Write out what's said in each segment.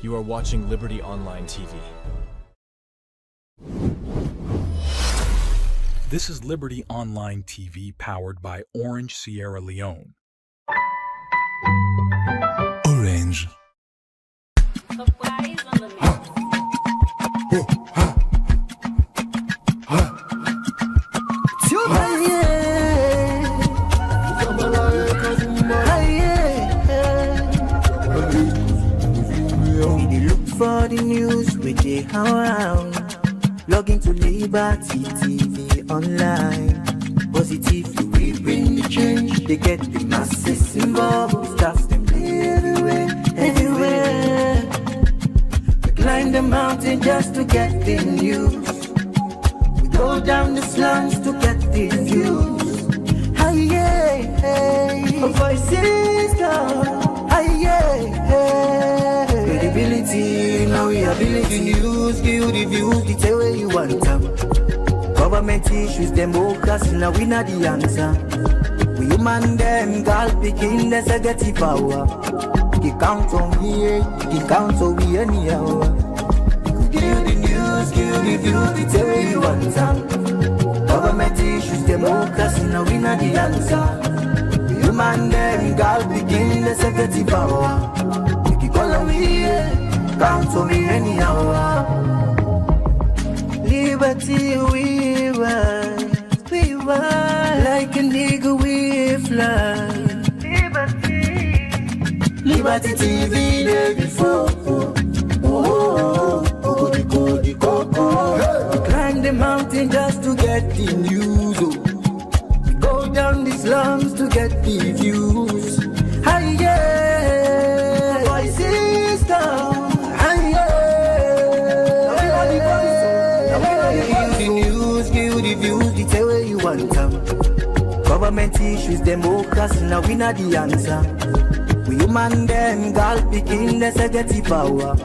You are watching Liberty Online TV. This is Liberty Online TV powered by Orange Sierra Leone. Orange. For the news we dey around, log into Liberty TV online. Positively we bring the change. They get the masses involved. Staff them everywhere. We climb the mountain just to get the news. We go down the slums to get the views. Hi yeah, voices come. Hi yeah. Credibility, now we ability news, give you the views, the tell where you want them. Government issues, democracy, now we not the answer. We human them, girl picking, there's a get the power. You count on me, you count on we anyhow. Give you the news, give you the views, the tell where you want them. Government issues, democracy, now we not the answer. We human them, girl picking, there's a get the power. Follow me, count on me anyhow. Liberty we ride, like a nigga we fly. Liberty TV there before. We climb the mountain just to get the news. We go down the slums to get the views. Hi yeah. Government issues, democracy, now we not the answer. We human them, girl picking, there's a get the power.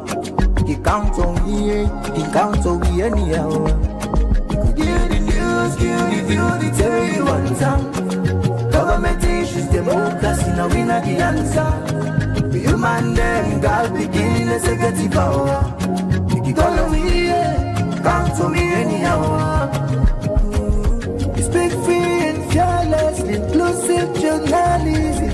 You count on me, you count on we anyhow. Give the news, give the view, the tell you want some. Government issues, democracy, now we not the answer. We human them, girl picking, there's a get the power. You call on me, count on me anyhow. Speak free and fearless, inclusive journalism.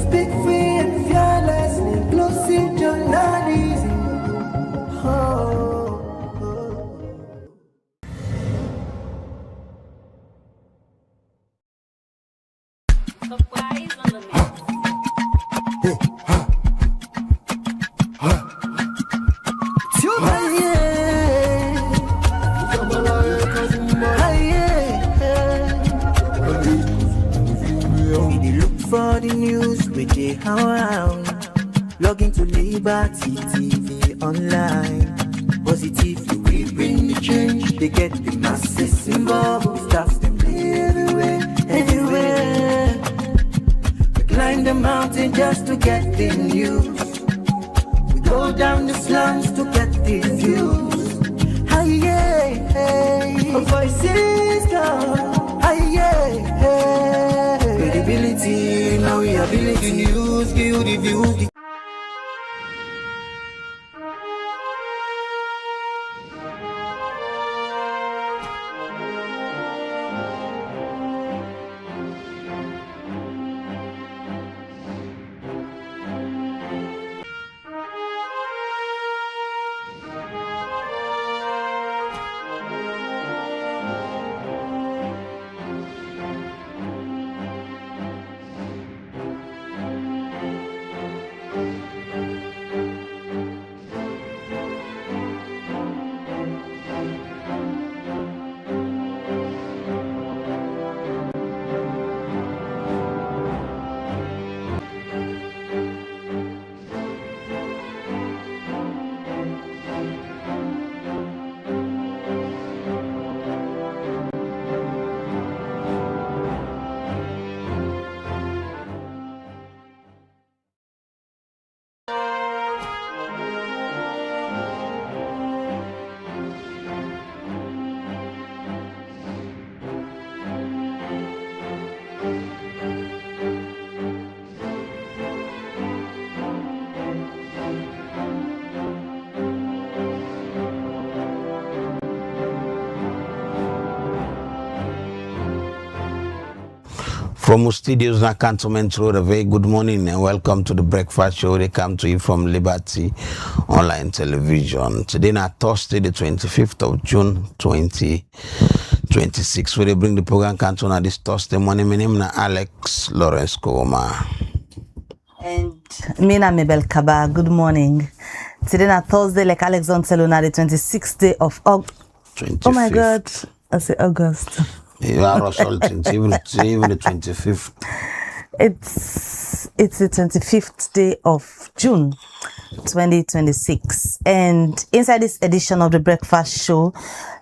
Speak free and fearless, inclusive journalism. For the news we dey around, log into Liberty TV online. Positively we bring the change. They get the masses involved. Staff them everywhere. We climb the mountain just to get the news. We go down the slums to get the views. Hi yeah, voices come. Hi yeah. Credibility, now we ability news, give you the views. From our studios in Cantonment Road, a very good morning and welcome to the breakfast show. They come to you from Liberty Online Television. Today is Thursday, the 25th of June, 2026. Where they bring the program Canton on this Thursday morning. My name is Alex Lawrence Koma. And Mina Mabel Kaba, good morning. Today is Thursday, like Alex on Teluna, the 26th day of August. Oh my God, I say August. You are assaulting, even the 25th. It's the 25th day of June 2026. And inside this edition of the breakfast show,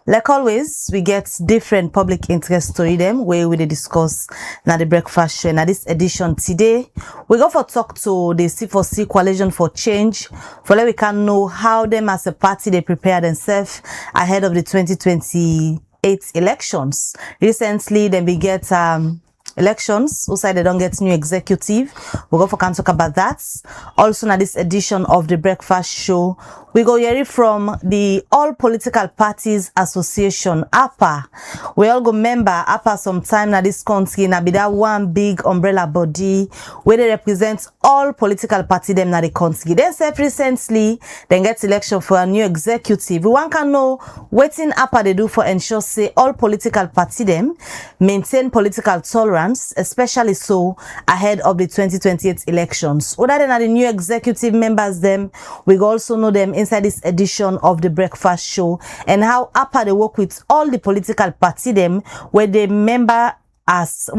like always, we get different public interest story them where we discuss now the breakfast show. Now this edition today, we go for talk to the C4C Coalition for Change, for let we can know how them as a party they prepare themselves ahead of the 2028 elections. Recently, then we get elections. Also, they don't get new executive. We go for can talk about that. Also, now this edition of the breakfast show, we go hear it from the All Political Parties Association, APA. We all go member APA sometime now this country. Now be that one big umbrella body where they represent all political parties them now the country. Then self recently, then get election for a new executive. We want can know what in APA they do for ensure say all political parties them maintain political tolerance, especially so ahead of the 2028 elections. Other than the new executive members them, we also know them inside this edition of the breakfast show and how APA they work with all the political party them where they member as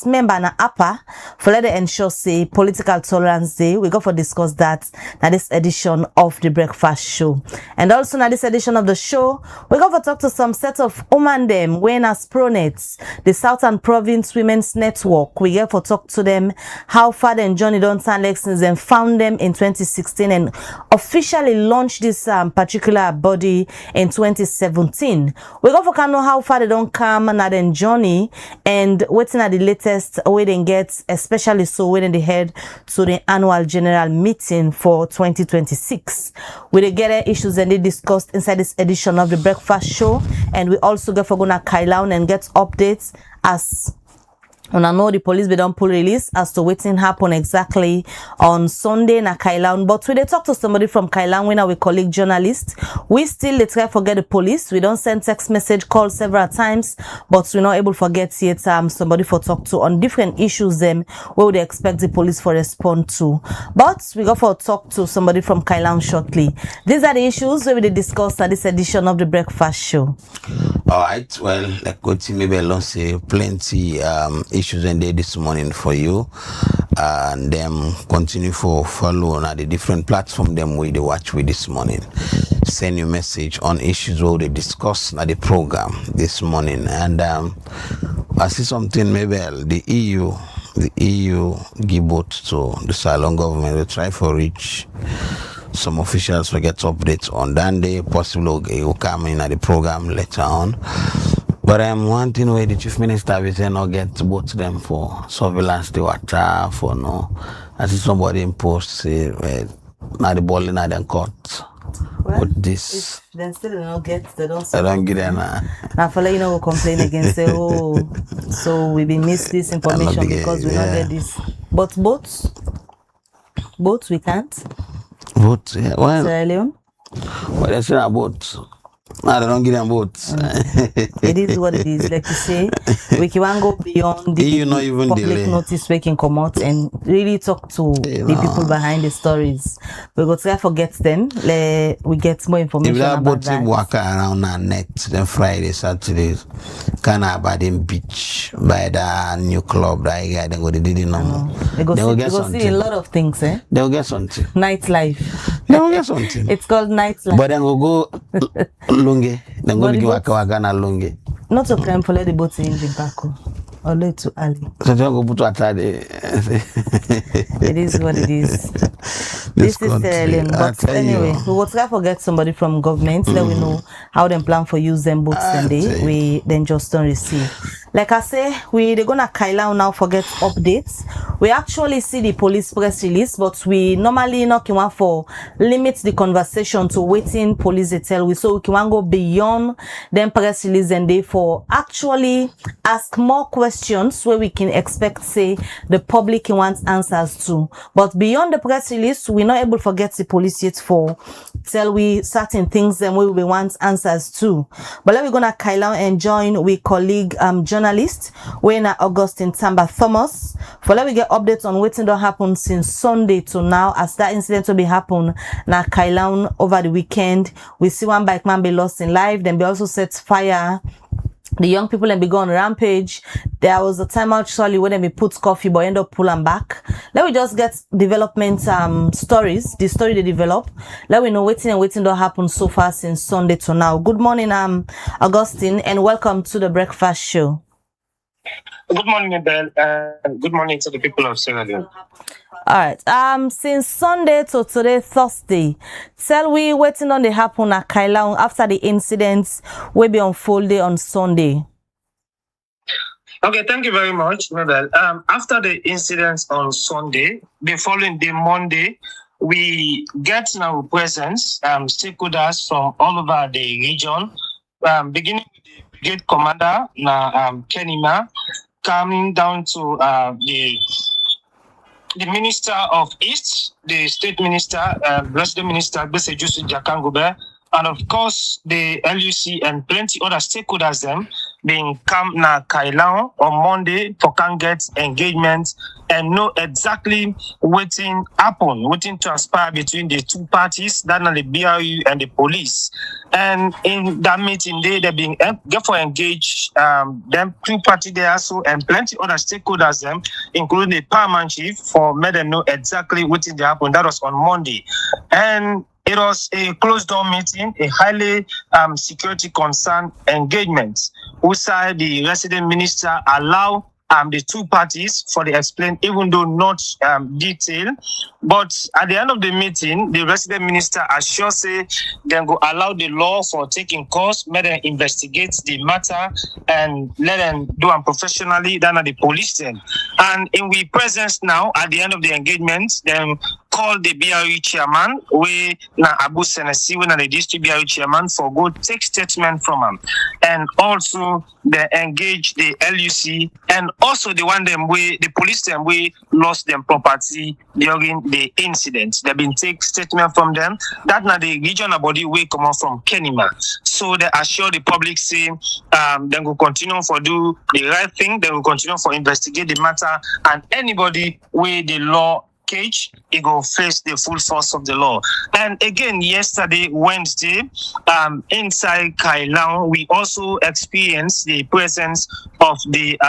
member na APA for let they ensure say political tolerance day. We go for discuss that now this edition of the breakfast show. And also now this edition of the show, we go for talk to some set of women them when as SPROWNET, the Southern Province Women's Network. We get for talk to them how far then Journey don't since and found them in 2016 and officially launched this particular body in 2017. We go for can know how far they don't come now then Journey and waiting at the latest way they get, especially so when they head to the annual general meeting for 2026. We get issues and they discussed inside this edition of the breakfast show, and we also go for gonna Kailahun and get updates as and I know the police be don't pull release as to waiting happen exactly on Sunday na Kailahun. But we they talk to somebody from Kailahun when our colleague journalist. We still they try forget the police. We don't send text message call several times, but we're not able to forget yet somebody for talk to on different issues them where would they expect the police for respond to. But we go for talk to somebody from Kailahun shortly. These are the issues where we discuss at this edition of the breakfast show. Alright, well, like what maybe I'll say plenty issues and day this morning for you, and them continue for follow on the different platform them we they watch with this morning. Send your message on issues where they discuss at the program this morning. And I see something maybe the EU give vote to the Ceylon government. They try for reach some officials will get updates on that day. Possibly will come in at the program later on. But I'm wanting where the chief minister will say not get both them for surveillance the water for no. I see somebody in post say now the ball in the court. Well, with this if they still don't get, they don't get it now. Now for you know we'll complain again say oh so we been missed this information because we not get this. But both we can't. Vote, yeah. Well, Sierra Leone? Well, that's not boat. No, they don't give them boats. It is what it is. Like you say, we can go beyond the not even public delay. notice we can come out and really talk to the people behind the stories. We go try to forget them. We get more information if that about boat that. walk around our net, then Friday, Saturday, can I buy them beach by the new club that I got? Then go they didn't know. They go see a lot of things, eh? They will get something. Nightlife. They will get something. It's called nightlife. But then we'll go lunge. Then go to waka na lunge. Not to climb for the boat in Jimpako. Or late to Ali. So don't go put Atade. It is what it is. This is Sterling. But anyway, we will try to get somebody from government. Let we know how them plan for use them boats and we then just don't receive. Like I say, they're gonna Kailahun now forget updates. We actually see the police press release, but we normally not can want for limit the conversation to waiting police they tell we, so we can go beyond them press release and they for actually ask more questions where we can expect say the public wants answers to. But beyond the press release, we're not able to forget the police yet for tell we certain things and where we want answers to. But let we gonna Kailahun and join with colleague journalist when Augustine Tamba Thomas for let we get updates on what don't happen since Sunday to now, as that incident will be happen na Kailahun over the weekend. We see one bike man be lost in life, then be also set fire. The young people and be go on rampage. There was a time actually when they put coffee but end up pulling back. Let we just get development stories, the story they develop. Let we know waiting don't happen so far since Sunday to now. Good morning, Augustine, and welcome to the breakfast show. Good morning, Abel, and good morning to the people of Sierra Leone. All right. Since Sunday to today, Thursday, tell we waiting on the happen at Kailahun after the incidents will be unfolded on Sunday. Okay, thank you very much, Mabel. After the incidents on Sunday, the following day, Monday, we get now presence, stakeholders from all over the region, beginning with the brigade commander, Kenima, coming down to the Minister of East, the State Minister, Resident Minister, Besejusu Jakangube, and of course the LUC and plenty other stakeholders them being come na Kailahun on Monday for can get engagement and know exactly waiting transpire between the two parties, that are the BRU and the police. And in that meeting, they being therefore engaged them two parties there also and plenty other stakeholders them, including the paramount chief, for made them know exactly what they happened. That was on Monday. And it was a closed door meeting, a highly security concerned engagement. Whose the resident minister allow the two parties for the explain, even though not detailed. But at the end of the meeting, the resident minister assures say they go allow the law for taking course, let them investigate the matter and let them do them professionally than at the police then. And in we presence now at the end of the engagement, then call the BRU chairman, we na Abu Senesi, we na the district BRU chairman for go take statement from him. And also they engage the LUC and also the one them way the police them we lost them property during the incident. They've been take statement from them. That na the regional body we come out from Kenima. So they assure the public say they will continue for do the right thing, they will continue for investigate the matter, and anybody with the law cage, it go face the full force of the law. And again, yesterday, Wednesday, inside Kailahun, we also experienced the presence of the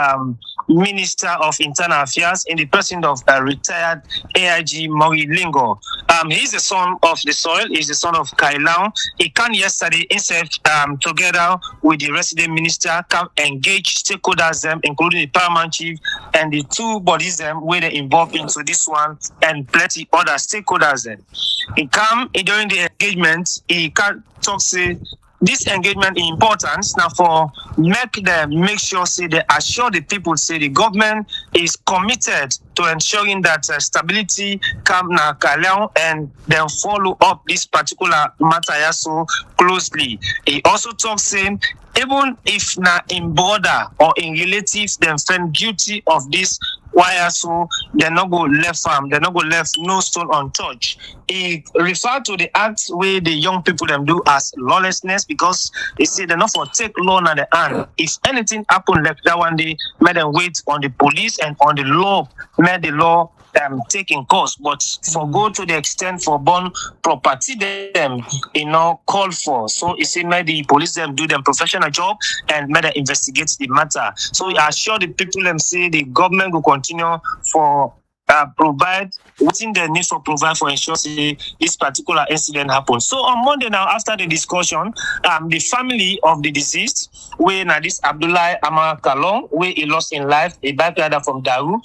Minister of Internal Affairs in the person of retired AIG Mori Lingo. He's the son of the soil, he's the son of Kailahun. He came yesterday instead together with the resident minister, come engage stakeholders them, including the paramount chief and the two bodies them where they involved into this one and plenty other stakeholders then. He come during the engagement, he can talk say this engagement is important now for make sure say they assure the people say the government is committed to ensuring that stability come na Kailahun and then follow up this particular matter so closely. He also talks saying even if na in border or in relatives them found guilty of this, why so they're not go left farm, they're not go left no stone untouched. He referred to the acts where the young people them do as lawlessness because they say they're not for take law in the hand. If anything happen like that one day, made them wait on the police and on the law, made the law taking course, but for go to the extent for burn property them call for. So it said made the police them do them professional job and made them investigate the matter. So I assure the people them say the government will continue for provide within the need for provide for ensure this particular incident happens. So on Monday now, after the discussion, the family of the deceased, where now this Abdullah Amar Kalong, where he lost in life, a bike rider from Daru,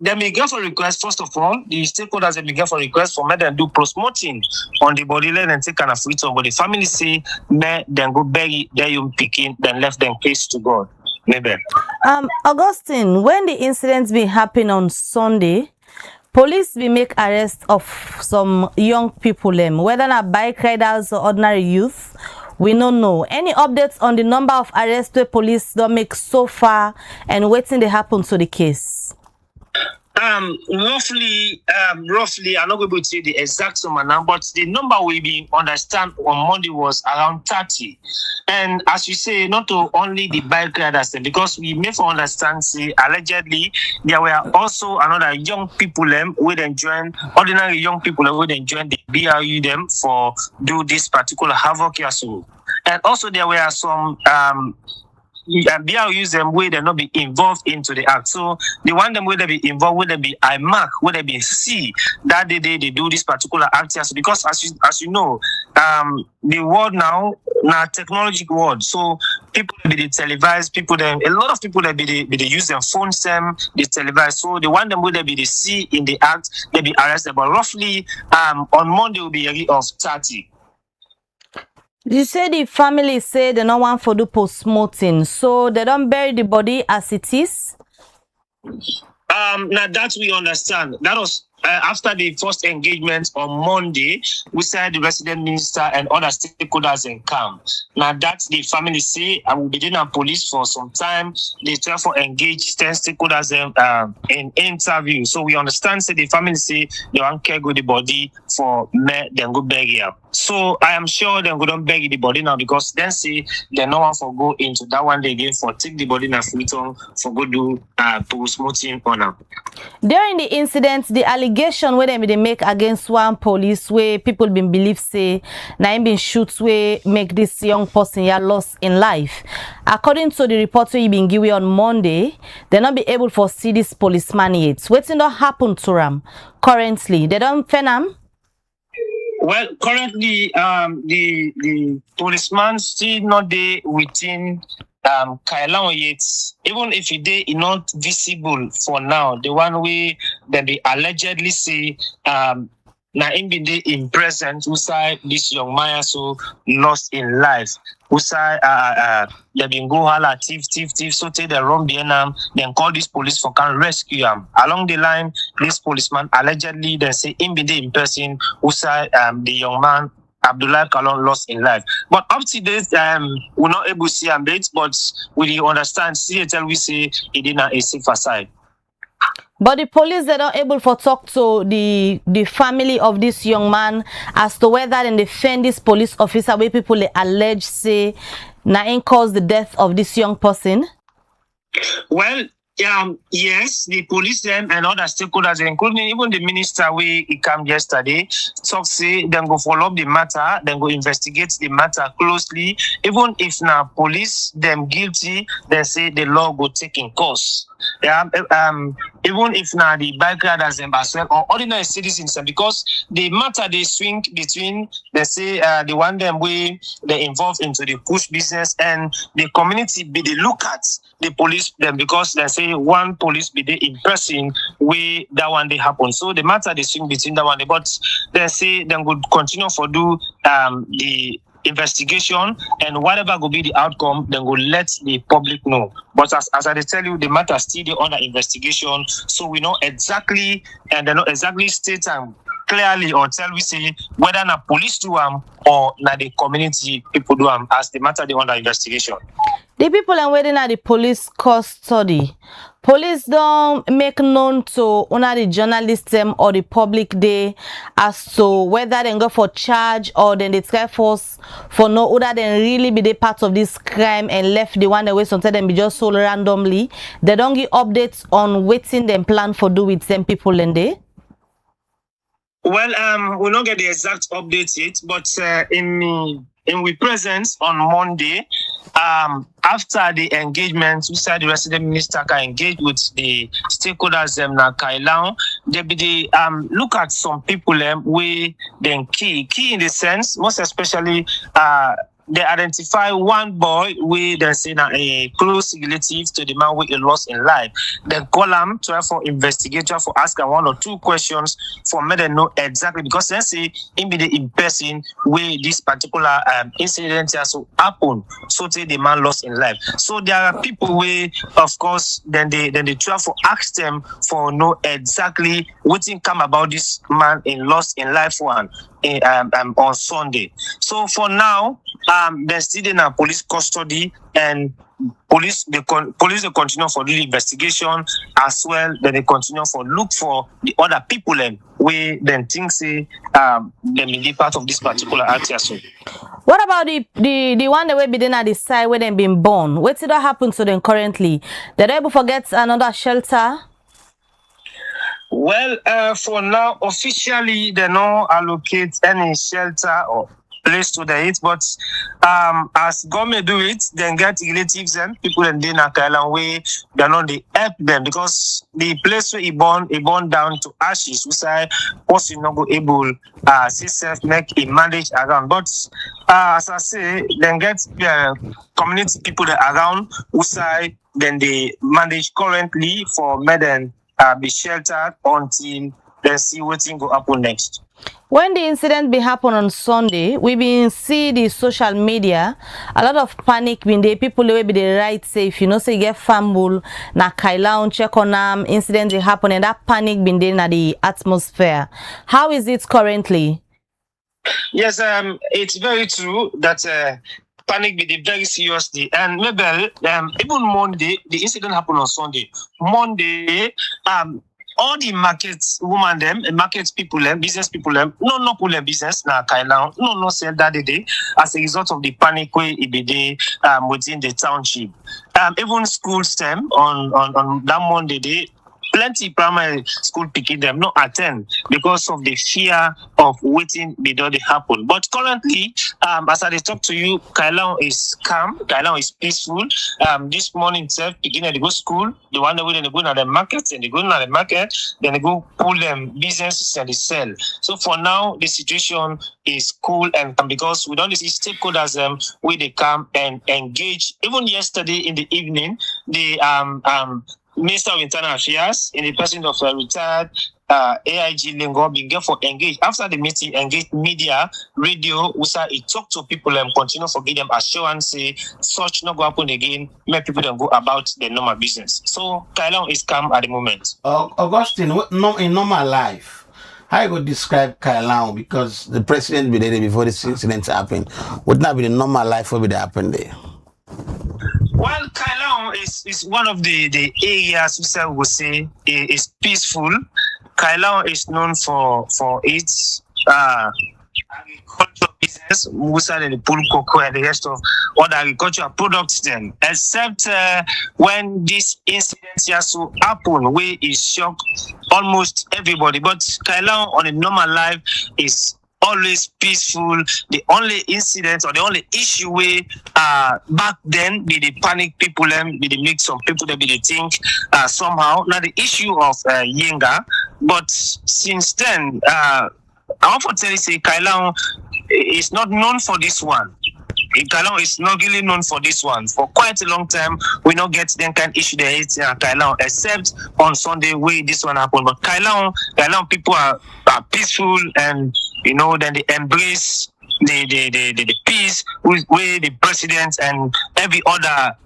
they may get for request, first of all, the stakeholders they may get for request for me then do post-mortem on the body land and take kind of return. But the family say, me then go bury their young picking, then left them case to God. Maybe. Augustine, when the incidents been happen on Sunday, police will make arrest of some young people, whether not bike riders or ordinary youth. We don't know. Any updates on the number of arrests where police don't make so far and waiting they happen to the case? Roughly, I'm not able to say the exact number now, but the number we be understand on Monday was around 30. And as you say, not to only the bike riders, because we may for understand, say, allegedly, there were also another young people who then join, ordinary young people who then join the BRU them for do this particular havoc here. So, and also there were some BRUs them where they not be involved into the act. So the one them where they be involved, where they be IMAC, where they be C that they do this particular act here. So because as you know, the world now technology world. So people be the televised, people them a lot of people that be the use their phones them, they televised. So the one them where they be the C in the act, they be arrested. But roughly on Monday will be a rate of 30. You say the family say they don't want for do post-mortem, so they don't bury the body as it is? Now that we understand. That was after the first engagement on Monday, we said the resident minister and other stakeholders in camp. Now that the family say I will be in police for some time. They therefore engage 10 stakeholders in interview. So we understand say the family say they want to go the body for me, then go bury her. So I am sure they're going to bury the body now because then say they no one for go into that one day again for take the body now for go do post-mortem on them. During the incident, the allegation where they make against one police where people been believe say na him been shoot where make this young person here lost in life. According to the report where you been given on Monday, they not be able to see this policeman yet. What's not happen to them currently? They don't find them. Well, currently, the policeman still not there within Kailahun yet. Even if he is not visible for now, the one way that they allegedly say na him be there in present who say this young man so lost in life. Who say they been go holla thief, so take the run behind them, then call this police for can rescue him. Along the line, this policeman allegedly they say him be there in person who say the young man Abdullah Kailahun lost in life. But up to this, we're not able to see him yet, but we understand, CHL we say he did not a safer side. But the police they're not able to talk to the family of this young man as to whether they defend this police officer where people they allege say na caused the death of this young person. Well, yes, the police them and other stakeholders, including even the minister where he came yesterday, talk say then go follow up the matter, then go investigate the matter closely. Even if now police them guilty, they say the law go take in course. Even if now the bike riders them as well or ordinary citizens, because the matter they swing between they say the one them way they involved into the push business and the community be they look at the police them because they say one police be there in person where that one day happen. So the matter they swing between that one day, but they say they would continue for do the investigation and whatever will be the outcome, then we'll let the public know. But as I tell you, the matter still under investigation, so we know exactly and they not exactly state clearly or tell we say whether na police do or na the community people do as the matter they under investigation. The people are waiting at the police custody. Police don't make known to one the journalists or the public day as to whether they go for charge or then they try force for no other than really be the part of this crime and left the one that way sometimes them be just sold randomly. They don't give updates on waiting them plan for do with them people and they. Well, we'll not get the exact updates yet, but in we presence on Monday. After the engagement, we said the resident minister can engage with the stakeholders na Kailahun. They be the look at some people we then key in the sense, most especially they identify one boy with they say a close relative to the man with a loss in life. They call him to have for investigator for asking 1 or 2 questions for me to know exactly, because they say in the person where this particular incident has to happen, so say the man lost in life. So there are people where, of course, then they try to ask them for know exactly what thing come about this man in lost in life one on Sunday. So for now, they're still in a police custody, and police they continue for the investigation as well. Then they continue for look for the other people and we then think say they may be part of this particular act as well. What about the one that will be then at the side where they been born? What did that happen to them currently? Did they able to get another shelter? Well, for now, officially, they don't allocate any shelter or place to the it, but as government do it, then get relatives and people in the Kailahun way, they know they help them, because the place where he born down to ashes, which I person not go able self make a manage around. But as I say, then get community people that around who say then they manage currently for medicine be sheltered until they see what thing go happen next. When the incident be happen on Sunday, we been see the social media, a lot of panic when the people will be the right safe, you know, say get fumble, na Kailahun check on incident they happen, and that panic been there na the atmosphere. How is it currently? Yes, it's very true that panic be very seriously, and maybe even Monday, the incident happened on Sunday. Monday, all the markets woman them, market people them, business people them, no pull their business na Kailahun, no sell that day as a result of the panic way it be there within the township. Even schools them on that Monday day, plenty primary school picking them not attend because of the fear of waiting before they happen. But currently, as I talk to you, Kailahun is calm, Kailahun is peaceful. This morning itself, beginning they go school, the one way they go to the market, and they go to the market, then they go pull them businesses and they sell. So for now, the situation is cool, and because we don't see stakeholders where they come and engage. Even yesterday in the evening, the Minister of Internal Affairs, in the person of retired AIG Lingo, began for engage. After the meeting, engage media, radio, USA, it talk to people and continue for give them assurance, say such not go happen again, make people then go about their normal business. So Kailahun is calm at the moment. Augustine, in normal life, how you would describe Kailahun? Because the president be there before this incident happened. Would not be the normal life what would happen there? Well, Kailahun is one of the areas we would say is peaceful. Kailahun is known for its agricultural business, Musa and the pool cocoa and the rest of other agricultural products then. Except when this incident has to happen, where it shocked almost everybody. But Kailahun on a normal life is always peaceful. The only incident or the only issue where back then be the panic people be the mix of people that be the think somehow. Now the issue of Yenga, but since then I want to tell you say Kailahun is not known for this one. Kailahun is not really known for this one. For quite a long time, we not get them kind of issue there in Kailahun, except on Sunday where this one happened. But Kailahun people are peaceful, and you know, then they embrace the peace where the president and every other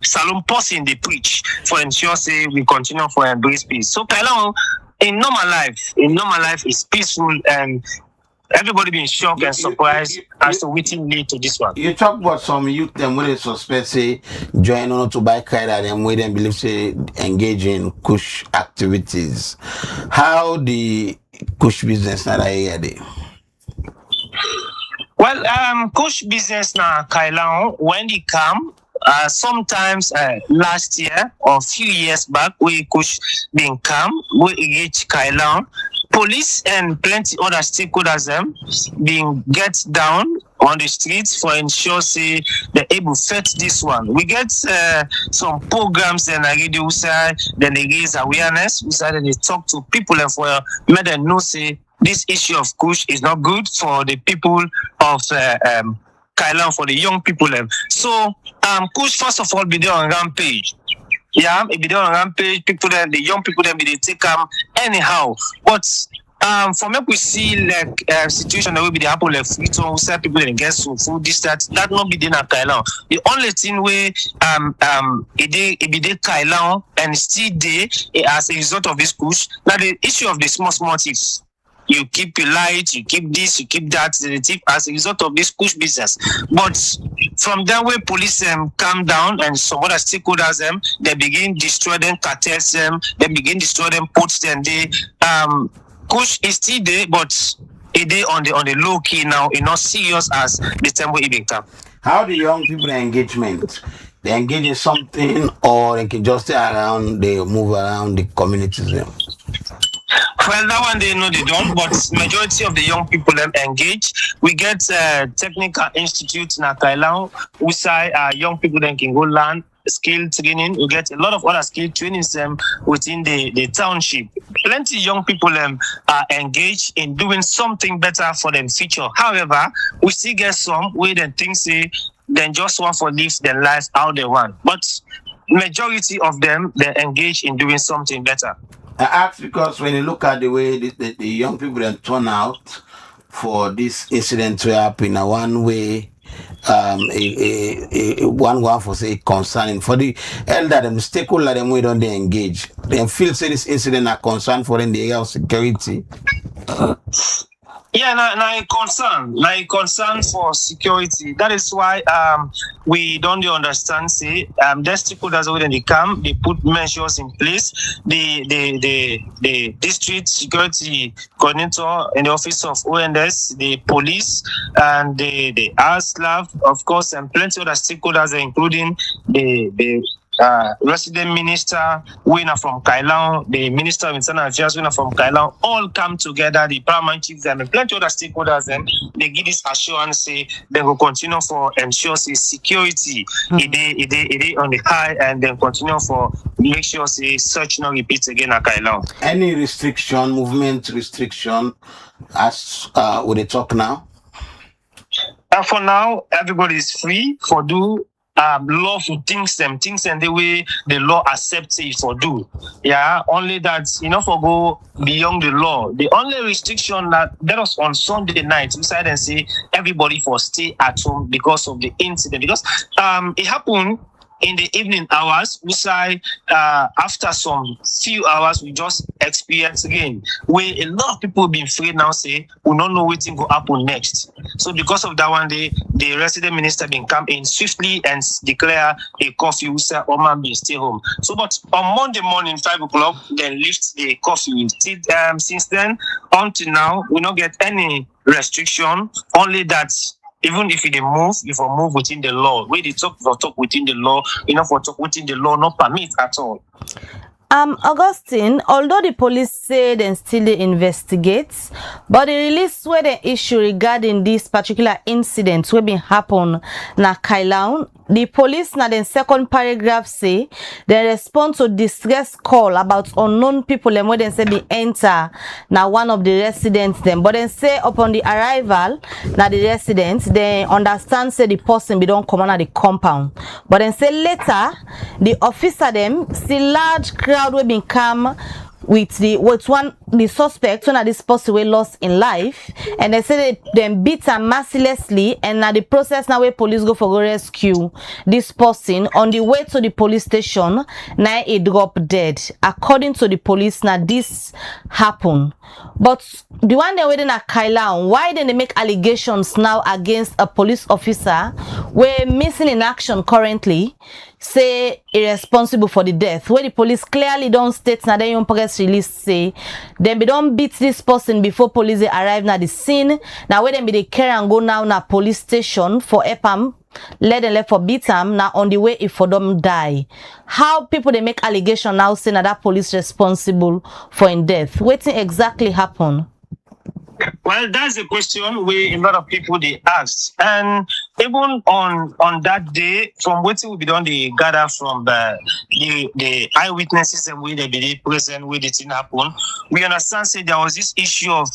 salon person they preach for ensure say we continue for embrace peace. So Kailahun in normal life is peaceful, and everybody being shocked and surprised as to what lead to this one. You talk about some youth them where they suspect say join on to buy Kaida, them where they believe say engage in kush activities. How the kush business na area there? Well, kush business na Kailahun when they come. Sometimes last year or a few years back, we kush being come, we reach Kailahun. Police and plenty other stakeholders being get down on the streets for ensure say they're able to fight this one. We get some programs and radio side, then they raise awareness, then they talk to people and for let them know say this issue of kush is not good for the people of Kailahun for the young people. So, Kush, first of all, be there on rampage. Yeah, if be there on rampage, people then, the young people then be they take anyhow. But for me, we see like situation that will be the happen like Freetown, we say people then get some food, this, that not be there at Kailahun. The only thing where it be there Kailahun and still there as a result of this push. Now the issue of the small things. You keep your light, you keep this, you keep that, as a result of this push business. But from that way, police calm down and some other stakeholders they begin destroy them, cartels they begin destroy them, push them. They push is still there, but it is on the low key now. It's not serious as the time we even come. How do young people engagement? They engage in something, or they can just stay around, they move around the communities. Well, that one they know they don't, but majority of the young people engage. We get technical institutes in Kailahun, who say young people then can go learn skill training. We get a lot of other skill trainings within the township. Plenty young people are engaged in doing something better for them future. However, we still get some where they think say they just want to live their life how they want. But majority of them they engage in doing something better. I ask because when you look at the way the young people that turn out for this incident to happen, one way, one for say concerning for the elder them stakeholder them we don't they engage. They feel say this incident are concerned for in the area of security. Yeah, now a concern for security. That is why we don't understand. Say, the stakeholders when they come, they put measures in place. The district security coordinator in the office of ONS, the police, and the ASLAF, of course, and plenty of other stakeholders, including the resident minister, winner from Kailahun, the minister of internal affairs, winner from Kailahun, all come together, the paramount chiefs and plenty of other stakeholders, they give this assurance, say they will continue for ensure say security it on the high, and then continue for make sure say such no repeats again at Kailahun. Any restriction, movement restriction, as would they talk now? For now, everybody is free for do lawful things and the way the law accepts it for do. Yeah, only that for go beyond the law. The only restriction that was on Sunday night, we decided and say everybody for stay at home because of the incident. Because it happened in the evening hours, we say after some few hours, we just experience again where a lot of people been afraid now say we don't know what will happen next. So because of that one day, the resident minister been come in swiftly and declare a curfew. We say man be stay home. So but on Monday morning 5 o'clock, then lift the curfew. Since then until now, we don't get any restriction. Only that. Even if they move, if we move within the law, where they talk within the law, for talk within the law, not permit at all. Augustine, although the police say they still investigate, but the release where the issue regarding this particular incident will be happen na Kailahun, the police na the second paragraph say they respond to distress call about unknown people and when they say they enter na one of the residents them, but then say upon the arrival na the residents they understand say the person be don't come on at the compound, but then say later the officer them see large crowd will be come with the suspect when this person we lost in life, and they say they beat him mercilessly, and now the process now where police go for go rescue this person on the way to the police station. Now he drop dead. According to the police, now this happened. But the one they waiting at Kailahun, why then they make allegations now against a police officer we're missing in action currently, say irresponsible for the death, where the police clearly don't state now they don't press release say then be don't beat this person before police arrive at the scene. Now where them be they carry and go now na police station for EPAM, let them left for beat them now on the way if for them die. How people they make allegation now saying that police responsible for in death? What exactly happened? Well, that's a question where a lot of people they asked, and even on that day, from what we be done, they gather from the eyewitnesses and we they be present where the thing happen. We understand say there was this issue of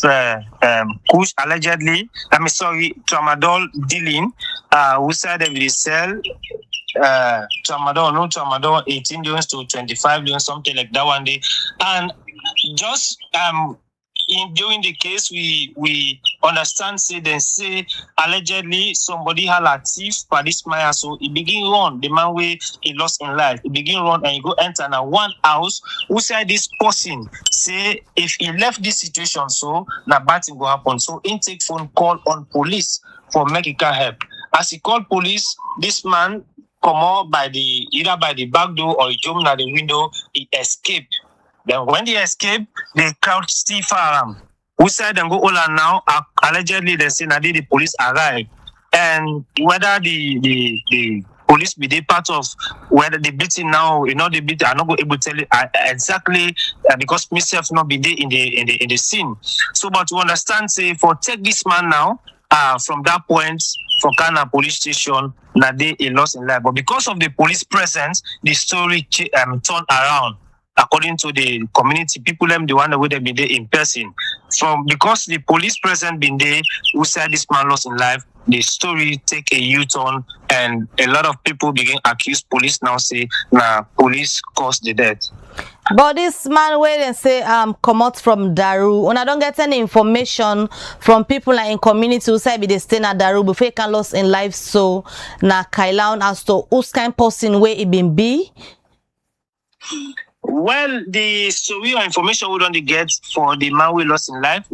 Kush allegedly, tramadol dealing, who said they will sell tramadol 18 dunes to 25 dunes, something like that one day. And just during the case, we understand say they say allegedly somebody had a thief for this man, so he begin run the man where he lost in life. He begin run and he go enter now one house. Who said this person say if he left this situation, so na bad thing go happen. So he take phone call on police for medical help. As he called police, this man come out by either by the back door or he jump at the window. He escaped. Then when they escape, they count Steve Farham. Who said them go all now? Allegedly, they say that the police arrived, and whether the police be the part of whether the beating now, the beat. I'm not going able to tell you exactly because myself not be there in the scene. So, but to understand, say for take this man now, from that point for Kana police station, that day he lost in life. But because of the police presence, the story turned around. According to the community, people them the one that would have been there in person. Because the police present been there, who said this man lost in life, the story take a U-turn and a lot of people begin accuse police now say police caused the death. But this man where they say come out from Daru, and I don't get any information from people like in community who say be they stay na Daru before he can lost in life, so na Kailahun as to who's kind person where it been be. Well, the story or information we don't get for the man we lost in life,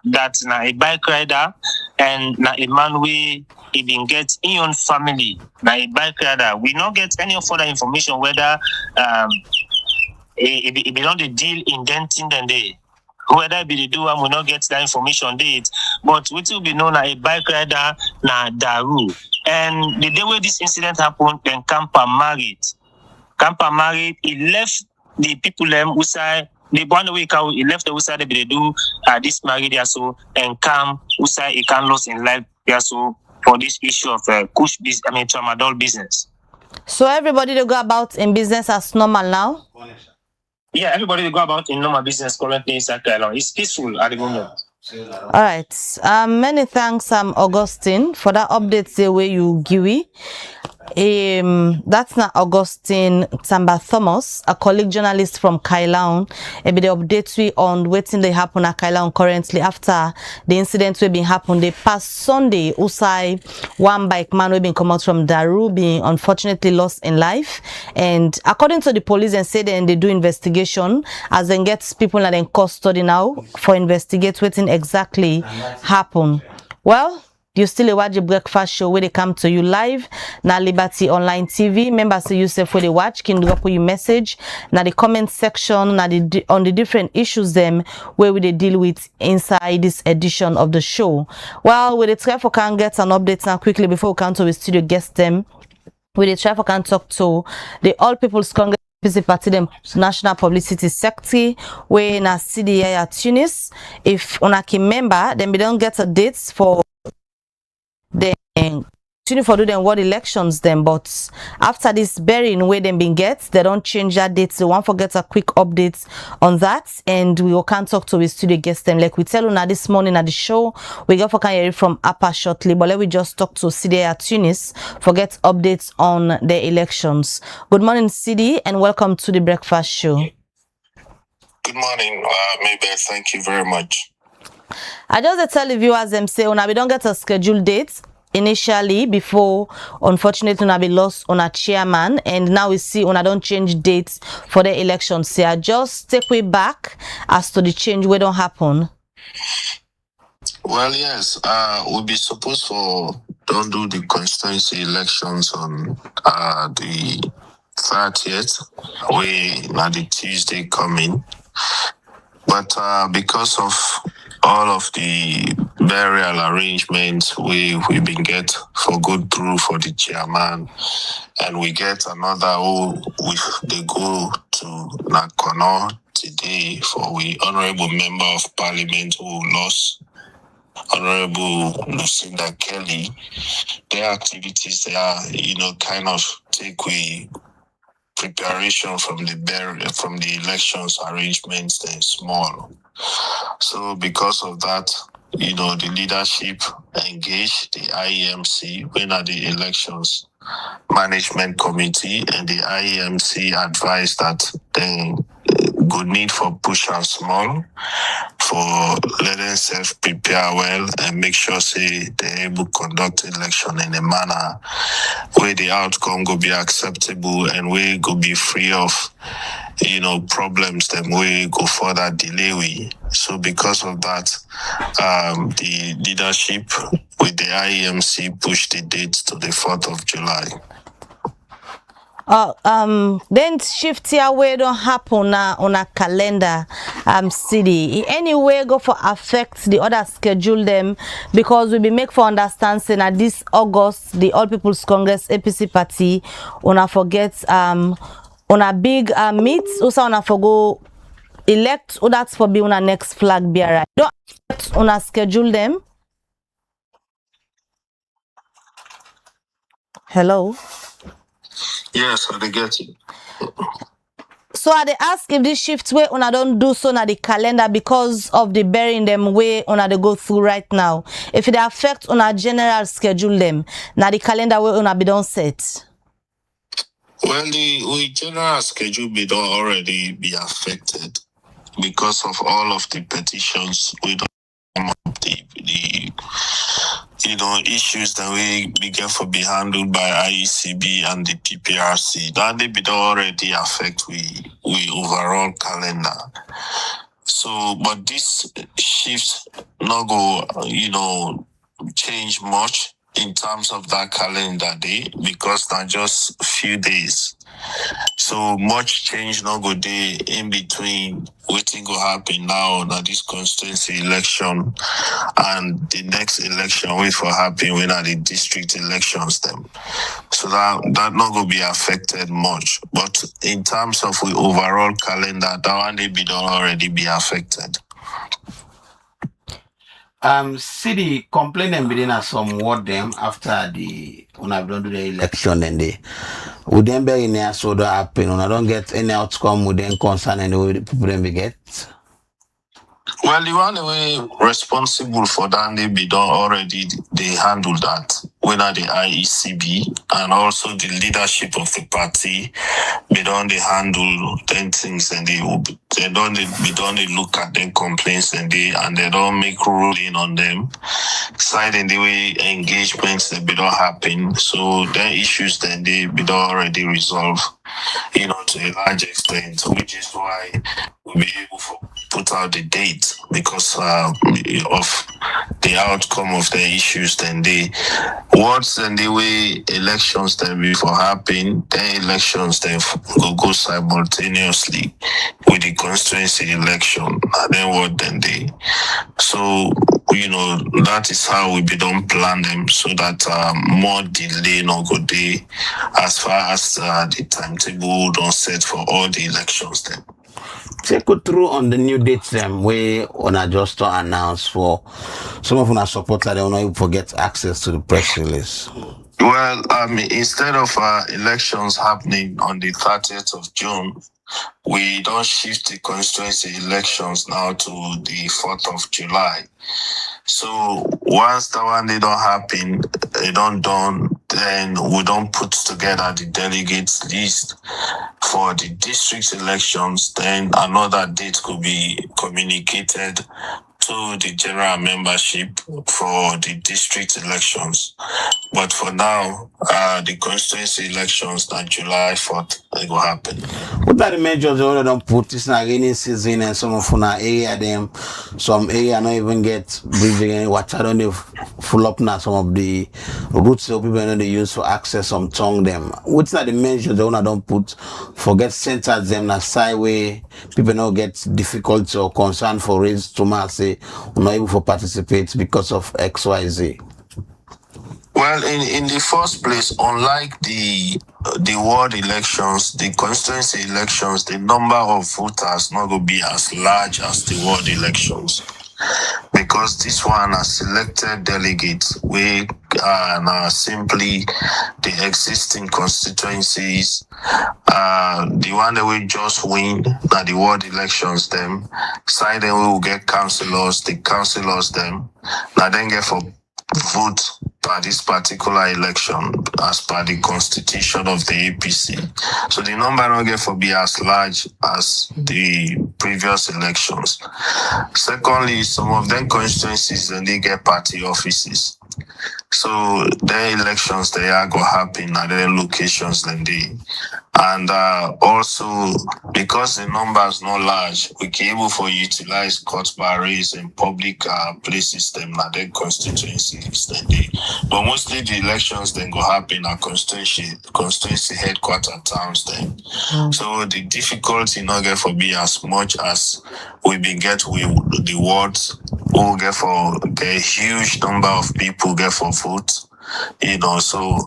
that's a bike rider and a man we even get in own family, a bike rider. We not get any further information whether it be on the deal indenting than they. Whether it be the doer, we not get that information date, but we will be known as a bike rider na Daru. And the day where this incident happened, then Camper married. Camper married, he left the people who say the one way he left the who say they do this married so and come who say he can lose in life so for this issue of Kush business, tramadol business. So everybody they go about in business as normal now? Yeah, everybody they go about in normal business currently in Kailahun. It's peaceful at the moment. All right. Many thanks, Augustine, for that update the way you give it. That's not Augustine Tamba Thomas, a colleague journalist from Kailahun. The updates we on waiting they happen at Kailahun currently after the incident we been happen. They past Sunday, Usai one bike man we been come out from Daru being unfortunately lost in life. And according to the police and say then they do investigation as then get people that in custody now for investigate waiting exactly happen. Well, you still watch the breakfast show where they come to you live na Liberty Online TV. Members say yourself where they watch can drop you message na the comment section na on the different issues them where we they deal with inside this edition of the show. Well, we try for can get an update now quickly before we come to the studio guest them. We try for can talk to the All People's Congress Party them National Publicity Secretary where na CDA at Tunis. If una can member, then we don't get a date for then continue for do them what elections them, but after this burying where them been get, they don't change that date. So one forget a quick update on that, and we will can talk to his studio guest them like we tell you now this morning at the show. We got for can hear from Upper shortly, but let we just talk to CD at Tunis for get updates on the elections. Good morning, CD, and welcome to the breakfast show. Good morning, Maybeth. Thank you very much. I just tell the viewers them say we don't get a scheduled date initially before unfortunately we lost on a chairman, and now we see when I don't change dates for the elections. So I just take way back as to the change we don't happen. Well, yes, we'll be supposed to don't do the constituency elections on the 30th. We now the Tuesday coming, but because of all of the burial arrangements we've been get for good through for the chairman, and we get another they go to Nakono today for we honorable member of parliament who lost Honorable Lucinda Kelly, their activities, they are, kind of take away preparation from the elections arrangements, they're small. So because of that, the leadership engaged the IEMC when at the elections management committee, and the IEMC advised that they good need for push and small for letting self prepare well and make sure say they able conduct election in a manner where the outcome go be acceptable and where go be free of problems them way go further delay we. So because of that, the leadership with the IEMC pushed the date to the 4th of July. Then shift here where don't happen on a calendar city. Any way go for affect the other schedule them, because we be make for understand say that this August the All People's Congress APC party una forget on a big meet also on a for go elect or that's for be on a next flag bearer. Don't affect on a schedule them. Hello. Yes, I get it. So I they ask if this shift way una don't do so na the calendar because of the bearing them way una they go through right now. If it affect una general schedule them, na the calendar way una be done set. Well, the general schedule be don't already be affected because of all of the petitions we don't the issues that we begin for be handled by IECB and the PPRC. That they be already affect we overall calendar. So, but this shift not go, change much in terms of that calendar day because not just few days. So much change not go day in between waiting go happen now that this constituency election and the next election wait for happen when are the district elections them. So that not gonna be affected much. But in terms of the overall calendar, that one they be done already be affected. City complain them within some word them after the when I've done the election and they would then be in there so that happen when I don't get any outcome would then concern and the people then we get. Well, the one way responsible for that they be done already they handle that. Whether the IECB and also the leadership of the party be done they handle them things and they look at them complaints and they don't make ruling on them. Side and the way engagements that be don't happen. So their issues then they be done already resolve, to a large extent, which is why we'll be able to put out the date because of the outcome of the issues then they once and the way elections then before happen, then elections then go simultaneously with the constituency election and then what then they so that is how we be done plan them so that more delay no go day as far as the timetable don't set for all the elections then. Take go through on the new dates them where on a just to announce for some of our supporters they will not even forget access to the press release. Well, instead of elections happening on the 30th of June, we don't shift the constituency elections now to the 4th of July. So once that one they don't happen, they don't done, then we don't put together the delegates list for the district elections. Then another date could be communicated to the general membership for the district elections. But for now, the constituency elections on July 4th, they will happen. What are the measures they don't put? It's not rainy season and some of our area them, some area not even get bridging any water don't they full up now some of the routes that people don't they use for access some tongue them. What's not the measures they don't put forget centers them na side way people not get difficulty or concern for raise to say not able to participate because of XYZ? Well, in the first place, unlike the ward elections, the constituency elections, the number of voters not going to be as large as the ward elections. Because because this one are selected delegates. We are now simply the existing constituencies. The one that we just win, that the ward elections them. Side then we will get councillors, the councillors them. Now then get for vote by this particular election as per the constitution of the APC. So the number not get for be as large as the previous elections. Secondly, some of them constituencies then they get party offices. So their elections they are go happen at their locations then they. And also because the numbers not large, we can able for utilize court barriers in public places them at their constituencies then they. But mostly the elections then go happen at constituency headquarter towns then. So the difficulty not get for be as much as we be get with the wards who get for a huge number of people get for votes. So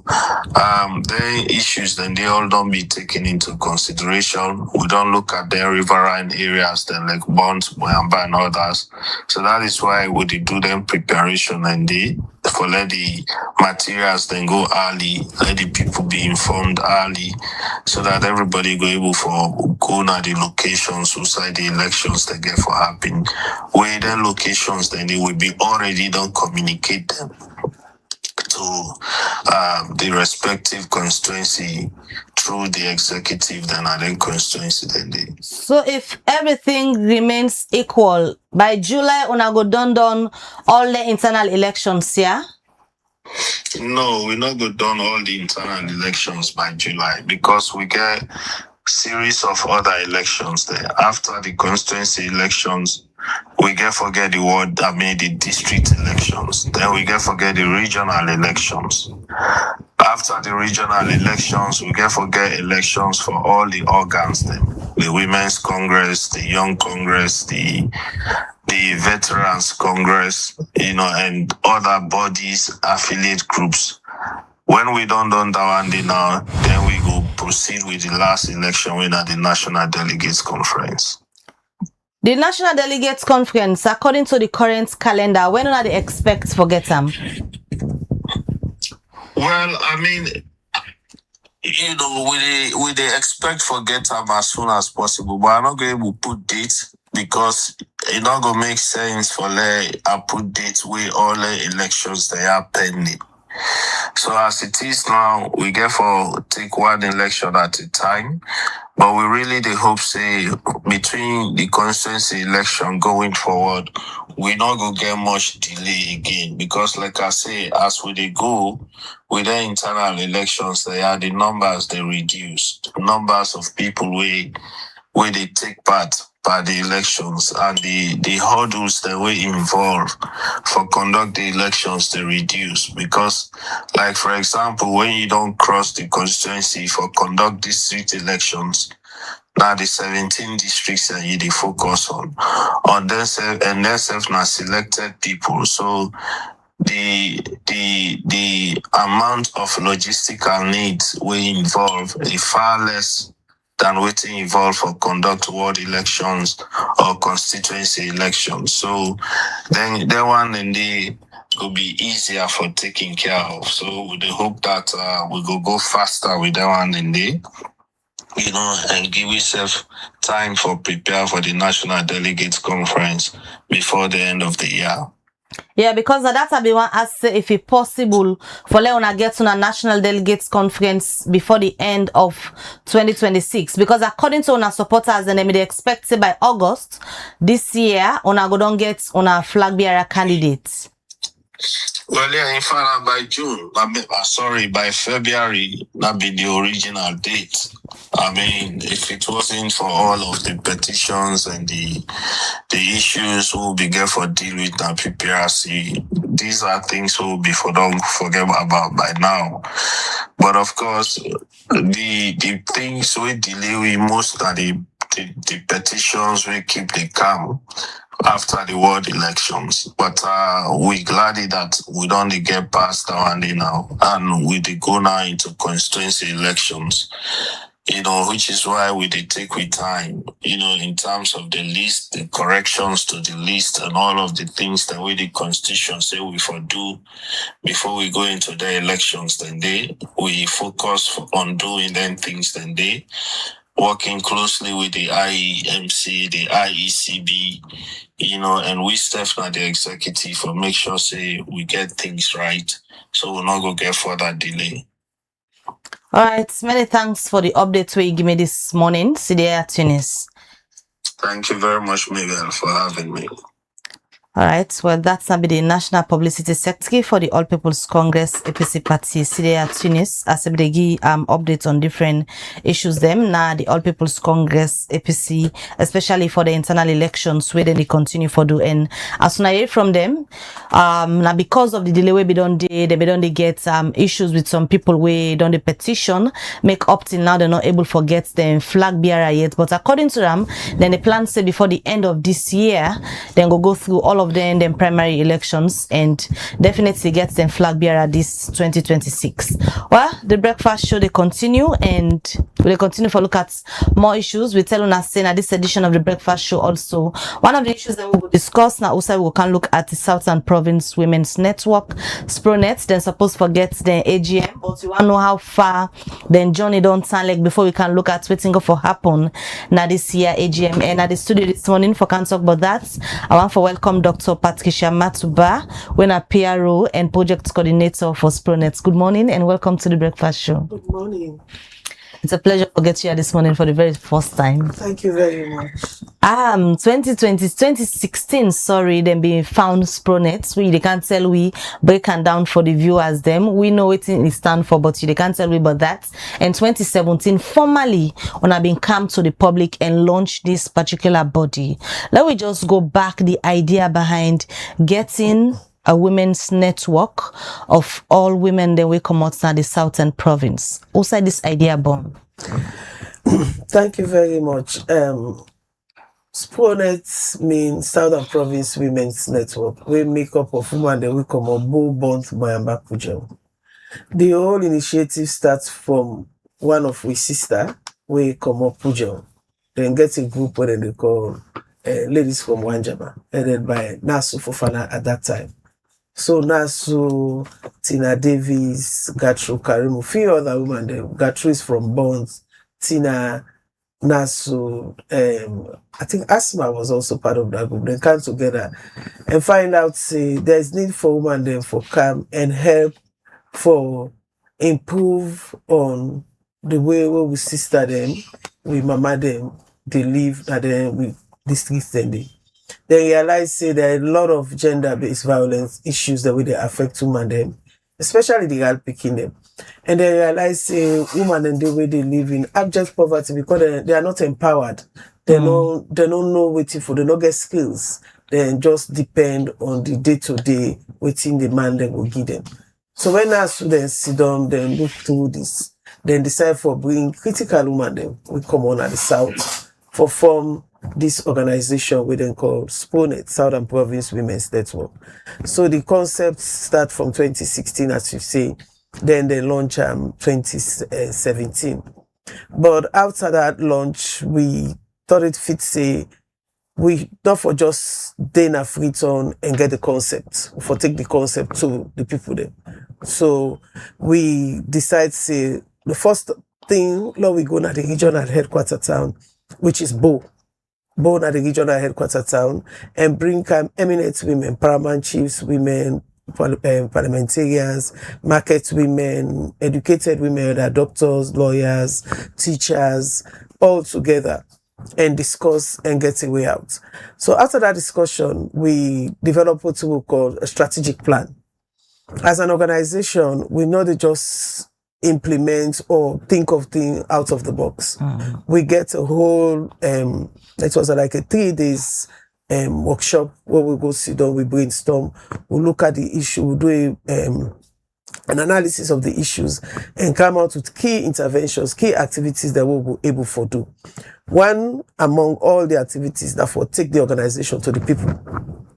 the issues then they all don't be taken into consideration. We don't look at the riverine areas then like Bonds, Moyamba and others. So that is why we do them preparation and they for let the materials then go early, let the people be informed early so that everybody go able for go na the locations inside the elections they get for happen. Where then locations then they will be already don't communicate them to the respective constituency through the executive then and then constituency then they. So if everything remains equal, by July una go done all the internal elections, yeah? No, we're not go done all the internal elections by July because we get series of other elections there. After the constituency elections, we get forget the ward that made the district elections. Then we get forget the regional elections. After the regional elections, we get forget elections for all the organs then. The Women's Congress, the Young Congress, the Veterans Congress, and other bodies, affiliate groups. When we don't done that one day now, then we go proceed with the last election when at the National Delegates Conference. The National Delegates Conference, according to the current calendar, when do they expect for get them? Well, I mean, we they expect for get them as soon as possible, but I'm not going to put dates because it not gonna make sense for I put dates where all the elections they are pending. So as it is now, we get for take one election at a time, but we really the hope say between the constituency election going forward, we not go get much delay again because like I say, as we they go with the internal elections, they are the numbers they reduced, numbers of people where they take part by the elections and the hurdles that were involved for conduct the elections they reduce because like for example when you don't cross the constituency for conduct district elections, now the 17 districts that you they focus on themselves and themselves now selected people. So the amount of logistical needs will involve a far less than waiting involved for conduct ward elections or constituency elections. So then that one and they will be easier for taking care of. So with the hope that we go faster with that one and they, and give yourself time for prepare for the National Delegates Conference before the end of the year. Yeah, because that's what we want to say if it's possible for Leona get to a National Delegates Conference before the end of 2026. Because according to our supporters, and they expect say by August this year, we go don't get on a flag bearer candidates. Well, yeah, in fact, by June, by February, that be the original date. I mean, if it wasn't for all of the petitions and the issues we'll be get for deal with the PPRC, these are things we'll be don't forget about by now. But of course, the things we delay with most are the petitions we keep the calm after the ward elections. But we're glad that we don't get past that one day now and we go now into constituency elections. which is why we did take with time, in terms of the list, the corrections to the list, and all of the things that we the constitution say we for do before we go into the elections. Then we focus on doing them things. Then working closely with the IEMC, the IECB, and we staff now the executive for make sure say we get things right, so we'll not go get further delay. All right, many thanks for the update we give me this morning. Sidia Tunis. Thank you very much, Miguel, for having me. All right, well, that's not be the National Publicity Secretary for the All People's Congress APC Party, Sidia Tunis, as they give updates on different issues. Them now the All People's Congress APC, especially for the internal elections, where they continue for do. And as soon as I hear from them, now because of the delay we don't get issues with some people we don't the petition make up till now they're not able to get them flag bearer yet. But according to them, then the plan say before the end of this year, then go through all of them primary elections and definitely get them flag bearer this 2026. Well, the breakfast show they continue and we'll continue for look at more issues. We tell us saying at this edition of the breakfast show also one of the issues that we will discuss now also we can look at the Southern Province Women's Network SPROWNET. Then suppose forget the AGM, but we want to know how far then Journey don't sound like before we can look at waiting for happen now this year AGM. And at the studio this morning for can talk about that, I want to welcome Dr. Patricia Matuba, when a PRO and project coordinator for SPROWNET. Good morning and welcome to the breakfast show. Good morning. It's a pleasure to get you here this morning for the very first time. Thank you very much. 2016, sorry, then being found SPROWNET. They can't tell we break and down for the viewers them. We know what it stand for, but they can't tell we about that. And 2017, formally, when I've been come to the public and launch this particular body. Let me just go back the idea behind getting a women's network of all women that we come out in the Southern Province. Also, this idea born. Thank you very much. SPROWNET means Southern Province Women's Network. We make up of women that we come up Bo Bond Mayamba Kujel. The whole initiative starts from one of we sister, we come up Pujel. Then get a group where they call Ladies from Wanjaba, headed by Nasu Fofana at that time. So Nasu, Tina Davis, Gatru Karimu, few other women there. Gatru is from Bonds, Tina, Nasu, I think Asma was also part of that group. They come together and find out, say, there's need for women there for come and help for improve on the way we sister them, we mama them, they live, and then we district them. They realize say there are a lot of gender-based violence issues that they affect women them, especially the girl picking them. And they realize say women and the way they live in abject poverty because they are not empowered. They don't know waiting for, they don't get skills. They just depend on the day-to-day waiting the man they will give them. So when our students sit down, then look through this, then decide for bringing critical women then we come on at the South for form this organization we then call SPROWNET, Southern Province Women's Network. So the concept start from 2016, as you say, then they launch 2017. But after that launch, we thought it fit say, we not for just then a free turn and get the concept, for take the concept to the people there. So we decide say, the first thing, now we go to the regional headquarter town, which is Bo at the regional headquarter town, and bring eminent women, paramount chiefs, women, parliamentarians, market women, educated women, doctors, lawyers, teachers, all together and discuss and get a way out. So after that discussion, we developed what we call a strategic plan. As an organization, we know they just implement or think of things out of the box. We get a whole, it was like a 3 days workshop where we go sit down, we brainstorm, we look at the issue, we do an analysis of the issues and come out with key interventions, key activities that we'll be able to do. One among all the activities that will take the organization to the people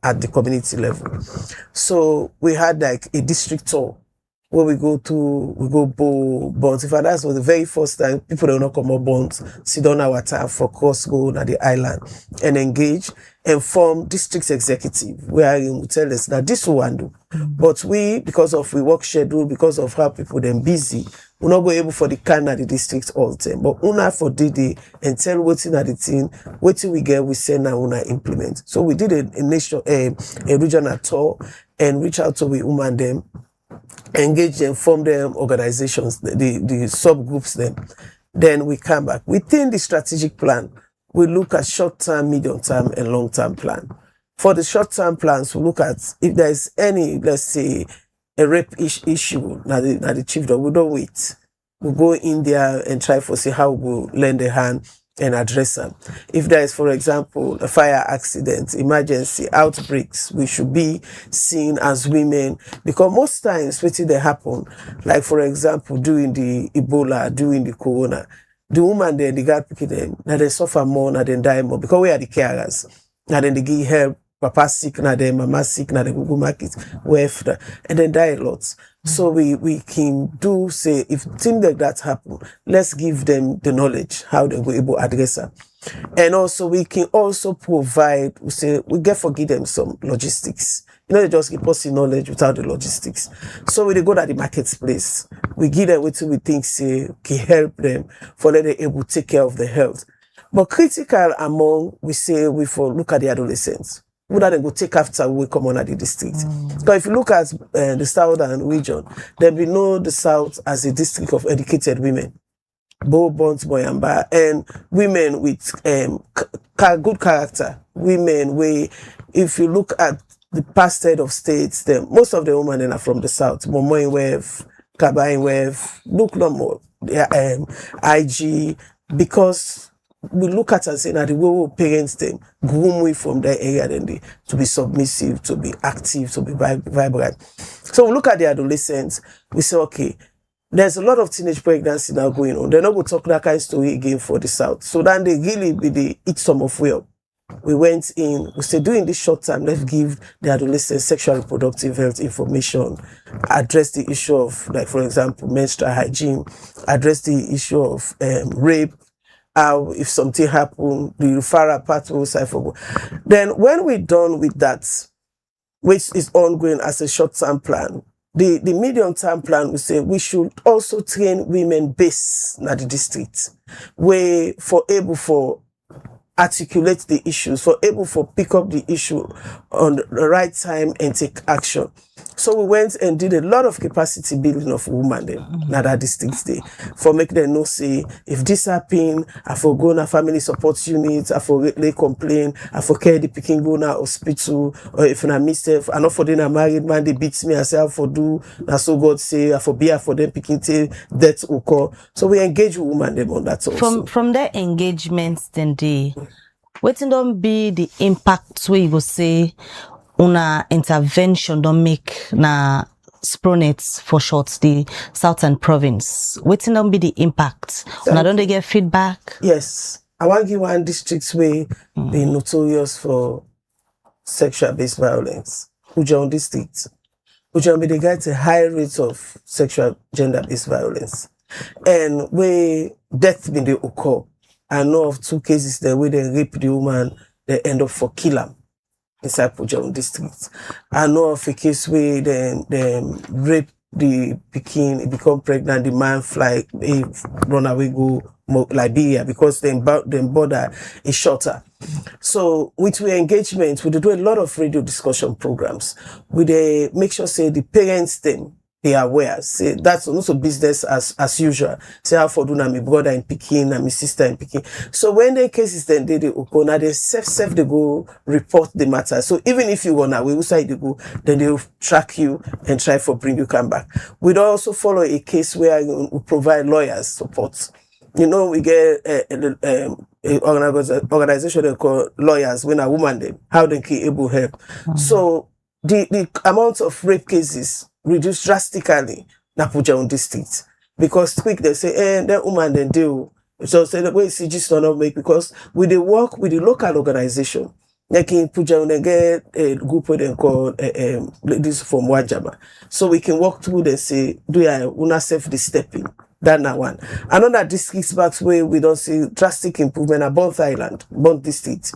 at the community level. So we had like a district tour where we go bonds. In fact, that's for the very first time people don't not come up bonds, sit down our time for cross go na the island and engage and form district executive where you will tell us that this one do. But we, because of we work schedule, because of how people then busy, we're not go able for the can at the district all the time. But una for DD and tell what's in at the team, what we get, we send and una implement. So we did a regional tour and reach out to we woman them, engage them, form them organizations, the subgroups them. Then we come back. Within the strategic plan, we look at short-term, medium-term, and long-term plan. For the short-term plans, we look at if there is any, let's say, a rape issue, now the chief dog, we don't wait. We go in there and try to see how we lend a hand and address them. If there is, for example, a fire accident, emergency, outbreaks, we should be seen as women, because most times what they happen, like for example, during the Ebola, during the Corona, the woman there, the guy picking them, now they suffer more, now they die more, because we are the carers. Now then they give help, papa sick, now then mama sick, now they go market, welfare, and then die a lot. So we can do, say, if things like that happen, let's give them the knowledge, how they go able to address them. And also we can also provide, we get forgive them some logistics. You know, they just give us the knowledge without the logistics. So we go to the marketplace. We give them what we think say can help them for that they're able to take care of the health. But critical among, we say we for look at the adolescents. Who that they go take after we come on at the district. Because if you look at the southern region, then we know the south as a district of educated women. Both bonds, boyamba, and women with good character. Women where, if you look at the past head of states, then most of the women are from the south. Momo in Wave, Kaba in Wave, look no more. IG, because we look at and say that the way we parents them groom we from their area then they, to be submissive, to be active, to be vibrant. So we look at the adolescents, we say, okay, there's a lot of teenage pregnancy now going on. They're not going to talk that kind of story again for the South. So then they really be the eat some of well. We went in, we said during this short time, let's give the adolescents sexual reproductive health information, address the issue of, like for example, menstrual hygiene, address the issue of rape, how if something happened, the referral pathway side for. Then when we're done with that, which is ongoing as a short-term plan, the medium-term plan we say we should also train women based at the district, where for able for articulate the issues, for able for pick up the issue on the right time and take action. So we went and did a lot of capacity building of women then, at that district day, for make them know, say, if this happen, I for go na family support unit, I for lay complain, I for care the picking go na hospital, or if I myself, I not for them a married man, they beat me, I say I for do, na so God say, I for be for them picking till death occur. So we engage women them on that also. From their engagements then they, waiting don't be the impact where you go say, una intervention don't make na SPROWNET for short, the Southern Province. Waiting don't be the impact. Una don't they get feedback? Yes. I want to give one district where be notorious for sexual-based violence. Ujaon district. Ujaon be the guy to high rates of sexual gender-based violence. And where death been the occur. I know of 2 cases there where they rape the woman, they end up for kill them inside Ujaon district. I know of a case where they rape the Pekin, become pregnant, the man fly, he run away, go Liberia because them border is shorter. So with our engagement, we do a lot of radio discussion programs. We make sure say the parents them they are aware. Say that's also business as usual. Say how for do na my brother in Pekin, na my sister in Pekin. So when the cases then they occur, now they self they go report the matter. So even if you run away, outside they go, then they will track you and try for bring you come back. We'd also follow a case where we provide lawyers support. You know, we get an organization they call lawyers when a woman them, how they can able help. So the amount of rape cases reduced drastically in Ujaon district. Because quick they say, that woman then deal. So say the way CG not make because we they work with the local organization. Like in Puja, we get a group where they call this from Wajama. So we can walk through and say, do you una self the stepping? That na one. Another districts back where we don't see drastic improvement at Bond Island, Bond district.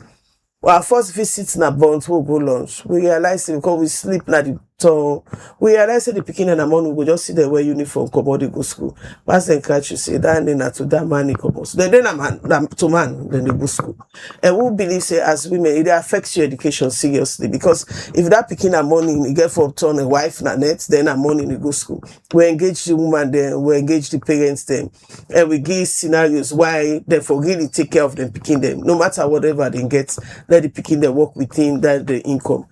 Well, our first visit na Bond, we'll go lunch. We realize because we sleep na the town. We realize that the picking in the morning we go just see them wear uniform, come out they go school. Pass them catch you say that na to that man come out. Then a man to man then they go school. And we believe say as women it affects your education seriously because if that picking a morning you get for turn a wife na net, then a morning you go school. We engage the woman then, we engage the parents then, and we give scenarios why they for really take care of them picking them. No matter whatever they get, let the picking them work within that the income.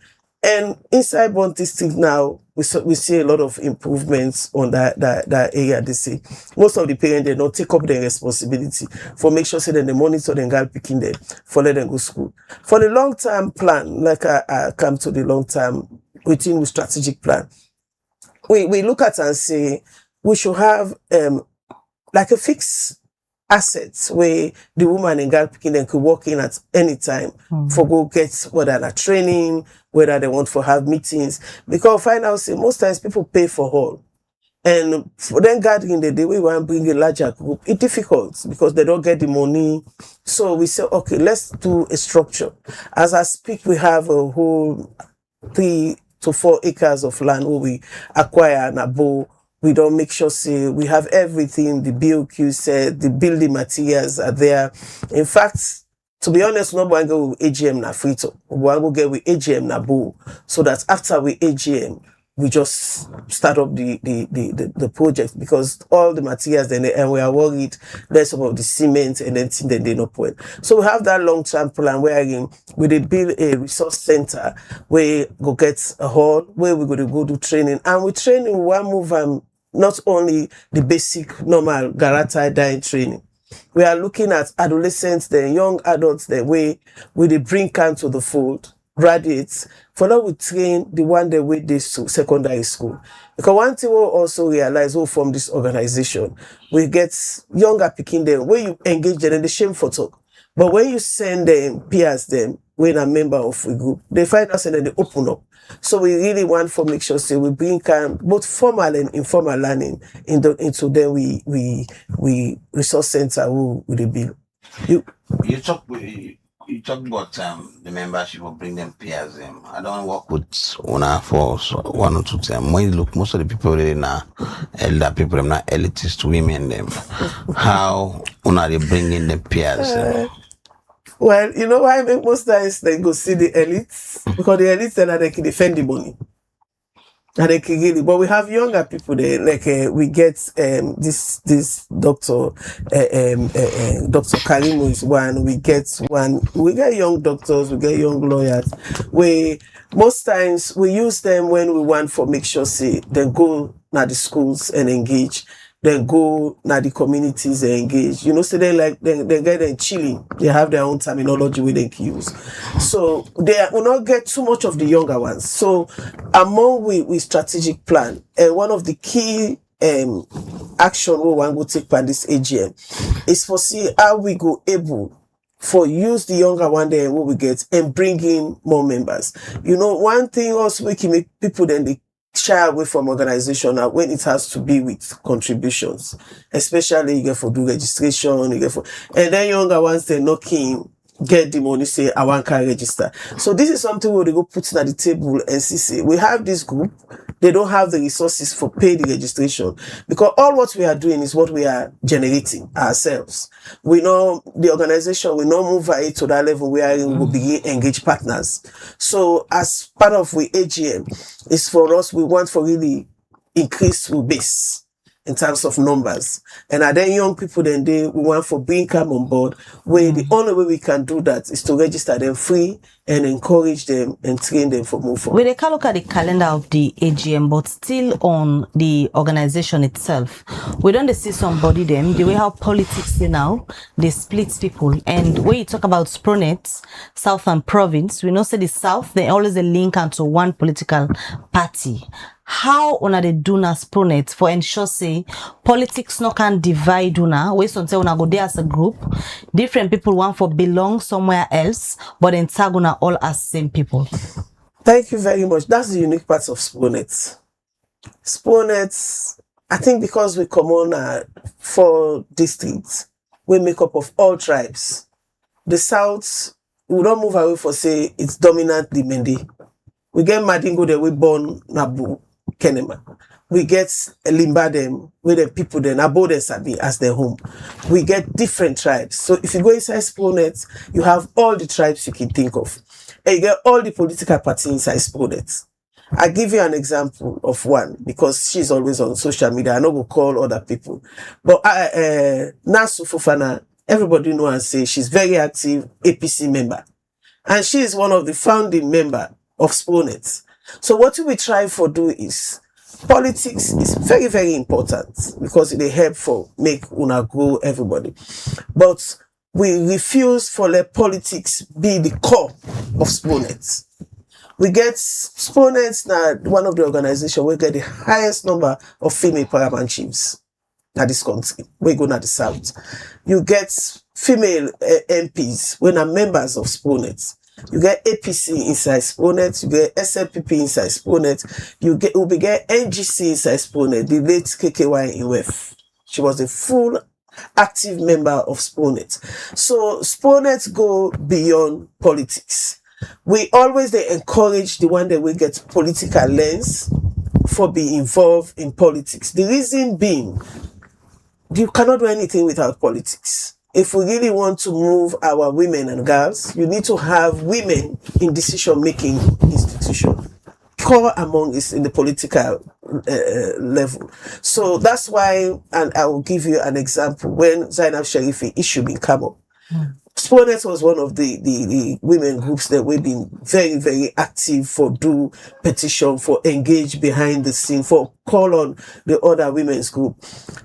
And inside Bond district now, we see a lot of improvements on that area. They say most of the parents they don't take up their responsibility for make sure say that they monitor them girl picking them for let them go school. For the long term plan, like I come to the long term within the strategic plan, we look at and say we should have like a fixed assets where the woman and girl picking them could walk in at any time for go get whether they're training, whether they want to have meetings. Because find out say most times people pay for hall. And for them gathering the day we want to bring a larger group, it's difficult because they don't get the money. So we say, okay, let's do a structure. As I speak, we have a whole 3 to 4 acres of land where we acquire and abo. We don't make sure say we have everything, the BOQ said, the building materials are there. In fact, to be honest, nobody go with AGM na free to. We go get with AGM na bo. So that after we AGM, we just start up the project because all the materials then and we are worried there's some of the cement and then they not point. So we have that long-term plan where we build a resource center where go get a hall where we're going to go do training and we train in one move not only the basic normal garata dying training. We are looking at adolescents, the young adults, the way we they bring can to the fold, graduates. For now, we train the one that way this to secondary school. Because one thing we'll also realize from this organization, we get younger picking them, where you engage them in the shame for talk. But when you send them, peers them, when a member of a group, they find us and then they open up. So we really want to make sure say we bring both formal and informal learning into them we resource center with the bill. You talk about the membership of bring them peers. I don't work with una for 1 or 2 times. When you look, most of the people really now elder people, I'm not elitist women. Them how una they bring in the peers. Well, you know why most times they go see the elites? Because the elites then they can defend the money. And they can really, but we have younger people there, like we get this doctor, Dr. Karimu is one, we get young doctors, we get young lawyers. Most times we use them when we want for make sure say they go to the schools and engage. Then go na the communities and engage. You know, so they get them chilling. They have their own terminology we they can use. So they will not get too much of the younger ones. So among we strategic plan, one of the key action we want to take by this AGM is for see how we go able for use the younger one there what we get and bring in more members. You know, one thing also we can make people then they shy away from organization when it has to be with contributions, especially you get for do registration, you get for, and then younger ones they're not keen get the money say I want to register. So this is something where they go put at the table and see we have this group, they don't have the resources for pay the registration because all what we are doing is what we are generating ourselves. We know the organization will not move it to that level where we will begin engage partners. So as part of we AGM is for us, we want for really increase we base in terms of numbers. And then young people we want for bring come on board where the only way we can do that is to register them free and encourage them and train them for move forward. We can look at the calendar of the AGM, but still on the organization itself. We don't see somebody them, the way how politics now, they split people. And when you talk about SPROWNET, South and Province, we know say the South, they always a link onto one political party. How una de do na SPROWNET for ensure say politics no can divide una, we sometimes una go there as a group, different people want for belong somewhere else, but then tag una are all as same people? Thank you very much. That's the unique part of SPROWNET. SPROWNET, I think because we come on 4 districts, we make up of all tribes. The South, we don't move away for say it's dominantly Mende. We get Madingo that we born Nabu, Kenema. We get Limba them, where the people then Abo and Sabi as their home. We get different tribes. So if you go inside SPROWNET, you have all the tribes you can think of. And you get all the political parties inside SPROWNET. I give you an example of one because she's always on social media. I know we'll call other people. But Nasu Fofana, everybody know and say she's very active APC member. And she is one of the founding member of SPROWNET. So what we try for do is, politics is very, very important because they help for make una grow everybody. But we refuse for let politics be the core of SPROWNET. We get SPROWNET now one of the organizations we get the highest number of female paramount chiefs in this country. We go to the South. You get female MPs when are members of SPROWNET. You get APC inside SPROWNET, you get SLPP inside SPROWNET, you get NGC inside SPROWNET, the late KKY in WEF. She was a full active member of SPROWNET. So SPROWNET go beyond politics. We always they encourage the one that will get political lens for being involved in politics. The reason being, you cannot do anything without politics. If we really want to move our women and girls, you need to have women in decision-making institution. Core among is in the political level. So that's why, and I will give you an example, when Zainab Sharifi issue in Cabo. SPROWNET was one of the women groups that we've been very, very active for do petition, for engage behind the scene, for call on the other women's group.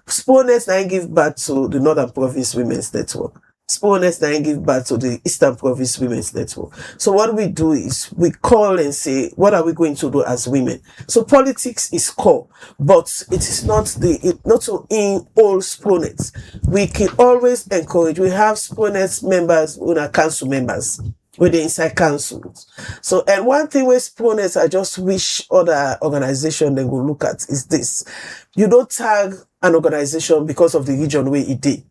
SPROWNET now give back to the Northern Province Women's Network. SPROWNET now give back to the Eastern Province Women's Network. So what we do is we call and say, what are we going to do as women? So politics is core, but it is not not so in all SPROWNET. We can always encourage. We have SPROWNET members, council members, with the inside councils. So, and one thing with SPROWNET, I just wish other organization they will look at is this. You don't tag an organization because of the region where it did.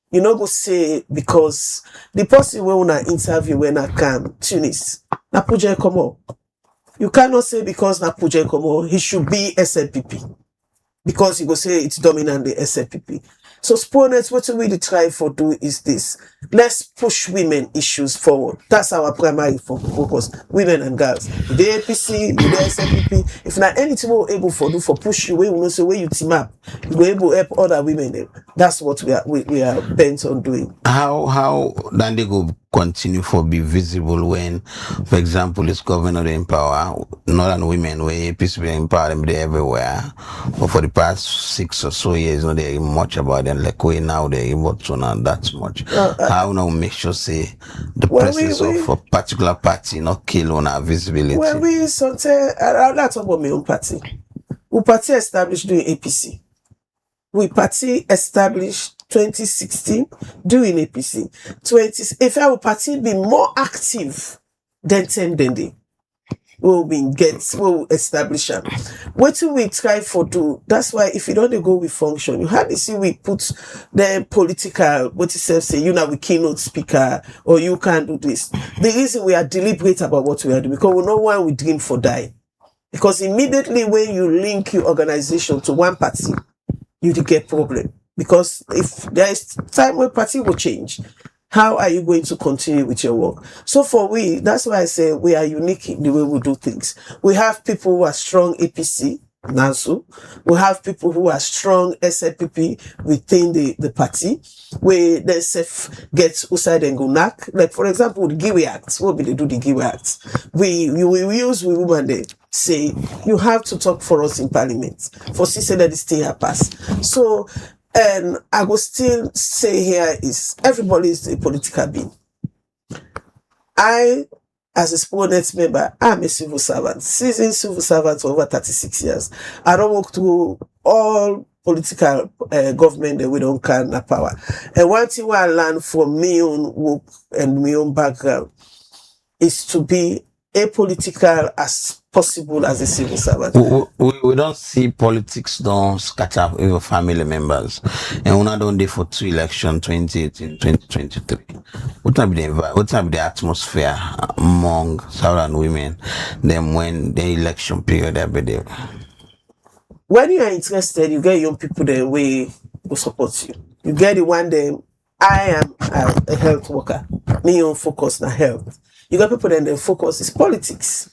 You know, go say because the person we wanna interview when I come Tunis, na Puje Komo. You cannot say because na Puje Komo, he should be SLPP. Because you go say it's dominantly SLPP. So SPROWNET, what we really try for do is this. Let's push women issues forward. That's our primary focus. Women and girls. The APC, the SLPP, if not anything we're able for do for push you, we will know say where you team up. You will able to help other women. That's what we are bent on doing. How Dandigo continue for be visible when, for example, it's governor in power, northern women where APC be in power, they're everywhere. But for the past 6 or so years, not there much about them. Like we now they able to not that much. How now make sure say the presence of a particular party not kill on our visibility. Well, we sometimes I'll talk about my own party. We party established doing APC. We party established 2016 doing APC. If our party be more active than 10 Dende, we'll establish them. What do we try for do? That's why if you don't go with function, you hardly see we put the political, what you say, you know, we keynote speaker, or you can't do this. The reason we are deliberate about what we are doing, because we know why we dream for die. Because immediately when you link your organization to one party, you get problem. Because if there is time when party will change, how are you going to continue with your work? So for we, that's why I say we are unique in the way we do things. We have people who are strong APC, NASU. We have people who are strong SLPP within the party. We then get Usaid and Gunak. Like for example, the Giwi Act. What will they do the Giwi Act? We use women there. Say, you have to talk for us in parliament. For say that this thing has passed. So, and I will still say here is everybody is a political being. I, as a SPROWNET member, I'm a civil servant, seasoned civil servant for over 36 years. I don't work through all political government that we don't can power. And one thing I learned from my own work and my own background, is to be apolitical as possible as a civil servant. We don't see politics don't scatter with your family members. And we don't do for 2 elections, 2018, 2023. What will be the atmosphere among Southern women then when the election period every day? When you are interested, you get young people the way will support you. You get the one them, I am a health worker. Me on focus na health. You got people then their focus is politics.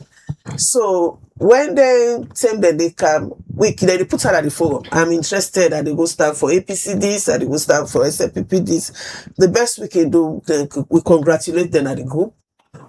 So when they tell that they come, they put her at the forum. I'm interested that they go stand for APC this, that they go stand for SLPP this. The best we can do, then we congratulate them at the group.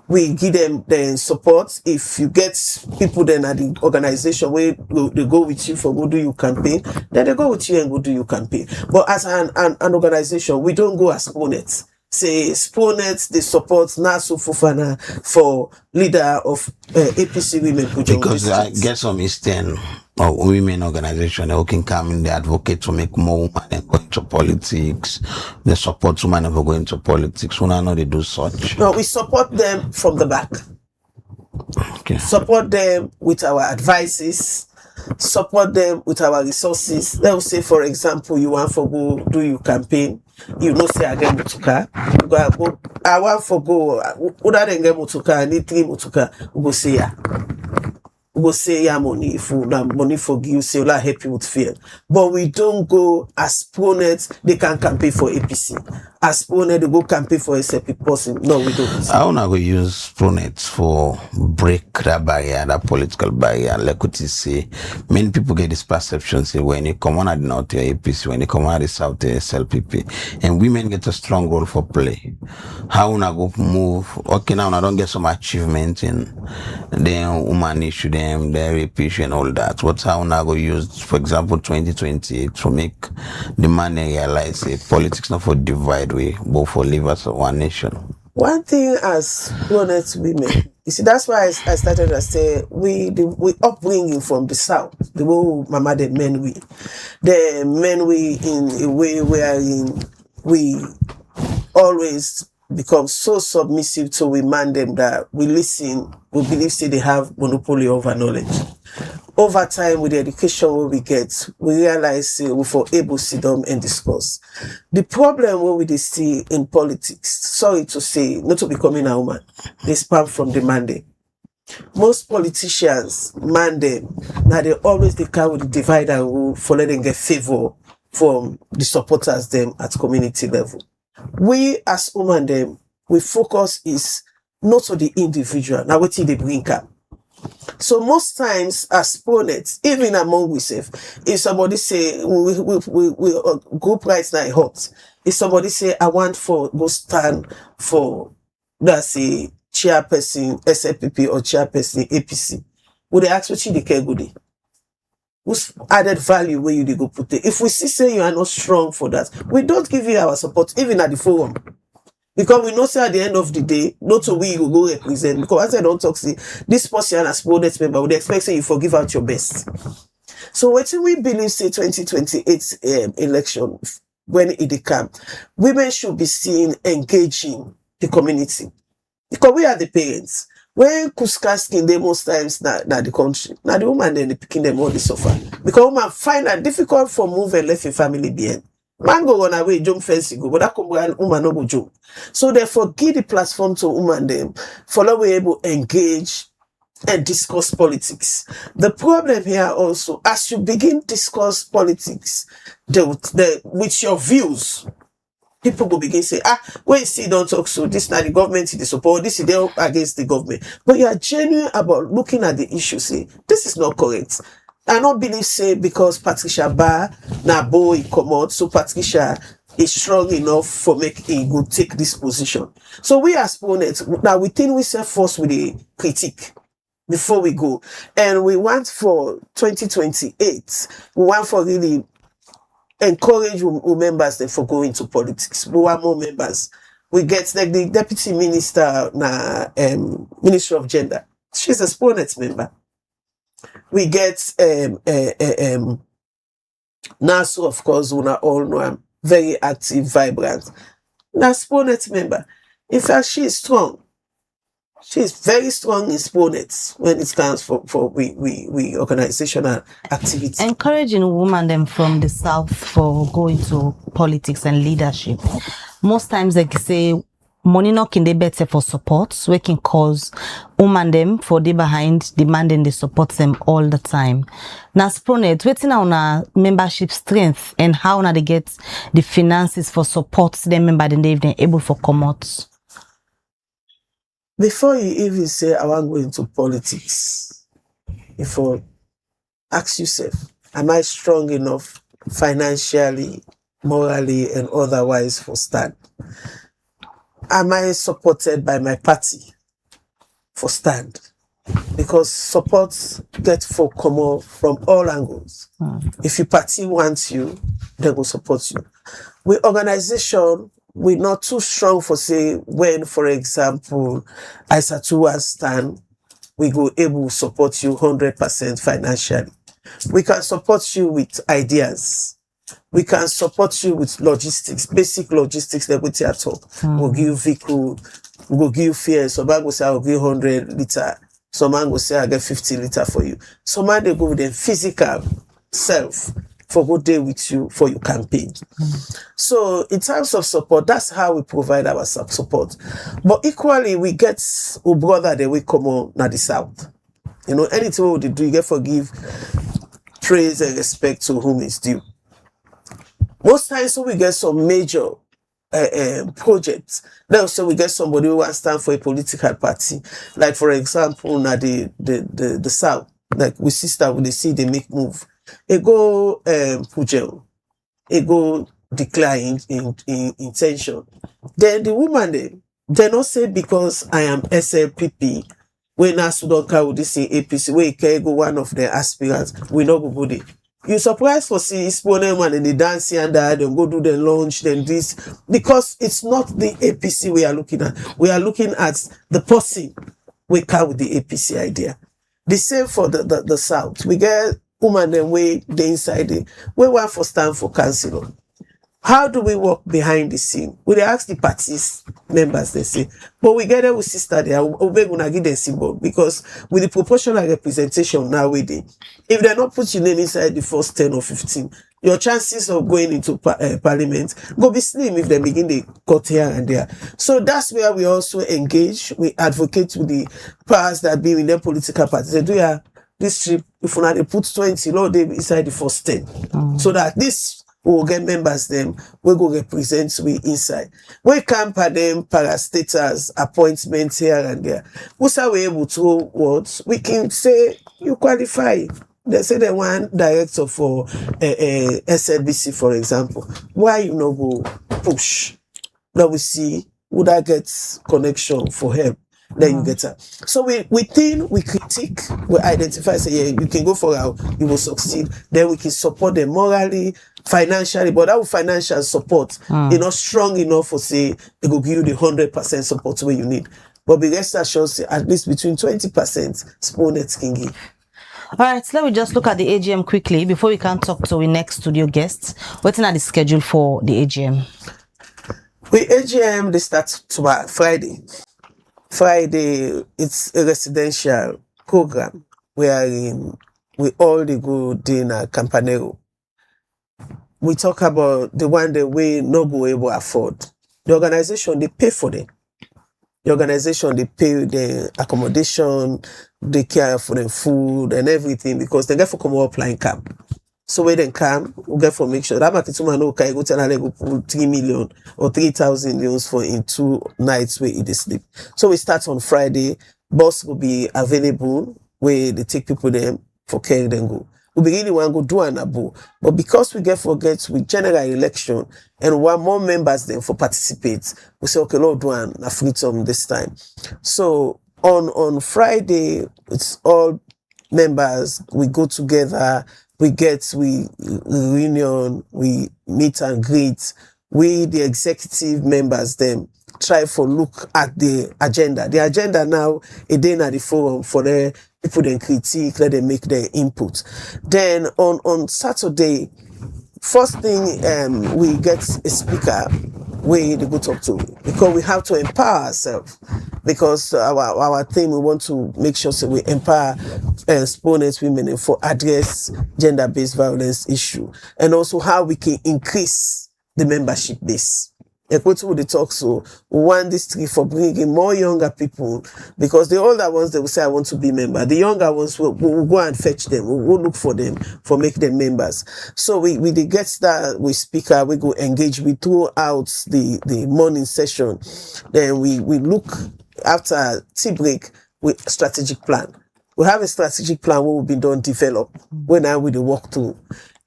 We give them the support. If you get people then at the organization where they go with you for go do your campaign, then they go with you and go do your campaign. But as an organization, we don't go as SPROWNET. Say SPROWNET, they support Nasu Fofana for leader of APC Women Project. Because I get some Eastern or women organization who can come in, they advocate to make more women and go into politics. They support women who go into politics. When I know they do such. No, we support them from the back. Okay. Support them with our advices. Support them with our resources. Let us say, for example, you want to go do your campaign. You know, say again mutuka. I want to go. Other than get mutuka, I need 3 mutuka. We go say ya. We go say ya money if money for you. Say will help you with fear. But we don't go as SPROWNET. They can campaign for APC. As SPROWNET, they go campaign for SLP person. No, we don't. I wanna go use SPROWNET for break that barrier, that political barrier. Like what you say, many people get this perception say when you come on at the north APC, when you come on the south SLPP, and women get a strong role for play. How wanna go move? Okay, now I don't get some achievement in then woman issue them, their rape issue and all that. What's how wanna go use, for example, 2020 to make the man realize politics not for divide. We both for live as one nation. One thing as SPROWNET women, you see, that's why I started to say we upbringing from the south, the way mama the men we in a way wherein we always become so submissive to we man them that we listen, we believe say they have monopoly over knowledge. Over time, with the education we get, we realize we for able to sit down and discuss. The problem what we see in politics, sorry to say, not to becoming a woman, they spam from the mandate. Most politicians, mandate, now they always they come with the divide and rule for letting get favor from the supporters them at community level. We as women them, we focus is not on the individual, now what they bring up. So most times as SPROWNET, even among ourselves, if somebody say we group rights now hot, if somebody say I want for go stand for that's a chairperson SLPP or chairperson APC, would they ask what they care good? Who's added value where you they go put it? If we see say you are not strong for that, we don't give you our support even at the forum. Because we know say at the end of the day, not to we will go represent. Because as I don't talk, say this person as SPROWNET member would expect say you forgive out your best. So what we believe say 2028 election when it come, women should be seen engaging the community. Because we are the parents. When Kuskaskin they most times na the country, now the woman then they picking them all the suffer. Because woman find it difficult for move and left a family behind. Man go on away, jump fence go, but that come woman no go jump. So therefore, give the platform to women them for that we able engage and discuss politics. The problem here also, as you begin discuss politics, with your views, people will begin say, when you see don't talk so, this now the government is the support, this is they against the government. But you are genuine about looking at the issue, say, this is not correct. I don't believe say because Patricia Bar na boy come out, so Patricia is strong enough for make a good take this position. So we as SPROWNET, now we think we self force with a critique before we go. And we want for 2028, we want for really encourage members then for going to politics. We want more members. We get like the deputy minister na Ministry of Gender. She's a SPROWNET member. We get Nasu, of course, we all know I'm very active, vibrant. Now SPROWNET member. In fact, she is strong. She's very strong in SPROWNET when it comes for we organizational activity. Encouraging women them from the south for going to politics and leadership. Most times they say money not in the better for support, so we can cause women them for the behind demanding they support them all the time. Now SPROWNET, waiting on our membership strength and how now they get the finances for support them member then they've been able for come out. Before you even say, I want to go into politics, before ask yourself, am I strong enough financially, morally, and otherwise for stand? Am I supported by my party for stand? Because support gets for come from all angles. If your party wants you, they will support you. With organization, we're not too strong for say when, for example, Isatuwa stand, we go able to support you 100% financially. We can support you with ideas. We can support you with logistics, basic logistics that we talk. We'll give you vehicle, we'll give you fare. Some man will say I'll give 100 liter. Some man will say I'll get 50 liter for you. Some man they go with their physical self for good day with you for your campaign. So in terms of support, that's how we provide our support. But equally, we get a brother that we come on na the south. You know, anything we do, you get forgive, praise and respect to whom is due. Most times when we get some major projects, then also we get somebody who wants to stand for a political party. Like for example, now the south, like we sister when they see they make move. It go pujel, it go decline in intention. Then the woman they not say because I am SLPP, when I don't carry this APC, we can go one of the aspirants, we not go there. You surprised for see SPROWNET man and the dancing and that, then go do the launch, then this, because it's not the APC we are looking at. We are looking at the person we come with the APC idea. The same for the south. We get woman then way the inside it. We want for stand for councillor. How do we work behind the scene? We ask the parties members, they say, but we get there with sister there, we're gonna give them symbol because with the proportional representation now with it, if they not put your name inside the first 10 or 15, your chances of going into parliament go be slim if they begin to cut here and there. So that's where we also engage. We advocate with the powers that be in their political parties. They do this trip, if they put 20, Lord, they inside the first 10. So that this we will get members them, we go represent we inside. We camper them parastatals, appointments here and there. Who's are we able to what? We can say you qualify. They say they want director for SLBC, for example. Why you no go push? Now we see would I get connection for help? Then you get her. So we think, we critique, we identify, say, yeah, you can go for how you will succeed. Then we can support them morally, financially, but that financial support is not strong enough for say it will give you the 100% support where you need. But the rest assured say at least between 20% SPROWNET can give. All right, so let me just look at the AGM quickly before we can talk to our next studio guests. What's in the schedule for the AGM? With AGM, they start tomorrow, Friday. Friday, it's a residential program wherein we all the go dinner Campanero. We talk about the one that we not go able to afford. The organization, they pay for them. The organization, they pay the accommodation, they care for the food and everything because they get for come up line camp. So when they come, we get for make sure that market woman okay go tell her go put 3 million or 3,000 euros for in 2 nights where they sleep. So we start on Friday. Bus will be available where they take people there for care then go. We really want to go do an abo, but because we get forget with general election and want more members then for participate, we say okay, Lord, do a freedom this time. So on Friday, it's all members. We go together. We reunion, we meet and greet. We, the executive members, them try for look at the agenda. The agenda now, a day at the forum for the people then critique, let them make their input. Then on Saturday, first thing, we get a speaker where they go talk to because we have to empower ourselves. because our thing, we want to make sure so we empower SPROWNET women for address gender-based violence issue, and also how we can increase the membership base. Equity with the talk, so we want this tree for bringing more younger people, because the older ones, they will say, I want to be member. The younger ones, we'll go and fetch them. We'll look for them, for make them members. So we get that with speaker, we go engage, we throw out the morning session. Then we look after tea break with strategic plan. We have a strategic plan what we've been done develop when I will work through.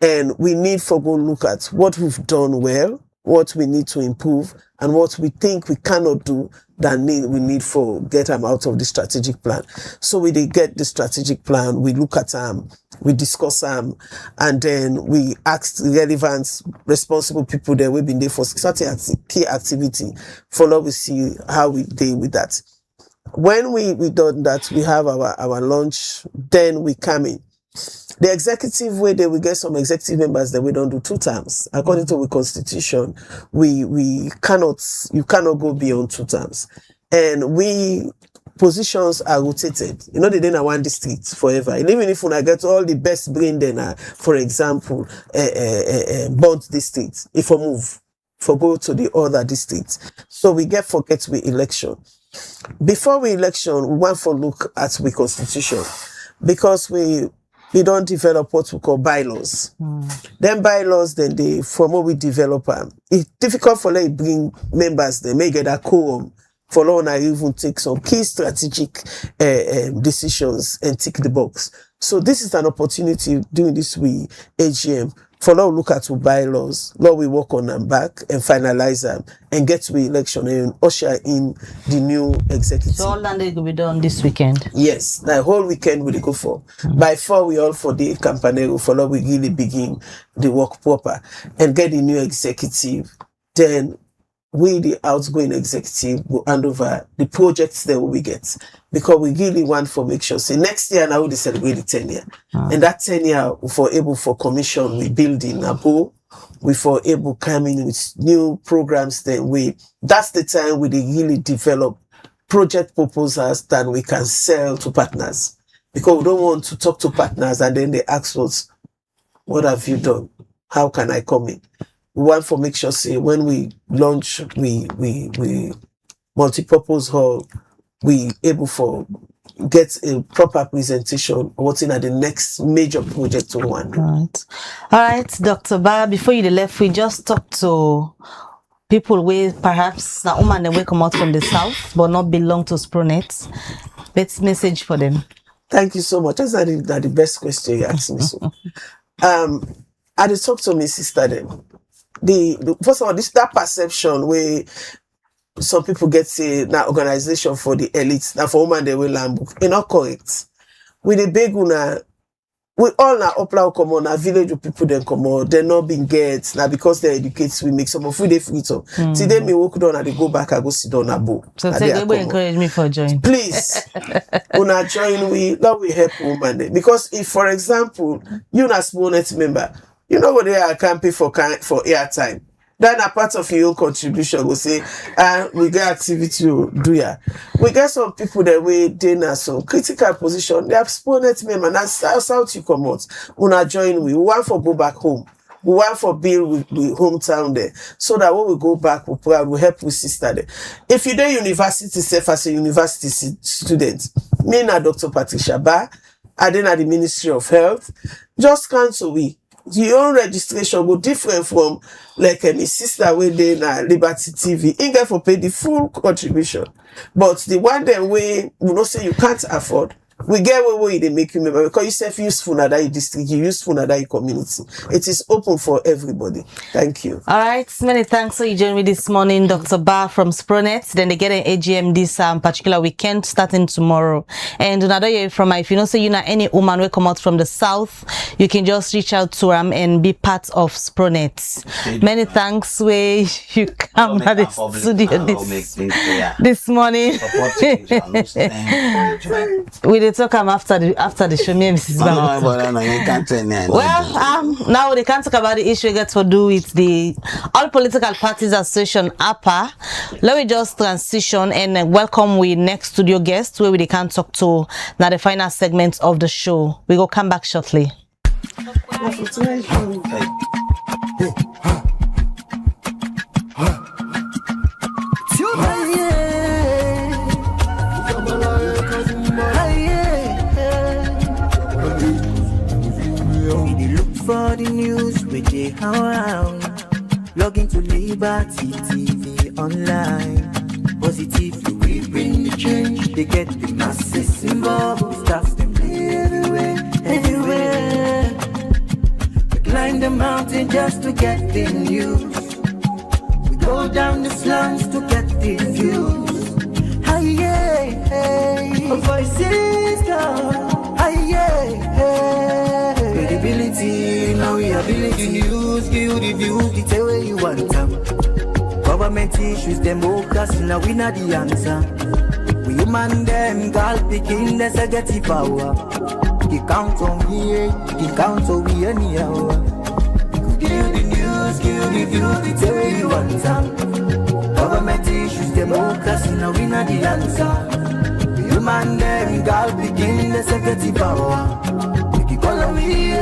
And we need for go look at what we've done well, what we need to improve, and what we think we cannot do that we need for get them out of the strategic plan. So we get the strategic plan, we look at them, we discuss them, and then we ask relevant, responsible people that we've been there for certain key activity. Follow, we see how we deal with that. When we done that, we have our lunch, then we come in. The executive way, they will get some executive members that we don't do 2 terms. According to the constitution, you cannot go beyond 2 terms. And positions are rotated. You know, they didn't want district forever. And even if I get all the best brain, then, for example, Bond district, if I move, go to the other districts. So we forget we election. Before we election, we want to look at the constitution, because we don't develop what we call bylaws. Then bylaws, then from what we develop, it's difficult for them to bring members, they may get a quorum for long and even take some key strategic decisions and tick the box. So this is an opportunity doing this with AGM for now look at our bylaws, now we work on them back and finalize them and get to the election and usher in the new executive. So all that will be done this weekend? Yes, the whole weekend we go for. By 4 we all for the Campanero, for now we really begin the work proper and get the new executive. Then we, the outgoing executive, will hand over the projects that we get, because we really want for make sure. See, next year now we celebrate the 10 year, and that 10 year we for able for commission we build in Abo, we for able coming with new programs. Then that's the time we really develop project proposals that we can sell to partners, because we don't want to talk to partners and then they ask us, what have you done? How can I come in? We want to make sure, say, when we launch, we multi-purpose hall, we able for get a proper presentation what's in at the next major project to one. All right, Dr. Ba, before you left, we just talked to people with perhaps na woman they will come out from the south but not belong to SPROWNET. Best message for them. Thank you so much. That's the best question you asked me. So, I just talked to my sister then. First of all, that perception where some people get say now organization for the elites, now for women they will land book. It's not correct. With the big una, we all now upload come on, our village of people then come on, they're not being get now because they're educated, we make some of they free to. Today me walk down and they go back, I go sit down a book. So they will encourage me for join. Please, una join that we help women. Because if, for example, you're a SPROWNET member, you know what they are can pay for airtime. Then a part of your own contribution will say, we get activity to do ya. We get some people that we in some critical position. They have SPROWNET member, and that's how you come out. Una join we want for go back home. We want for build with hometown there. So that when we go back, we'll help with sister there. If you're there university self as a university student, me and Dr. Patricia Ba, I then at the Ministry of Health, just cancel we. Your own registration go different from like my sister when they na Liberty TV. You get for pay the full contribution. But the one that we not say you can't afford, we get where they make you member, because you self useful in that district, you useful in that community. It is open for everybody. Thank you. All right, many thanks for you joining me this morning, Dr. Ba from SPROWNET. Then they get an AGM this particular weekend starting tomorrow. And another year from if you know say you know any woman will come out from the south, you can just reach out to them and be part of SPROWNET. Many thanks where you come at the studio this morning. With they talk after the show. Me and Mrs. No, but no, you can't tell me. Well, now they can't talk about the issue gets to do with the All Political Parties Association APA. Let me just transition and welcome we next studio guest where we can talk to now the final segment of the show. We will come back shortly. For the news we dey around, log into Liberty TV online. Positively we bring the change. They get the masses involved. Staff them everywhere. We climb the mountain just to get the news. We go down the slums to get the views. Hey, hey, voices go. Hey, hey. Credibility, now we ability news, give you the views, the tell where you want them. Government issues, them focus, now we not the answer. We human them, God picking, there's a get the power. He count on me, he count on me anyhow. Give you the news, give you the views, the tell where you want them. Government issues, them focus, now we not the answer. We human them, God picking, there's a get the power. Follow me,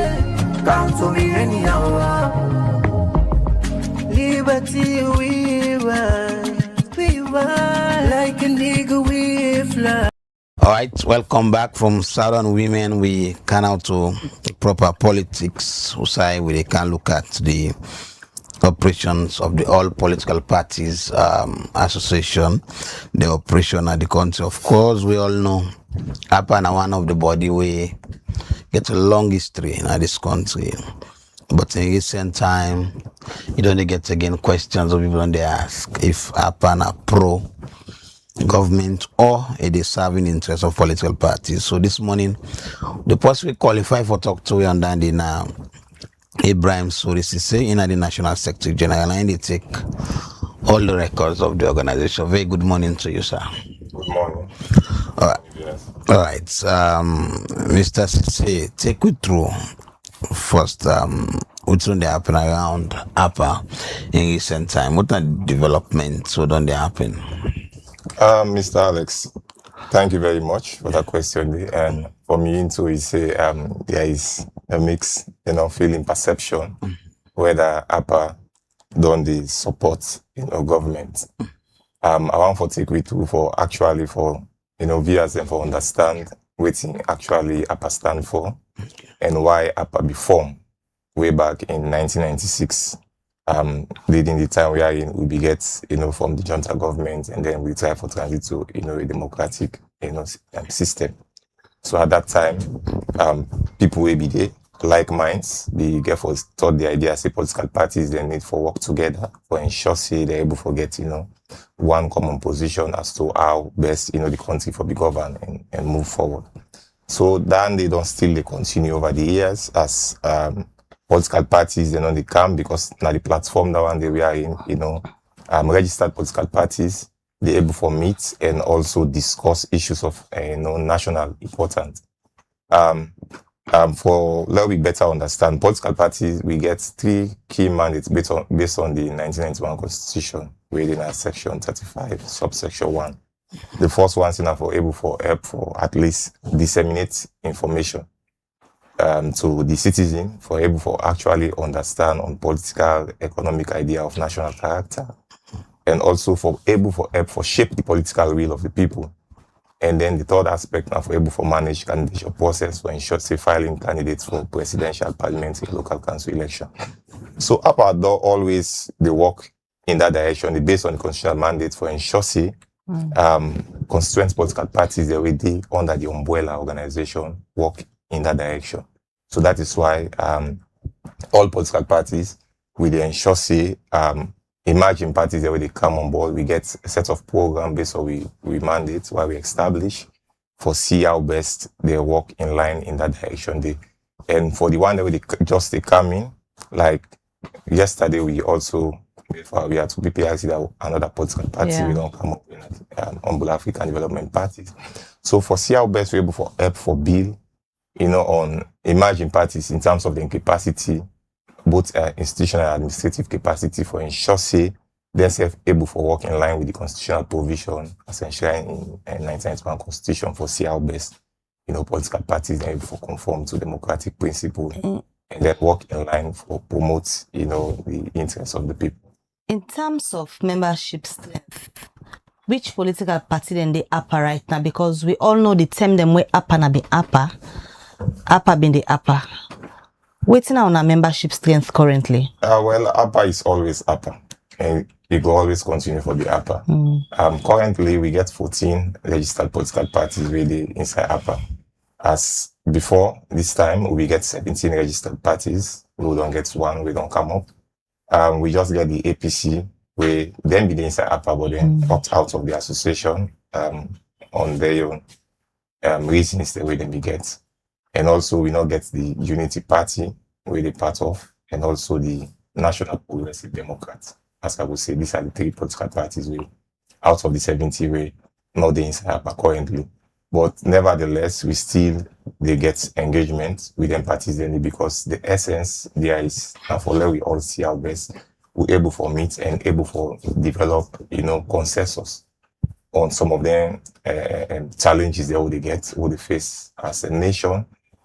count on me anyhow. Liberty we ride, like a nigga we fly. All right, welcome back from Southern Women. We can out to proper politics. Usai, we can look at the operations of the All Political Parties Association, the operation at the country. Of course, we all know APA na one of the body we get a long history in this country, but in recent time you don't get again questions of people when they ask if APA na pro government or it is serving interest of political parties. So this morning the person we qualify for talk to we under the now Ibrahim Sorisise in the National Secretary General, and they take all the records of the organization. Very good morning to you, sir. Good morning. All right. Yes. All right. Mr. Sise, take me through first what's on the happen around APA in recent time. What are the developments? What on the happen? Mr. Alex, thank you very much for that question. And for me, into it, say there is a mix, feeling perception whether APA done the support, government. I want to take with you for actually for viewers and for understand what actually APA stand for and why APA be formed way back in 1996. Leading the time we are in, we get from the junta government, and then we try for transit to a democratic system. So at that time, people will be there, like minds, they get for thought the idea say political parties they need for work together for ensure say they're able to get one common position as to how best the country for be governed and move forward. So then they don't still they continue over the years as political parties they come because now the platform that one they we are in registered political parties they able for meet and also discuss issues of national importance. For let we better understand political parties, we get 3 key mandates based on the 1991 Constitution, within our section 35, subsection 1. The first one is for able for help for at least disseminate information to the citizen, for able for actually understand on political, economic idea of national character, and also for able for help for shape the political will of the people. And then the third aspect now for able for manage candidature process for ensure say filing candidates for presidential, parliamentary, local council election. So APA do always they work in that direction. They based on the constitutional mandate for ensure say constituent political parties they already under the umbrella organization work in that direction. So that is why all political parties will ensure say emerging parties that when they come on board, we get a set of programs based on we mandate why we establish for see how best they work in line in that direction. And for the one that they come in, like yesterday we also we are two PPRC that another political party, Yeah. we don't come up with Humble African Development Parties. So for see how best we're able for help for bill, on emerging parties in terms of their capacity, both institutional and administrative capacity for ensure say themselves able for work in line with the constitutional provision as enshrined in 1991 Constitution for see how best, political parties are able to conform to democratic principle and then work in line for promote, the interests of the people. In terms of membership strength, which political party then they upper right now? Because we all know the term them way upper na be upper been the upper. Waiting on our membership strength currently. Well, upper is always upper, and it will always continue for the upper. Currently, we get 14 registered political parties really inside upper. As before this time, we get 17 registered parties. We don't get one, we don't come up. We just get the APC, we then be the inside upper, but then opt out of the association on their own reasons the way they be get. And also we now get the Unity Party, where they part of, and also the National Progressive Democrats. As I would say, these are the three political parties we out of the 70 way, not the inside upper currently. But nevertheless, they get engagement with them parties then because the essence there is, and for let we all see our best, we're able for meet and able for develop, consensus on some of them challenges that they face as a nation,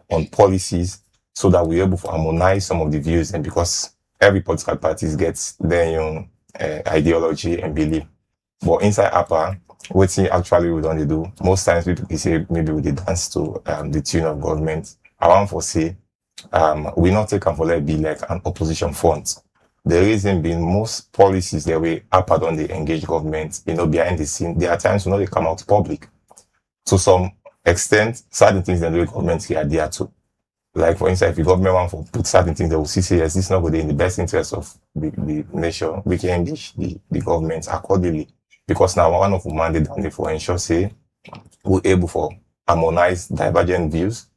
on policies, so that we're able to harmonize some of the views, and because every political party gets their own ideology and belief. But inside upper, what actually we don't do, most times people say maybe we dance to the tune of government. I want to say we not take them for let be like an opposition front. The reason being most policies that we upper on the engage government, behind the scene, there are times when they come out public. To some extent, certain things that the government here are there too. Like for instance, if the government want to put certain things, they will see yes, this is not going to be in the best interest of the nation. We can engage the government accordingly. Because now one of the mandate down there for ensure say we're able for harmonize divergent views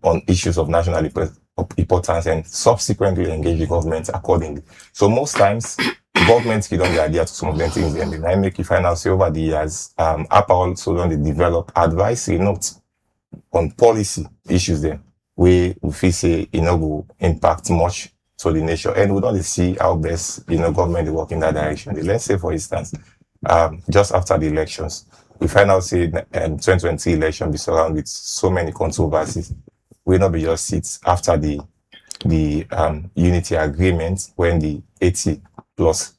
on issues of national importance and subsequently engage the government accordingly. So most times governments give on the idea to some of them things and then I make you find out say over the years APA also don't develop advisory notes on policy issues then we feel say will impact much to the nation, and we don't see how best government will work in that direction. Let's say for instance just after the elections, we find out say 2023 election be surrounded with so many controversies. We not be just sit after the unity agreement when the 80 plus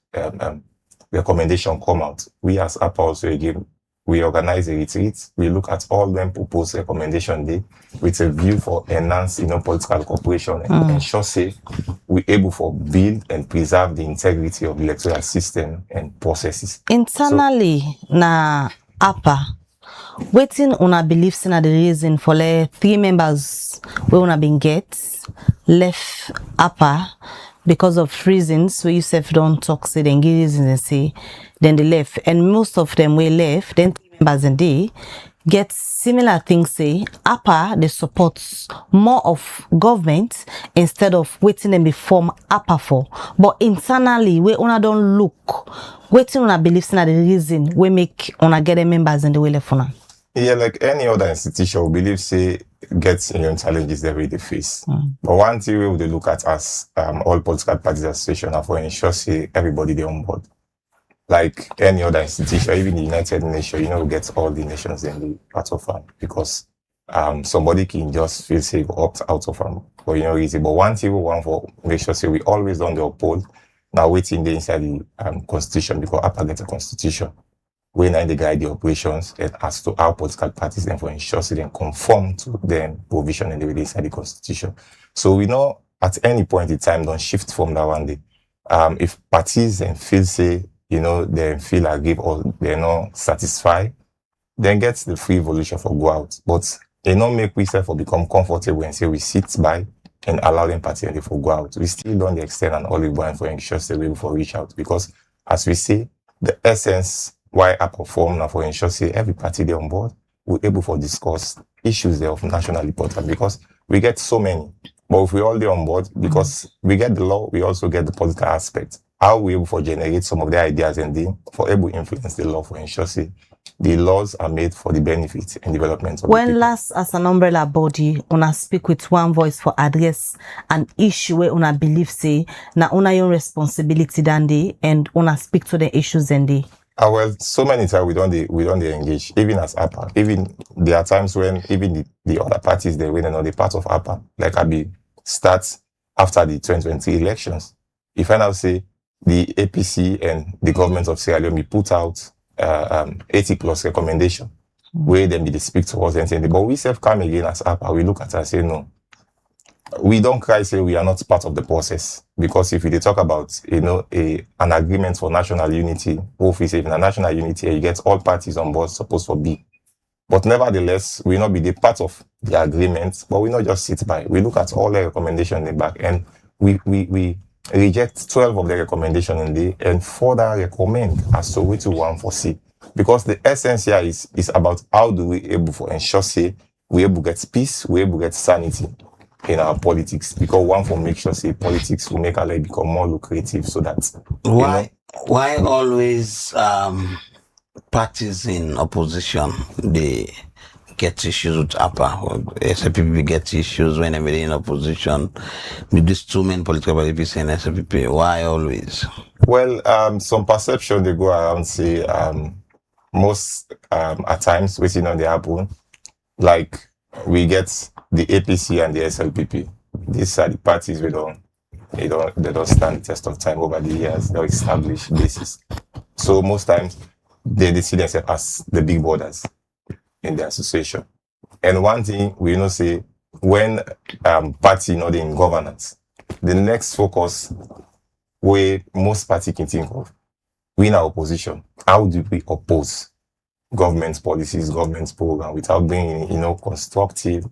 recommendation come out. We as APA also again we organize a retreat. We look at all them proposed recommendation day with a view for enhance political cooperation and ensure say we able for build and preserve the integrity of the electoral system and processes. Internally, na APA, waiting on a beliefs in the reason for the 3 members we wanna been get left APA because of reasons where you self don't talk, say then give reasons and say then they left, and most of them were left. Then 3 members and they get similar things. Say APA they support more of government instead of waiting and be form APA for. But internally we una don't look waiting on a beliefs in the reason we make una get the members and the way left for now. Yeah, like any other institution, we believe say gets challenges that they face. But one thing we would look at as all political parties association are for ensure say everybody they on board. Like any other institution, even the United Nations, we get all the nations in the part of them because somebody can just feel say opt out of them for reason. But one thing we want for make sure say we always on the uphold. Now waiting the inside the constitution because APA gets a constitution. We now they guide the operations and as to how political parties then for ensure so they conform to the provision and the way inside the constitution. So we know at any point in time don't shift from that one day. If parties then feel say they feel aggrieved or they're not satisfied, then get the free evolution for go out. But they not make we self or become comfortable and say we sit by and allow them party and they for go out. We still don't extend an olive oil for ensure they will for reach out because as we say, the essence why I perform now for ensure say every party they on board, we're able to discuss issues there of national importance because we get so many. But if we all there on board, because we get the law, we also get the political aspect. how we able to generate some of the ideas and then for able to influence the law for ensure say the laws are made for the benefit and development of the When people. last as an umbrella body, una speak with one voice for address an issue where una believe say na una your responsibility than they and una speak to the issues and they. Well, so many times we don't engage, even as APA. Even there are times when even the other parties they win another part of APA, like starts after the 2020 elections. If I now say the APC and the government of Sierra Leone put out 80 plus recommendation, where then be they speak to us and say, but we self come again as APA, we look at it and say no. We don't cry say we are not part of the process, because if we talk about an agreement for national unity, or if we say in a national unity you get all parties on board supposed to be, but nevertheless we not be the part of the agreement, but we not just sit by. We look at all the recommendations in the back and we reject 12 of the recommendations in the and further recommend as to which one foresee, because the essence here is about how do we able to ensure say we able get peace, we able get sanity in our politics, because one for make sure say politics will make our life become more lucrative, so that why always parties in opposition they get issues with APA, or SPP get issues whenever they're in opposition with these two main political parties and SPP? Why always? Well, some perception they go around say most at times waiting on the happen, like we get the APC and the SLPP. These are the parties they don't stand the test of time over the years. They're established basis. So most times they see themselves as the big brothers in the association. And one thing we say, when party not in governance, the next focus where most party can think of, we in our opposition, how do we oppose government policies, government program without bringing constructive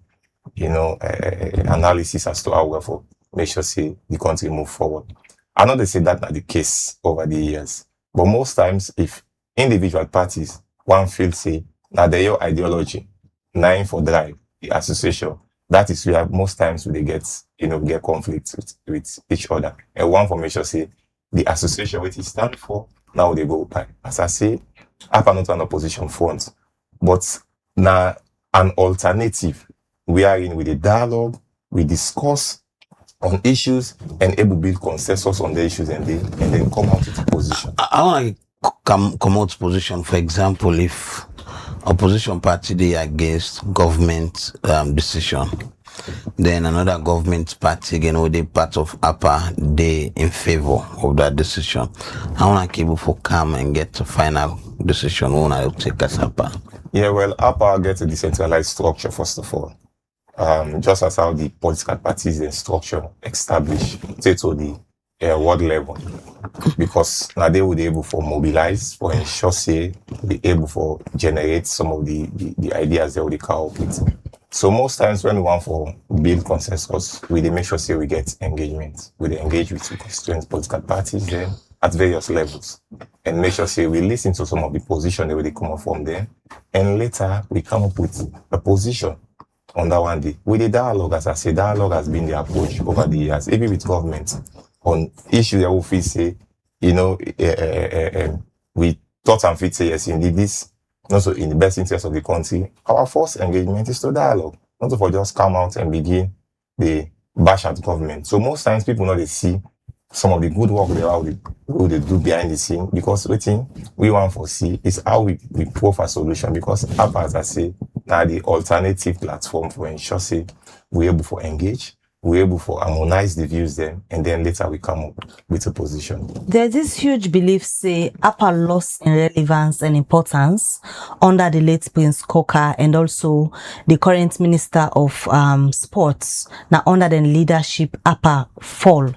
analysis as to how we for make sure say the country move forward. I know they say that not the case over the years, but most times if individual parties one feel say now their ideology, nine for drive the association, that is where most times they get get conflicts with each other. And one for make sure say the association which it stand for now they go by. As I say, APA not an opposition front, but now an alternative. We are in with a dialogue, we discuss on issues and able to build consensus on the issues and then come out with a position. I want to come out position. For example, if opposition party they against government decision, then another government party again or they part of APA they in favor of that decision. I want to keep for come and get a final decision when I take as APA. Yeah, well, APA gets a decentralized structure first of all. Just as how the political parties and structure established to the world level, because now they would be able to mobilize for ensure say be able to generate some of the ideas they would come up with. So most times when we want for build consensus, we make sure say we get engagement. We engage with the constituent political parties then at various levels and make sure say we listen to some of the position that they come up from them, and later we come up with a position on that one day. With the dialogue, as I say, dialogue has been the approach over the years, even with government, on issues that we feel say, we thought and feel say, yes, indeed, this, also in the best interest of the country. Our first engagement is to dialogue, not to for just come out and begin the bash at government. So most times people know they see some of the good work they do behind the scene, because waiting we want to see is how we prove a solution, because APA, as I say, now the alternative platform for ensure say we're able to engage, we're able to harmonize the views then, and then later we come up with a position. There's this huge belief say APA lost in relevance and importance under the late Prince Coker and also the current Minister of Sports. Now under the leadership APA fall.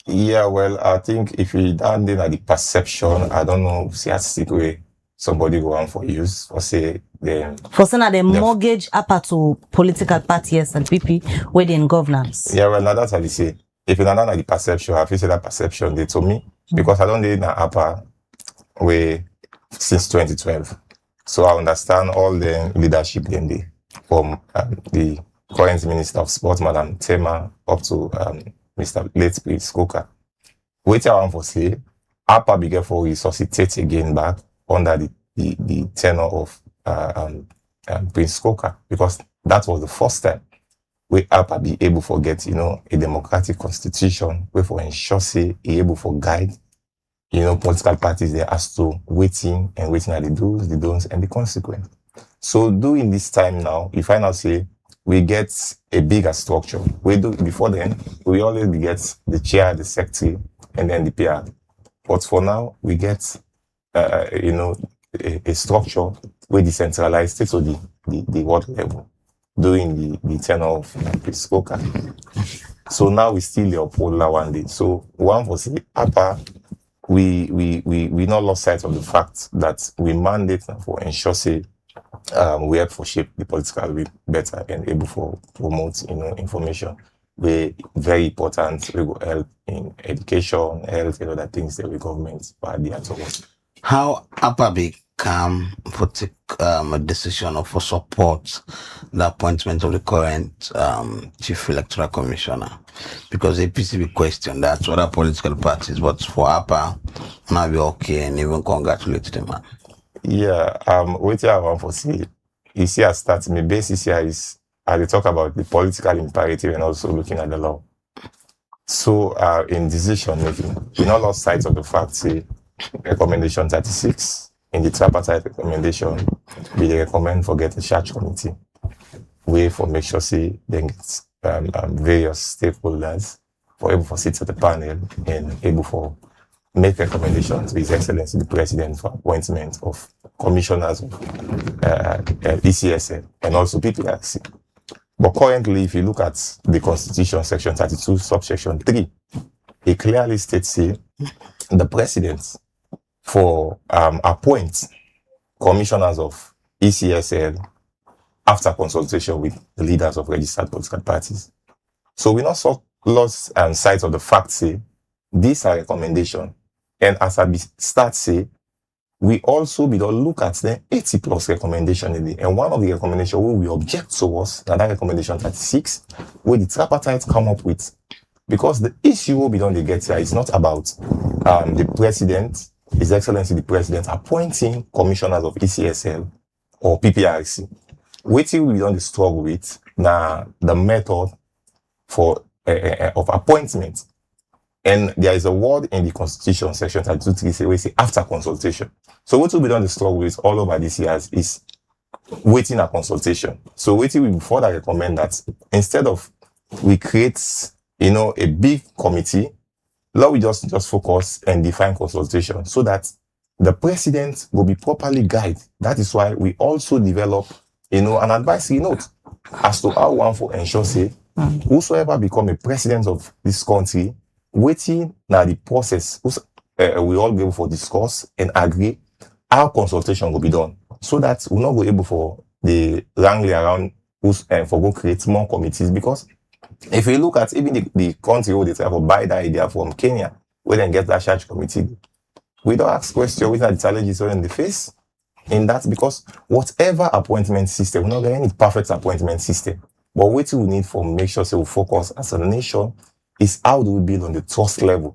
Yeah, well, I think if we down then at the perception, I don't know, statistic way somebody go on for use or say then for saying that they mortgage APA to political parties and PP within governance. Yeah, well, now that's how they say. If you not at the perception, I feel say that perception they told me, because I don't need na APA way since 2012. So I understand all the leadership then they from the current Minister of Sports, Madam Tema, up to Mr. Late Prince Coker. Wait I want for say, APA be for resuscitate again back under the tenure of Prince Coker, because that was the first time we APA be able to get, a democratic constitution, where for ensure say able for guide, political parties there as to waiting are the do's, the don'ts, and the consequence. So during this time now, we find out say we get a bigger structure. We do before then, we always get the chair, the secretary, and then the PR. But for now, we get a structure where decentralized to the world level during the tenure of Prince Coker. So now we still uphold that one day. So one for say APA, we not lost sight of the fact that we mandate for ensure say we help for shape the political will better and able for promote information. We very important. We will help in education, health, and other things that the government are there towards. How APA become for take a decision or for support the appointment of the current chief electoral commissioner? Because APC be question that other political parties, but for APA, now be okay and even congratulate them. Yeah, what I want to see, you see, I start my basis here is I talk about the political imperative and also looking at the law. So in decision making, we not lost sight of the fact, say, recommendation 36 in the tripartite recommendation, we recommend for get a search committee, way for make sure say then get various stakeholders for able to sit at the panel and able for make recommendations to His Excellency the President for appointment of commissioners of ECSL and also PPRC. But currently, if you look at the Constitution, Section 32, subsection 3, it clearly states say the President for appoint commissioners of ECSL after consultation with the leaders of registered political parties. So we not lost sight of the fact say these are recommendations. And as I start say, we also be look at the 80 plus recommendation in and one of the recommendations where we object to was that recommendation 36, where the tripartite come up with, because the issue we don't get here is not about the President, His Excellency the President, appointing commissioners of ECSL or PPRC. Waiting we don't struggle with now the method for of appointment. And there is a word in the Constitution, Section 32.3, where say after consultation. So what will be done the struggle with all over these years is waiting a consultation. So waiting we further recommend that instead of we create, a big committee, now we just focus and define consultation so that the President will be properly guided. That is why we also develop, an advisory note as to how one for ensure say whosoever become a president of this country, waiting now the process we all be able for discuss and agree how consultation will be done so that we'll not be able for the wrangling around for go create more committees. Because if you look at even the country where they try to buy that idea from Kenya, where then get that search committee, we don't ask questions which are the challenges in the face in that, because whatever appointment system, we're not getting any perfect appointment system, but what we need for make sure so we focus as a nation is how do we build on the trust level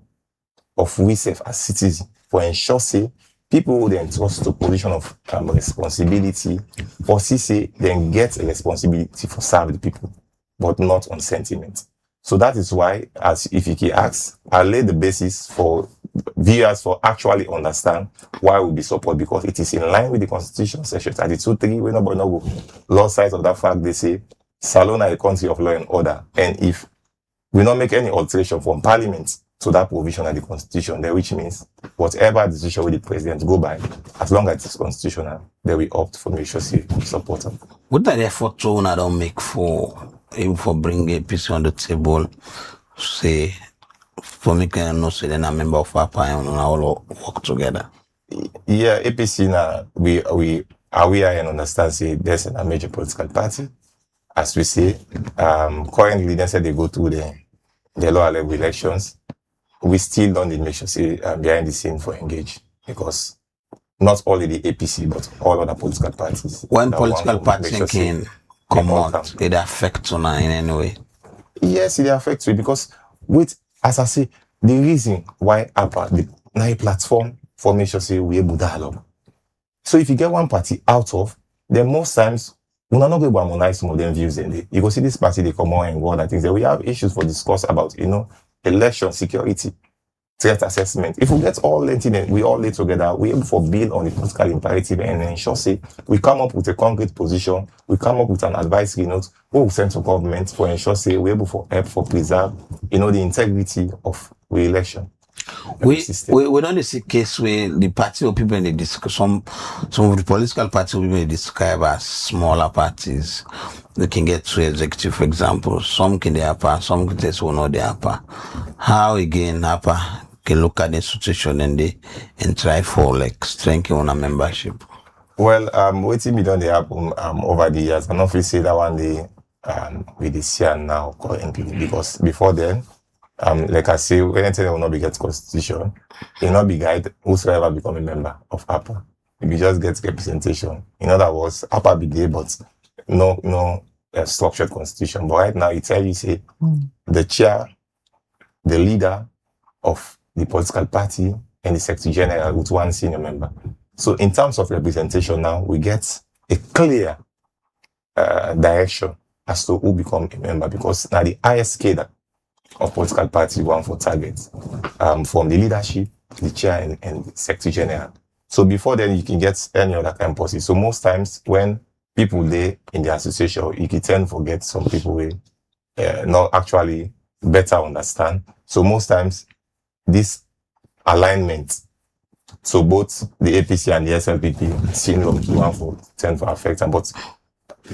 of we self as citizens for ensure say people who then trust to position of responsibility for CC then get a responsibility for serve the people, but not on sentiment. So that is why, as Ifiki asks, I lay the basis for viewers for actually understand why we be support, because it is in line with the Constitution, Section 32.3, we nobody know lost sight of that fact. They say Salon are a country of law and order, and if we not make any alteration from Parliament to that provision of the Constitution, there, which means whatever decision with the President go by, as long as it's constitutional, then we opt for make sure we support them. What that effort to I don't make for bring a piece on the table, say for me can know say then a member of APA and all work together? Yeah, APC now we are aware and understand say there's a major political party. As we say, currently they said they go through the lower level elections. We still don't need make sure say behind the scene for engage, because not only the APC but all other political parties. When political parties can come out, it affects on in any way. Yes, it affects you, because with, as I say, the reason why APA, the nine platform for make sure say we able dialogue. So if you get one party out of, then most times we are not going to harmonize some of them views in there. You go see this party, they come on and go on and things that we have issues for discuss about, election security, threat assessment. If we get all linked we all lay together, we able for build on the political imperative and ensure say we come up with a concrete position, we come up with an advisory note, we will send to government for ensure say we able for help for preserve, the integrity of the election. We don't see case where the party or people in the discuss some of the political parties people they describe as smaller parties. They can get to executive, for example. Some can the upper, some can say so not the upper. How again upper can look at the situation and try for like strengthening on a membership. Well, waiting me done the happen over the years. I don't feel say that one day with this year now currently because before then. Like I say, anything will not be get constitution, it will not be guide whosoever become a member of APA. If you just get representation. In other words, APA be there, but no structured constitution. But right now, it tell you say the chair, the leader of the political party, and the secretary general with one senior member. So in terms of representation now, we get a clear direction as to who become a member because now the highest cadre of political party one for targets from the leadership, the chair, and the secretary general. So before then, you can get any other kind of policy. So most times when people there in the association, you can tend to forget some people will not actually better understand. So most times this alignment, so both the APC and the SLPP seem to be one for tend to affect them. But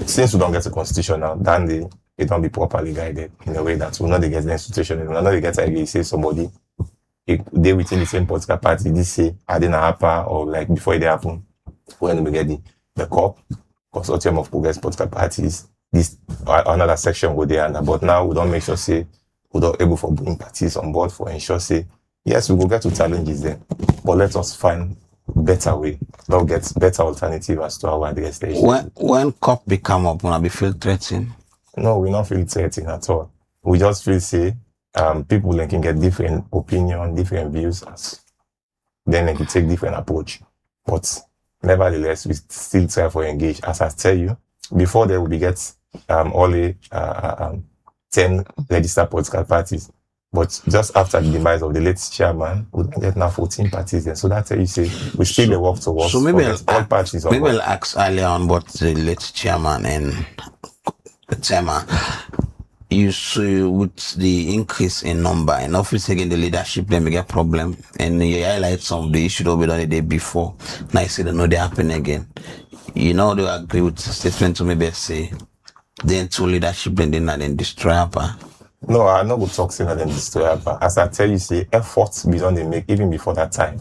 since we don't get a constitution now, then it don't be properly guided in a way that we know they get the institution. We know they get to say somebody, if they within the same political party, this say, I didn't happen, or like before it happen, when we get the COP, Consortium of Progress Political Parties, this another section go there, but now we don't make sure say, we don't able for bring parties on board for ensure say, yes, we will get to challenges there, but let us find better way, not get better alternative as to our address the issue. When COP become up, when I be feel threatened? No, we don't feel threatened at all. We just feel say people can get different opinion, different views, then they can take different approach. But nevertheless, we still try to engage. As I tell you, before there will be get only 10 registered political parties. But just after the demise of the late chairman, we get now 14 parties. And so that's how you say we still work towards so maybe all parties. Maybe I'll ask earlier on what the late chairman and the chairman, you see with the increase in number and obviously again the leadership, then we get problem. And you highlight some of the issues that we done the day before. Now you say they know they happen again. They agree with the statement to maybe say then two leadership then they not then destroy APA. No, I'm not going to talk saying that destroy APA. As I tell you, say efforts beyond they make even before that time.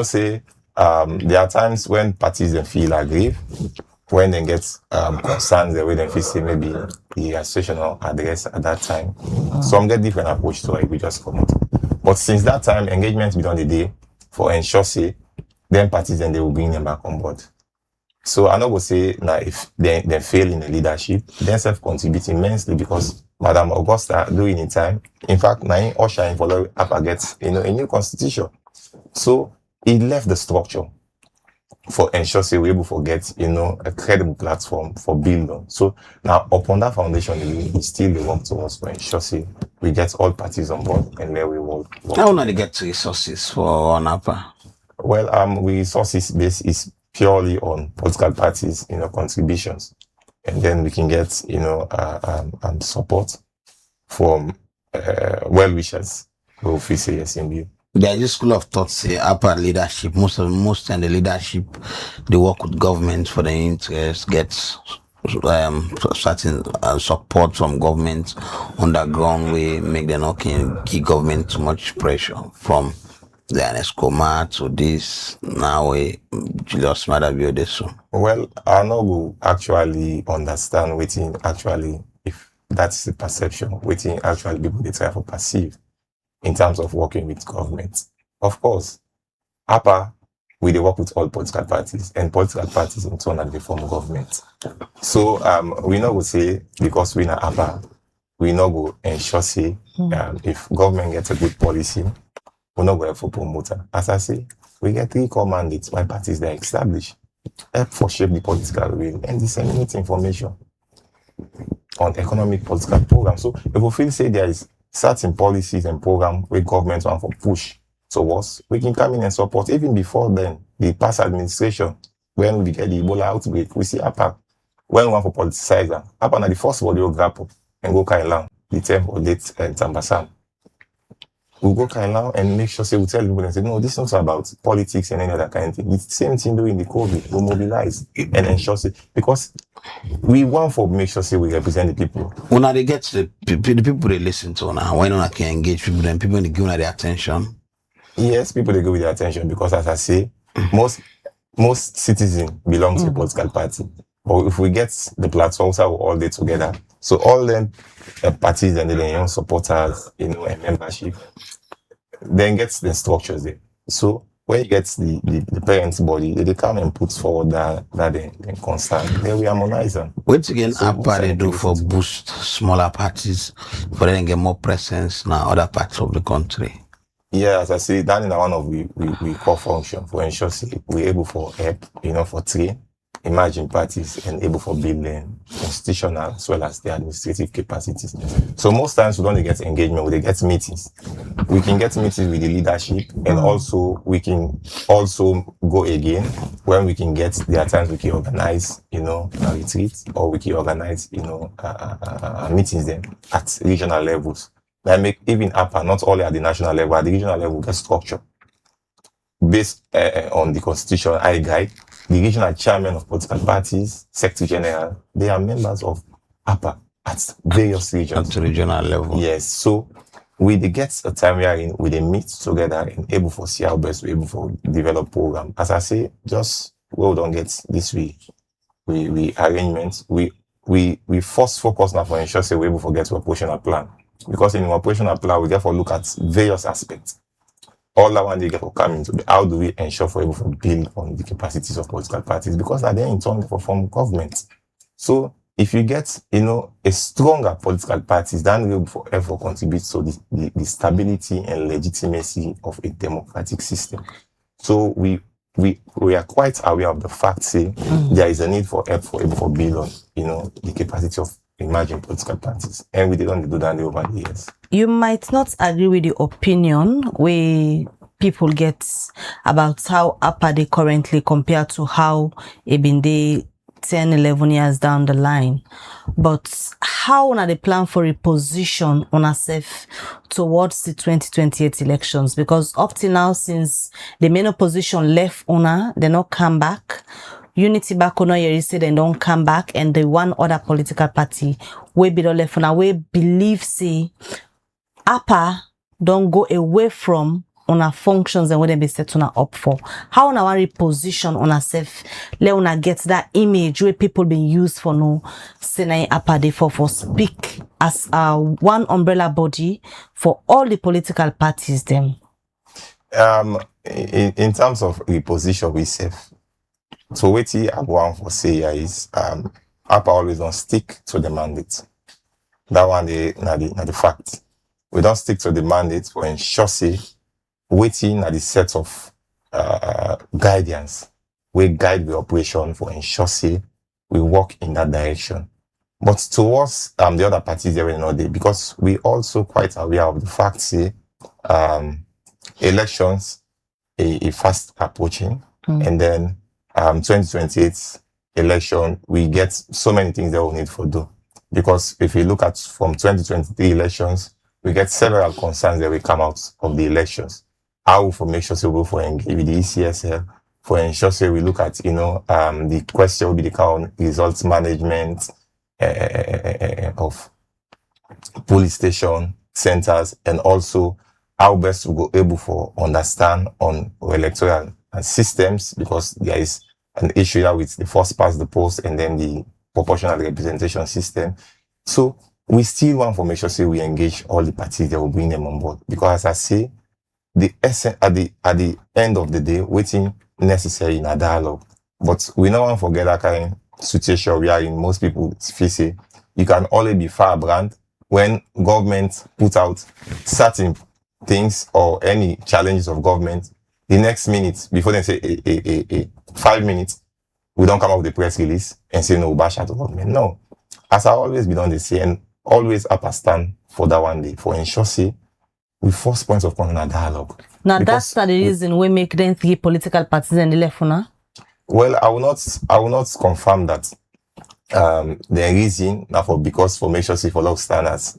Say there are times when parties then feel aggrieved, when they get concerns the way they feel say maybe the association or address at that time. Some get different approach to it, we just come out. But since that time, engagement beyond the day for ensure say then parties then they will bring them back on board. So I know go say now if they fail in the leadership, they self-contribute immensely because Madam Augusta doing in time. In fact, now Usher in follow APA gets a new constitution. So he left the structure for ensure say we're able to get a credible platform for building. So now upon that foundation we still work towards to ensure say we get all parties on board and where we work. How do they get resources for on APA? Well, resources base is purely on political parties, contributions. And then we can get, support from well-wishers who feel say yes indeed. There is a school of thought say APA leadership, most and the leadership, they work with government for the interest, get certain support from government on the ground way, make them not give government too much pressure from the NSCOMA to this now Julius Mada view this one. Well, I know we actually understand waiting actually if that's the perception, waiting actually people they try to perceive in terms of working with government. Of course, APA we work with all political parties and political parties in turn and they form government. So we know we say because we in APA we not go ensure say if government gets a good policy, we not go for promoter. As I say, we get 3 core mandates by parties that established. Help for shape the political will and disseminate information on economic political programs. So if we feel say there is certain policies and programs where government want for push towards, we can come in and support. Even before then, the past administration, when we get the Ebola outbreak, we see APA, when we want for politicize them, APA na the first body will grapple and go Kailahun, the 10th or date Tambasam. We go Kailahun and make sure say we tell people and say, no, this is not about politics and any other kind of thing. It's the same thing during the COVID. We mobilize and ensure say, because we want for make sure say we represent the people. When they get the people they listen to now, why not can engage people and people they give their attention? Yes, people they go with their attention because as I say, most citizens belong to a political party. But if we get the platforms are all day together, so all them parties and the young supporters, and membership, then gets the structures there. So when you get the parents' body, they come and put forward that they concern, then we harmonize them. What again APA they do for boost smaller parties, for them get more presence now other parts of the country? Yeah, as I say, that is one of we core function for ensure we're able for help, for train, emerging parties and able for building institutional as well as the administrative capacities. So most times we don't get engagement, we get meetings. We can get meetings with the leadership and also we can also go again when we can get there are times we can organize, a retreat or we can organize, meetings then at regional levels. That make even APA, not only at the national level, at the regional level, get structure. Based on the constitution, I guide the regional chairman of political parties, secretary general, they are members of APA at various regions. At the regional level. Yes. So we get a time wherein we they meet together and able for see how best we're able for develop program. As I say, just we don't get this week. We arrangements. We first focus now for ensure say we're able to get to operational plan. Because in the operational plan, we therefore look at various aspects. All that one they get for coming to how do we ensure for able to build on the capacities of political parties? Because at the end, in turn, for form government. So if you get, a stronger political parties, then will forever contribute to the stability and legitimacy of a democratic system. So we are quite aware of the fact, say, there is a need for help for able to build on, the capacity of emerging political parties. And we didn't do that over the years. You might not agree with the opinion where people get about how APA they currently compare to how it been there 10, 11 years down the line. But how are they plan for a position on ourselves towards the 2028 elections? Because up till now, since the main opposition left on, they not come back. Unity back on you say they don't come back, and the one other political party we be the left on we believe say APA don't go away from on our functions and what they be set on up for. How on our reposition on ourselves, let on get that image where people being used for no saying APA they for speak as one umbrella body for all the political parties them. In terms of reposition we save. So what I want to say here is APA always don't stick to the mandate. That one the fact. We don't stick to the mandate for ensure say waiting at the set of guidance. We guide the operation for ensure say we work in that direction. But towards the other parties there in day, because we also quite aware of the fact say elections are fast approaching and then 2028 election, we get so many things that we need to do. Because if we look at from 2023 elections, we get several concerns that will come out of the elections. How for make sure we go for engage with the ECSL, for ensure say we look at, the question will be the count results management of police station centers, and also how best we go able for understand on electoral systems, because there is an issue here with the first past the post and then the proportional representation system. So we still want to make sure say we engage all the parties that will bring them on board, because as I say, the essence at the end of the day, waiting necessary in a dialogue. But we don't want to forget that kind of situation we are in. Most people feel say you can only be firebrand when government put out certain things or any challenges of government, the next minute, before they say 5 minutes, we don't come up with a press release and say no, bash at the government. No. As I always been on the say, and always up a stand for that one day, for ensure say we force points of contact and dialogue. Now that's the reason we make them 3 political parties in the left now. Well, I will not confirm that the reason now because for make sure say for long stand as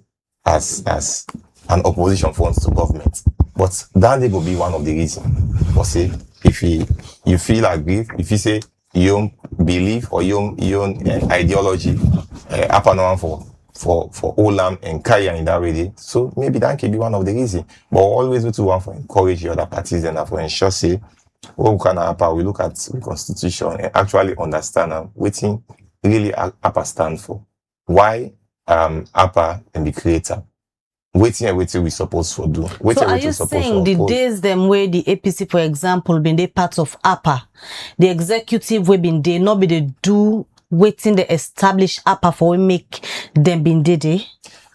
an opposition front to government. But that they will be one of the reasons. For say if you feel aggrieved, if you say you don't believe or you don't ideology up and down for Olam and Kaya in that way. So maybe that can be one of the reasons. But always we to want to encourage the other parties and for ensure say what we can happen, we look at the constitution and actually understand waiting really APA stand for. Why APA and the creator. Waiting we supposed to do. So are you saying the days them where the APC, for example, been they part of APA, the executive we been they not be they do waiting the established APA for we make them been did they?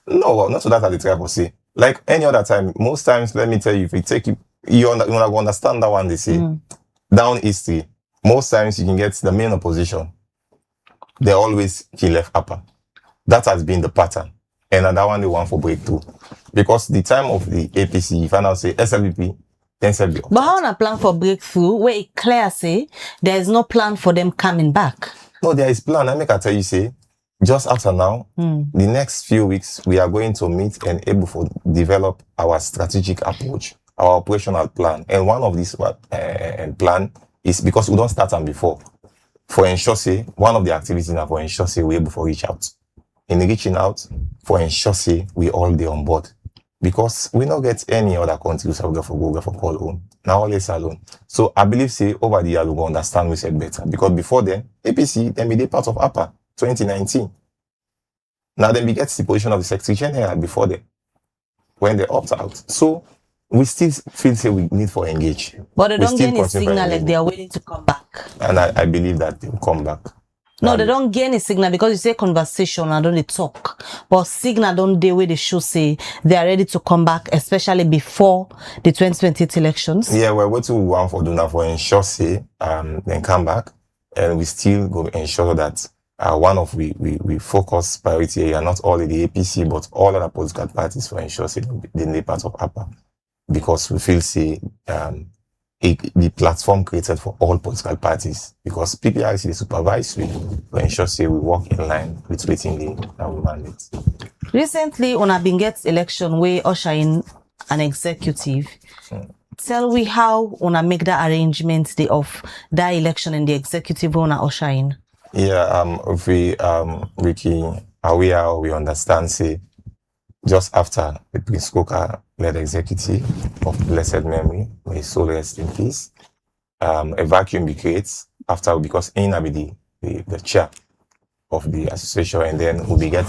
No, not so that at the try to say. Like any other time, most times, let me tell you, if you take you understand that one they say. Down history, most times you can get the main opposition. They always kill left APA. That has been the pattern. And another one they want for breakthrough. Because the time of the APC, if I now say SLBP, then SLBP. But how on a plan for breakthrough where it clear say there is no plan for them coming back? No, there is plan. I tell you say, just after now, the next few weeks, we are going to meet and able to develop our strategic approach, our operational plan. And one of these plan is because we don't start them before. For ensure say, one of the activities now for ensure say we're able to reach out. In reaching out, for ensure say we all be on board. Because we don't get any other countries who go for Kailahun. Now always alone. So I believe say over the year we will understand we said better. Because before then, APC then be part of APA 2019. Now then we get the position of the Secretary General before then. When they opt out. So we still feel say we need for engage. But they don't get any signal like they are willing to come back. And I believe that they will come back. No, they don't get any signal because you say conversation and don't they talk. But signal don't they where they should say they are ready to come back, especially before the 2028 elections. Yeah, well, what we want for do now for ensure say then come back, and we still go ensure that one of we focus priority area, not only the APC but all other political parties for ensure say they part of APA, because we feel say the platform created for all political parties, because PPRC they supervise we to ensure say we work in line with waiting our mandate. Recently, on a been get election where usher in an executive. Tell we how on a make that arrangement day of that election and the executive on a usher in. Yeah, if we Ricky aware we understand say just after the Prince Coker led executive of blessed memory, may his soul rest in peace, a vacuum be created after, because in be the chair of the association, and then we get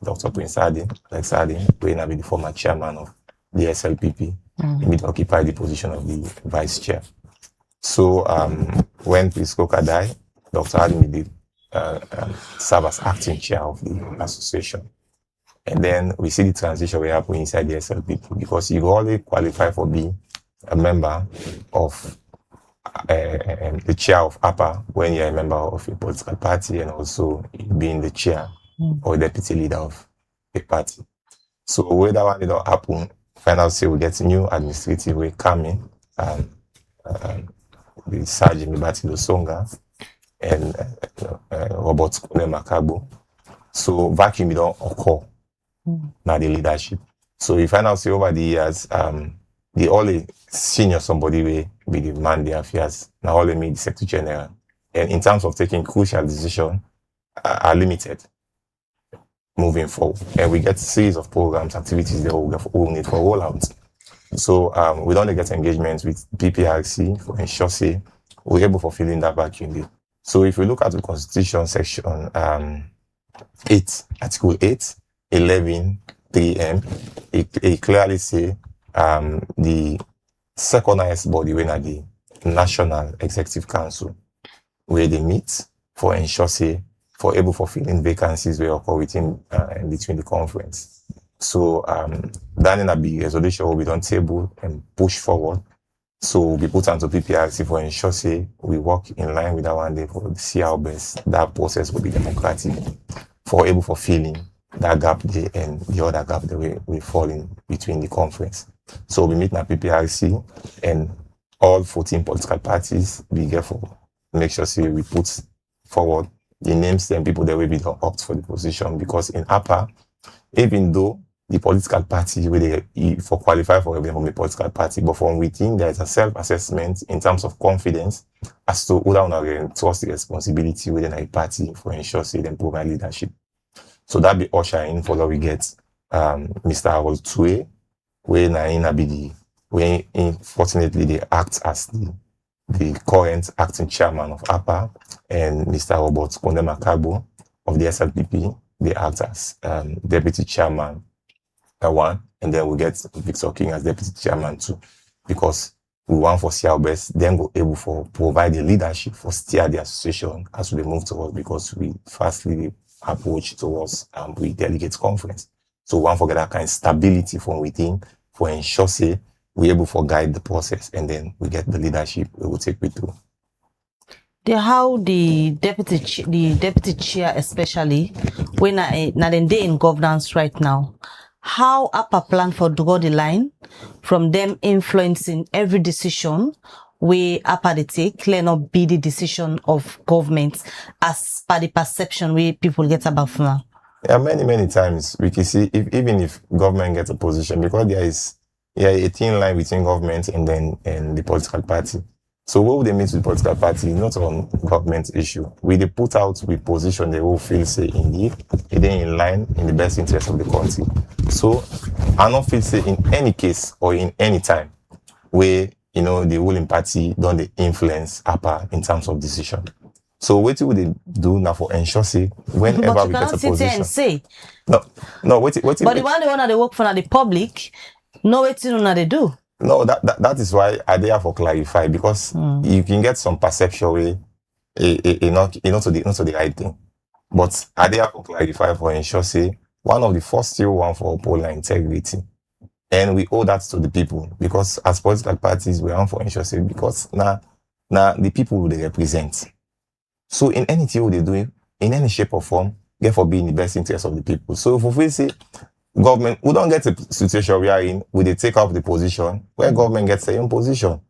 Dr. Prince Adin, Alex Adin, who be the former chairman of the SLPP, he will occupy the position of the vice chair. So when Prince Coker died, Dr. Adin did serve as acting chair of the association. And then we see the transition will happen inside the SLPP, because you already qualify for being a member of the chair of APA when you're a member of a political party, and also being the chair or deputy leader of a party. So where that one don't happen, find out say we get new administrative way coming, the Sergeant Mibati Losonga and Robert Kune Makabo. So vacuum don't occur. Now the leadership. So you find out say over the years, the only senior somebody will be the man the affairs. Now only me the Secretary General. And in terms of taking crucial decisions, are limited moving forward. And we get a series of programs, activities that we need for rollout. So we don't get engagement with PPRC for ensure say we're able to fill in that vacuum. So if we look at the Constitution section 8, Article 8, 11, 3M, it clearly say the second highest body when at the National Executive Council, where they meet for ensure say for able for filling vacancies where occur within between the conference. So that in a big resolution will be done table and push forward. So we'll be put onto PPRC for ensure say we work in line with that one day for see how best that process will be democratic for able for filling that gap there and the other gap that we fall in between the conference. So we meet in a PPRC and all 14 political parties be careful. Make sure say we put forward the names and people that will be don't opt for the position, because in APA, even though the political party where they for qualify for from the political party, but from within there is a self-assessment in terms of confidence as to whether or not they trust the responsibility within a party for ensure say them provide leadership. So that be usher in for that we get Mr. Harold Tue, where Naina be the where unfortunately they act as the current acting chairman of APA, and Mr. Robert Konde Makabo of the SLPP, they act as deputy chairman one, and then we get Victor King as deputy chairman 2, because we want for see our best, then go able for provide the leadership for steer the association as we move towards, because we firstly approach towards we delegate conference. So we want for get that kind of stability from within for ensure say we able for guide the process, and then we get the leadership we will take it through. How the deputy chair, especially when now they in governance right now, how APA plan for draw the line from them influencing every decision we APA they take, clear not be the decision of government as per the perception we people get about now? Yeah, many times we can see even if government gets a position, because there is a thin line between government and the political party. So what would they meet with the political party? Not on government issue. We they put out we position they will feel say indeed it ain't in line in the best interest of the country. So I don't feel say in any case or in any time where the ruling party don't they influence APA in terms of decision. So what would they do now for ensure say whenever we get a position? Say. No, wait. But the one they work for the public, no waiting on they do. No, that is why I there for clarify, because you can get some perception way, not to the right thing. But I there for clarify for ensure say one of the first still one for polar integrity, and we owe that to the people, because as political parties we want for ensure say because now the people they represent. So in anything they do in any shape or form, get for being in the best interest of the people. So if we say government, we don't get a situation we are in, we they take off the position where government gets their own position.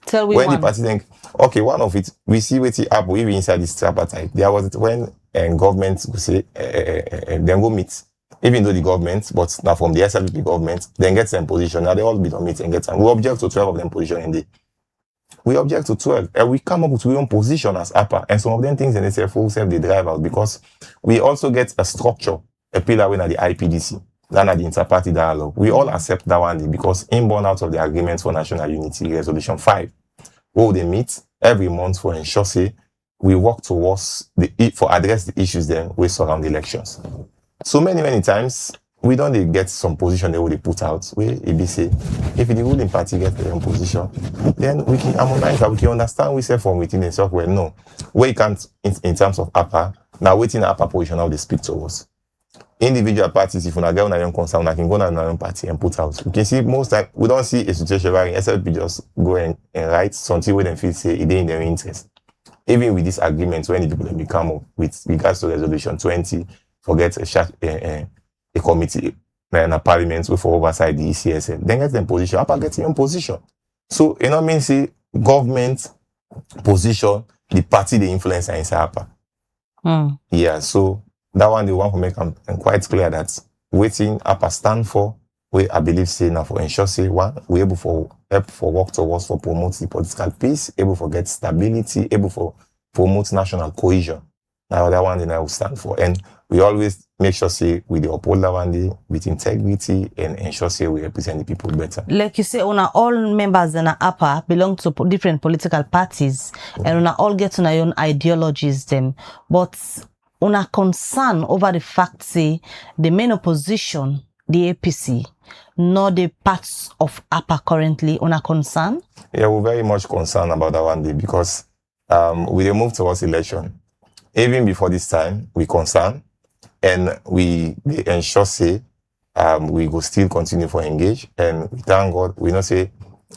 When the party think, okay, one of it, we see what it happen even inside this tripartite. There was when government will say, then go meet, even though the government, but now from the SLPP government, then get some position. Now they all be on meet and get some. We object to 12 of them position in the. We object to 12, and we come up with our own position as APA, and some of them things in the full self they drive out, because we also get a structure, a pillar when at the IPDC. Than at the inter-party dialogue. We all accept that one because inborn out of the Agreement for National Unity, Resolution 5, where they meet every month for ensure say we work towards for address the issues then we surround the elections. So many times we don't get some position they would put out where it be say if the ruling party get their own position, then we can harmonize that, we can understand we say from within the software. No, we can't in terms of APA, now waiting APA position how they speak to us. Individual parties, if you get on your own concern, I can go on your own party and put out. You can see most time we don't see a situation where SLP just go and write something where they feel say it ain't in their interest. Even with this agreement, when the people become up with regards to resolution 20, forget a committee and a parliament for oversight the ECSN, then get them position, APA get your own position. So mean say government position, the party they influence inside APA. Yeah, so that one they want to make and quite clear that waiting APA stand for, we I believe say now for ensure say one, we able for help for work towards for promote the political peace, able for get stability, able for promote national cohesion. Now that one they will stand for. And we always make sure say we the uphold that one day with integrity and ensure say we represent the people better. Like you say, all members in APA belong to different political parties and all get on their own ideologies them. But una concern over the fact say the main opposition, the APC, not the parts of APA currently, una concern? Yeah, we're very much concerned about that one day because we move towards election. even before this time, we concern and we ensure say we go still continue for engage, and we thank God. We know say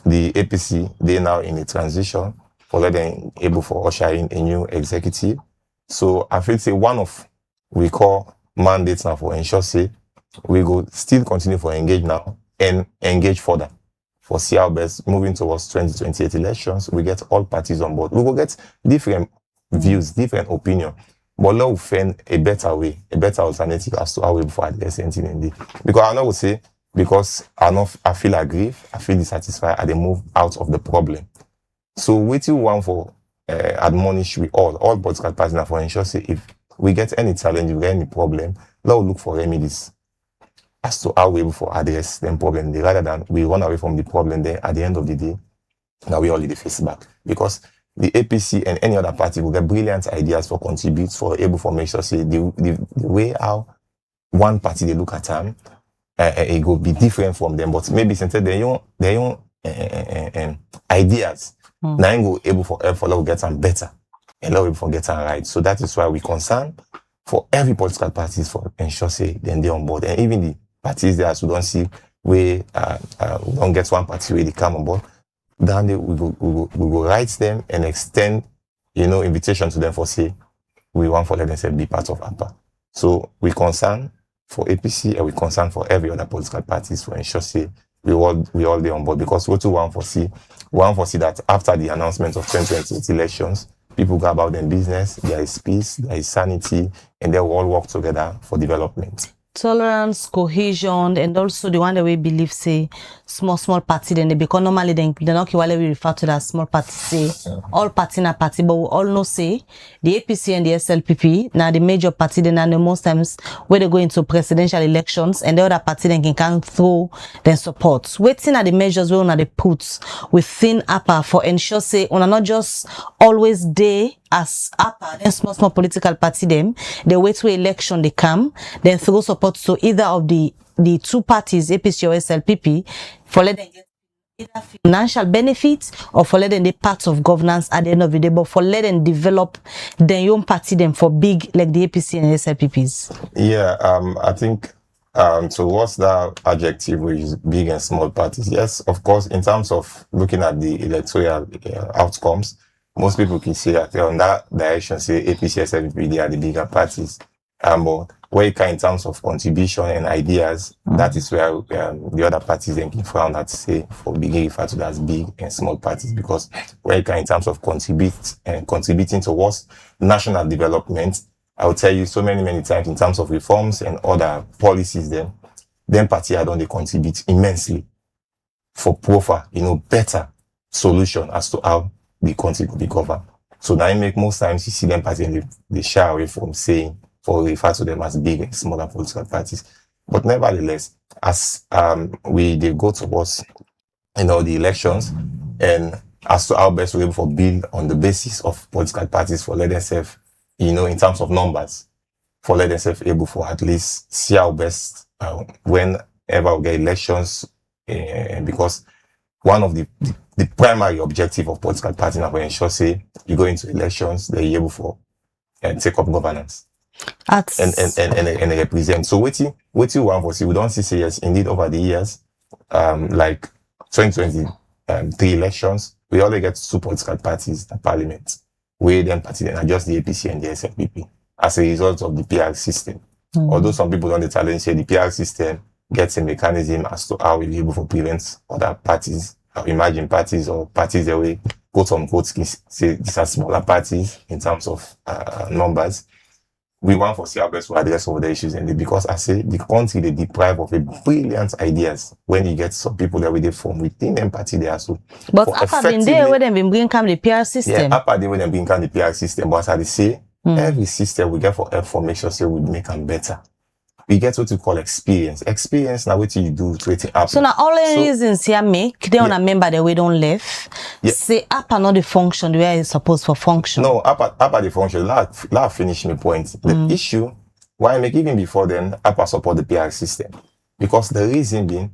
the APC they now in a transition for letting able for usher in a new executive. So I feel say one of we call mandates now for ensure say we go still continue for engage now and engage further for see our best moving towards 2028 elections. We get all parties on board. We will get different views, different opinion, but let us find a better way, a better alternative as to how we before address anything in the. Because I know we say because I feel aggrieved, I feel dissatisfied, I they move out of the problem. So what you want for admonish we all political parties now for ensure say if we get any challenge, we get any problem, let's look for remedies as to how we able for address them problem there, rather than we run away from the problem there at the end of the day. Now we only face back. Because the APC and any other party will get brilliant ideas for contribute for able for make sure say the way how one party they look at them it will be different from them, but maybe since their own ideas now you go able for help for let get them better and let able for get them right. So that is why we concern for every political parties for ensure say then they on board, and even the parties there who don't see we don't get one party where they come on board. Then we go write them and extend, invitation to them for say we want for let them be part of APA. So we concern for APC and we concern for every other political parties for ensure say we all there on board, because we want to see that after the announcement of 2028 elections, people go about their business, there is peace, there is sanity, and they will all work together for development. Tolerance, cohesion, and also the one that we believe say small party, then they become normally then not we refer to that small party say all party na party, but we all know say the APC and the SLPP now the major party then and the most times where they go into presidential elections, and the other party then can throw their support. Waiting at the measures we on they put within APA for ensure say on not just always there as APA, then small political party them, they wait till election they come, then throw support to either of the two parties, APC or SLPP, for let them get either financial benefits or for let them be part of governance at the end of the day, but for let them develop their own party them for big like the APC and SLPPs. Yeah, I think towards that adjective which is big and small parties, yes, of course, in terms of looking at the electoral outcomes, most people can say that on that direction, say APC, SLPP, they are the bigger parties. But where it can in terms of contribution and ideas, that is where the other parties then can frown at say for being referred to as big and small parties, because where it can in terms of contributing towards national development, I will tell you so many times in terms of reforms and other policies, then party don't they contribute immensely for profile, better solution as to how the country could be governed. So now you make most times you see them party and they shy away from saying or refer to them as big and smaller political parties. But nevertheless, as they go towards the elections, and as to how best we're able to build on the basis of political parties for let themselves, in terms of numbers, for let themselves able for at least see how best whenever we get elections, because one of the primary objective of political parties now for ensure say you go into elections, they're able for take up governance. And represent. So what you want for see, we don't see yes, indeed over the years, like 2023 elections, we only get two political parties in parliament. We then party then are just the APC and the SLPP as a result of the PR system. Although some people don't challenge say the PR system gets a mechanism as to how we able to prevent other parties, emerging parties or parties that we quote unquote say these are smaller parties in terms of numbers. We want for see how best to address all the issues, and because I say the country they deprive of a brilliant ideas when you get some people that we they form within them party there so. But APA been there where they been bringing come the PR system. Yeah, APA they where they bring come the PR system, but as I say every system we get for help for make sure say we make them better. We get what we call experience. Experience now what you do to it happen. So now all the reasons here make they on a member that we don't left. Yeah. Say APA not the function the way it's supposed for function. No, APA the function. Let finish my point. The issue why I make even before then APA support the PR system. Because the reason being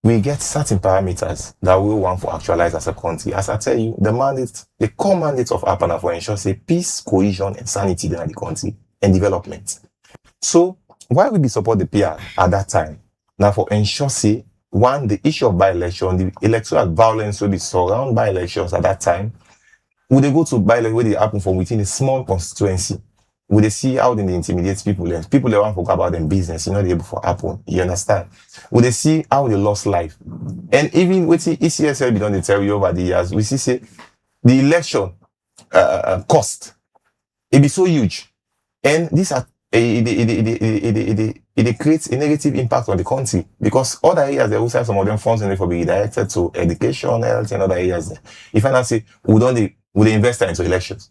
we get certain parameters that we want to actualize as a country. As I tell you, the core mandate of APANA for ensure say peace, cohesion, and sanity in the country and development. So why we be support the PR at that time? Now for ensure say one, the issue of by-election, the electoral violence will be surrounded by elections at that time. Would they go to by-election where they happen from within a small constituency? Would they see how they intimidate people and people they want to talk about them business, you know, they able for happen. You understand? Would they see how they lost life? And even with the ECSL be done they tell you over the years, we see say the election cost it be so huge. And these are it creates a negative impact on the country because other areas they also have some of them funds and they will be directed to education, health, and other areas. If I say we invest into elections.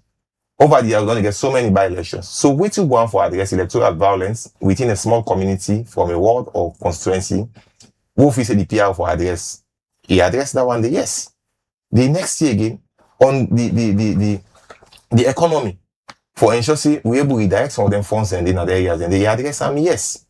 Over the years, we're going to get so many by-elections. So what you want for address electoral violence within a small community from a ward or constituency, what if we say the PR for address? He addressed that one day, yes. The next year again, on the economy, for ensure say we able to redirect some of them funds and in other areas, and they address them, yes.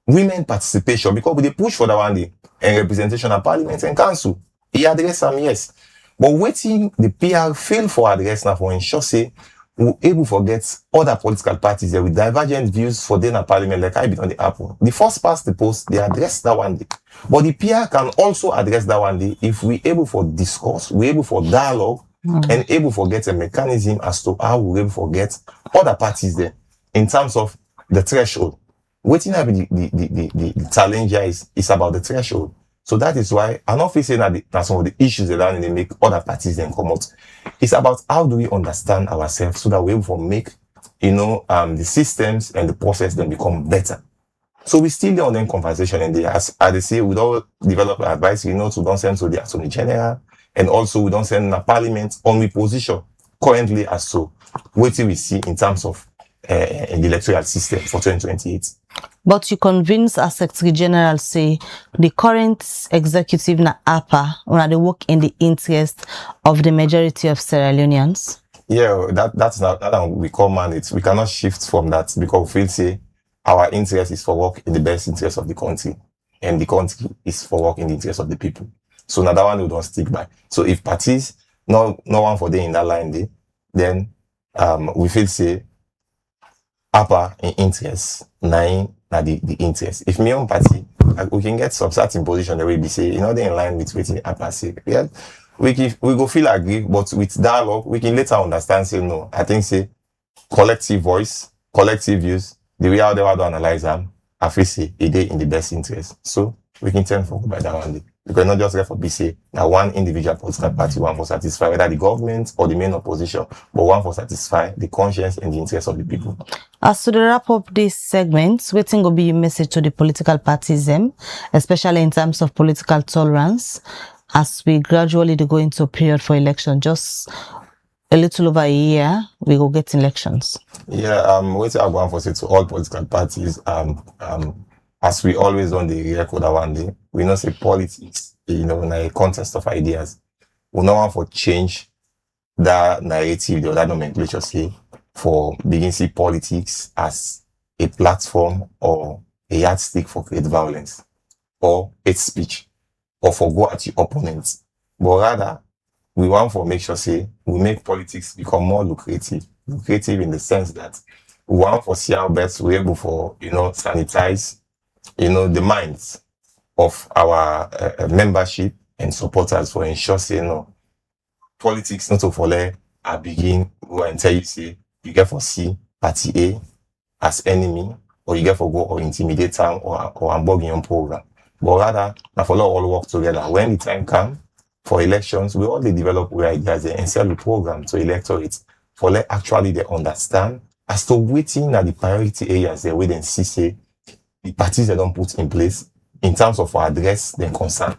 Women participation, because we push for that one day, and representation at parliament and council. He addressed them, yes. But waiting the PR fail for address now for ensure say we able to get other political parties there with divergent views for them at parliament, like I be on the Apple. The first past the post, they address that one day. But the PR can also address that one day if we able for discourse, we able for dialogue, and able for get a mechanism as to how we able for get other parties there in terms of the threshold. Waiting have the challenge here is about the threshold. So that is why I'm not saying that some of the issues that are they make other parties then come out. It's about how do we understand ourselves so that we're able to make, the systems and the process then become better. So we still on them conversation and as they say, we don't develop advice, we don't send to the Attorney General, and also we don't send a parliament on we position currently as to what we see in terms of the electoral system for 2028. But you convince as Secretary General say the current executive na APA when they work in the interest of the majority of Sierra Leoneans? Yeah, that's not that we call mandate. We cannot shift from that because we feel say our interest is for work in the best interest of the country, and the country is for work in the interest of the people. So now that one we don't stick by. So if parties no one for them in that line day, then we feel say APA in interest, nine the interest. If me own party, we can get some certain position that we be say, they're in line with waiting APA say. Yeah, we go feel agree, but with dialogue, we can later understand say no. I think say collective voice, collective views, the way how they want to analyze them, I feel say it is in the best interest. So we can turn for by that one day. Because not just for BC, now one individual political party, one for satisfy whether the government or the main opposition, but one for satisfy the conscience and the interest of the people. As to the wrap up this segment, waiting will be your message to the political parties, especially in terms of political tolerance, as we gradually go into a period for election. Just a little over a year, we will get elections. Yeah, waiting I want for say to all political parties, as we always on the record one day, we know say politics, in a contest of ideas. We don't want for change that narrative, the other nomenclature say, for beginning see politics as a platform or a yardstick for create violence or hate speech or for go at your opponents. But rather, we want for make sure say we make politics become more lucrative in the sense that we want for see how best we're able for, sanitize the minds of our membership and supporters for ensure say politics not to follow I begin go and tell you say you get for see party A as enemy or you get for go or intimidate them or unbug your program. But rather now follow all work together. When the time comes for elections, we all develop ideas and sell the program to electorate for let actually they understand as to waiting at the priority areas they wait and see say the parties they don't put in place in terms of address their concern.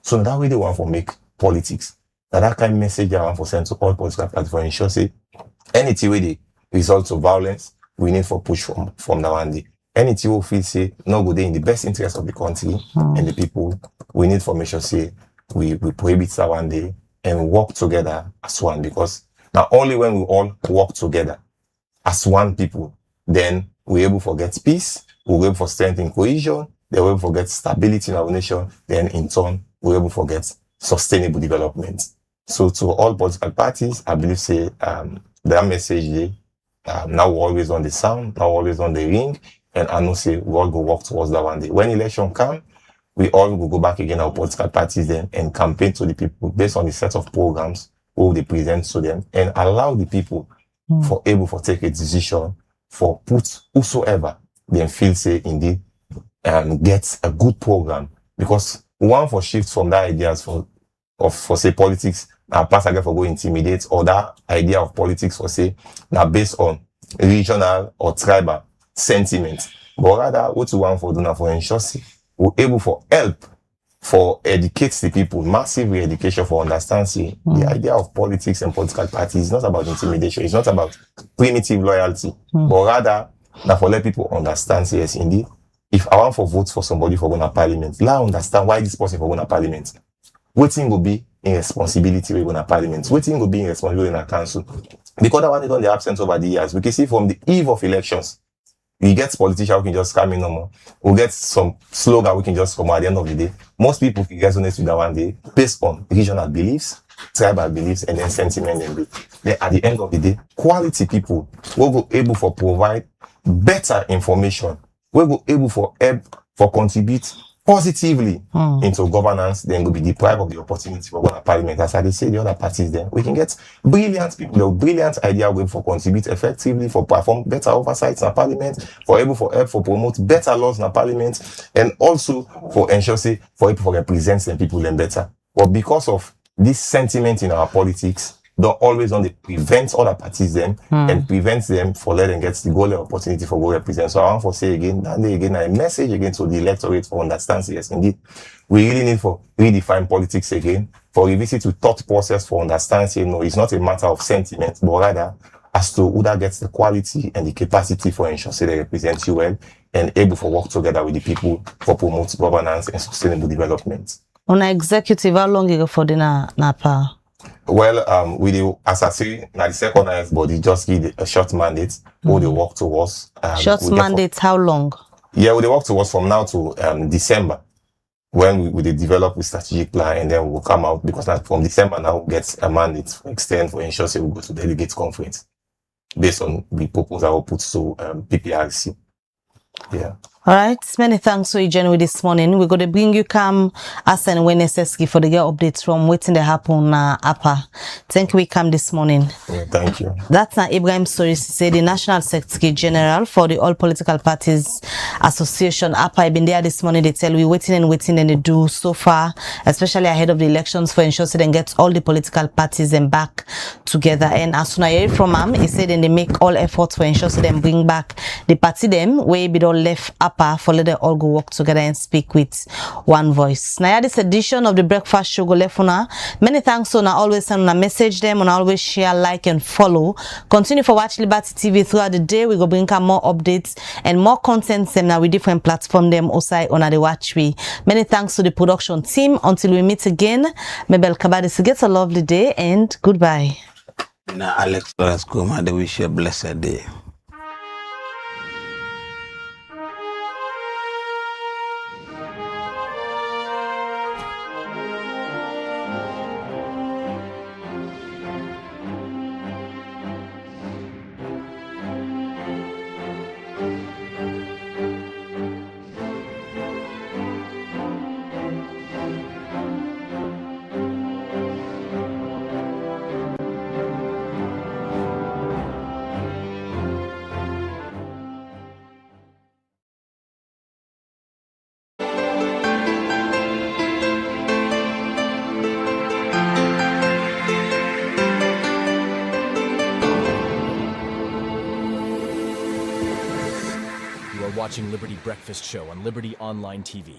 So that way they want to make politics. That kind of message I want to send to all political parties for ensure say anything where the results of violence we need for push from now and day. Anything we feel say no good in the best interest of the country and the people, we need for make sure say we prohibit that one day and work together as one, because now only when we all work together as one people, then we're able to get peace, we're able to strengthen cohesion, They were able to get stability in our nation. Then in turn, we're able to get sustainable development. So to all political parties, I believe say their message now we're always on the sound, now always on the ring, and I know say we all go work towards that one day. When election come, we all will go back again our political parties then and campaign to the people based on the set of programs who they present to them and allow the people for able to take a decision for put whosoever they feel say indeed get a good program, because one for shift from that ideas for say politics now pass again for go intimidate, or that idea of politics for say now based on regional or tribal sentiment, but rather what you want for do now for ensure say we're able for help for educate the people, massive re-education for understand say the idea of politics and political parties is not about intimidation, it's not about primitive loyalty, but rather now for let people understand say yes indeed, if I want for vote for somebody for going to parliament, let understand why this person for going to parliament. Waiting will be in responsibility we're going to parliament. Waiting will be in responsibility in a council. Because that one is on the absence over the years. We can see from the eve of elections, we get politicians who can just come in no more. We get some slogan we can just come at the end of the day. Most people can resonate with that one day based on regional beliefs, tribal beliefs, and then sentiment and belief. Then at the end of the day, quality people will be able to provide better information. We'll be able for help for contribute positively into governance, then we'll be deprived of the opportunity for going to parliament. As I say, the other parties then, we can get brilliant people, brilliant idea way for contribute effectively, for perform better oversights in parliament, for able for help for promote better laws in parliament, and also for ensure say, for able for represent them people then better. But because of this sentiment in our politics, don't always on the prevent other parties then and prevent them for letting get the goal opportunity for go represent. So I want to say again, that day again, a message again to the electorate for understand, yes, indeed, we really need for redefine politics again, for revisit to thought process for understand, say, no, it's not a matter of sentiment, but rather as to who that gets the quality and the capacity for ensure say they represent you well and able to work together with the people for promote governance and sustainable development. On executive, how long ago for the NAPA? Well, we do, as I say, now the second highest body just give a short mandate who they work towards. Short mandate, how long? Yeah, we work towards from now to December, when we develop a strategic plan, and then we'll come out, because from December now we get a mandate for extend for ensure say we go to delegate conference based on the proposal we put to PPRC. Yeah. All right, many thanks for your journey with this morning. We're going to bring you come as and when necessary for the get updates from waiting to happen upper. Thank you, we come this morning. Yeah, thank you. That's Ibrahim Soris, say the National Secretary General for the All Political Parties Association. APA, I've been there this morning. They tell we waiting and they do so far, especially ahead of the elections, for ensure they get all the political parties and back together. And as soon as I hear from him, he said then they make all efforts for ensure them bring back the party them where be all left APA for let them all go work together and speak with one voice. Now this edition of the breakfast show go left for now. Many thanks on always send a message them, on always share, like and follow. Continue for watch Liberty TV throughout the day. We go bring up more updates and more content them now with different platform them also on the watch we. Many thanks to the production team. Until we meet again, Mabel Kabadis, get a lovely day and goodbye. Now Alex Lawrence Kuma, they wish you a blessed day. Watching Liberty Breakfast Show on Liberty Online TV.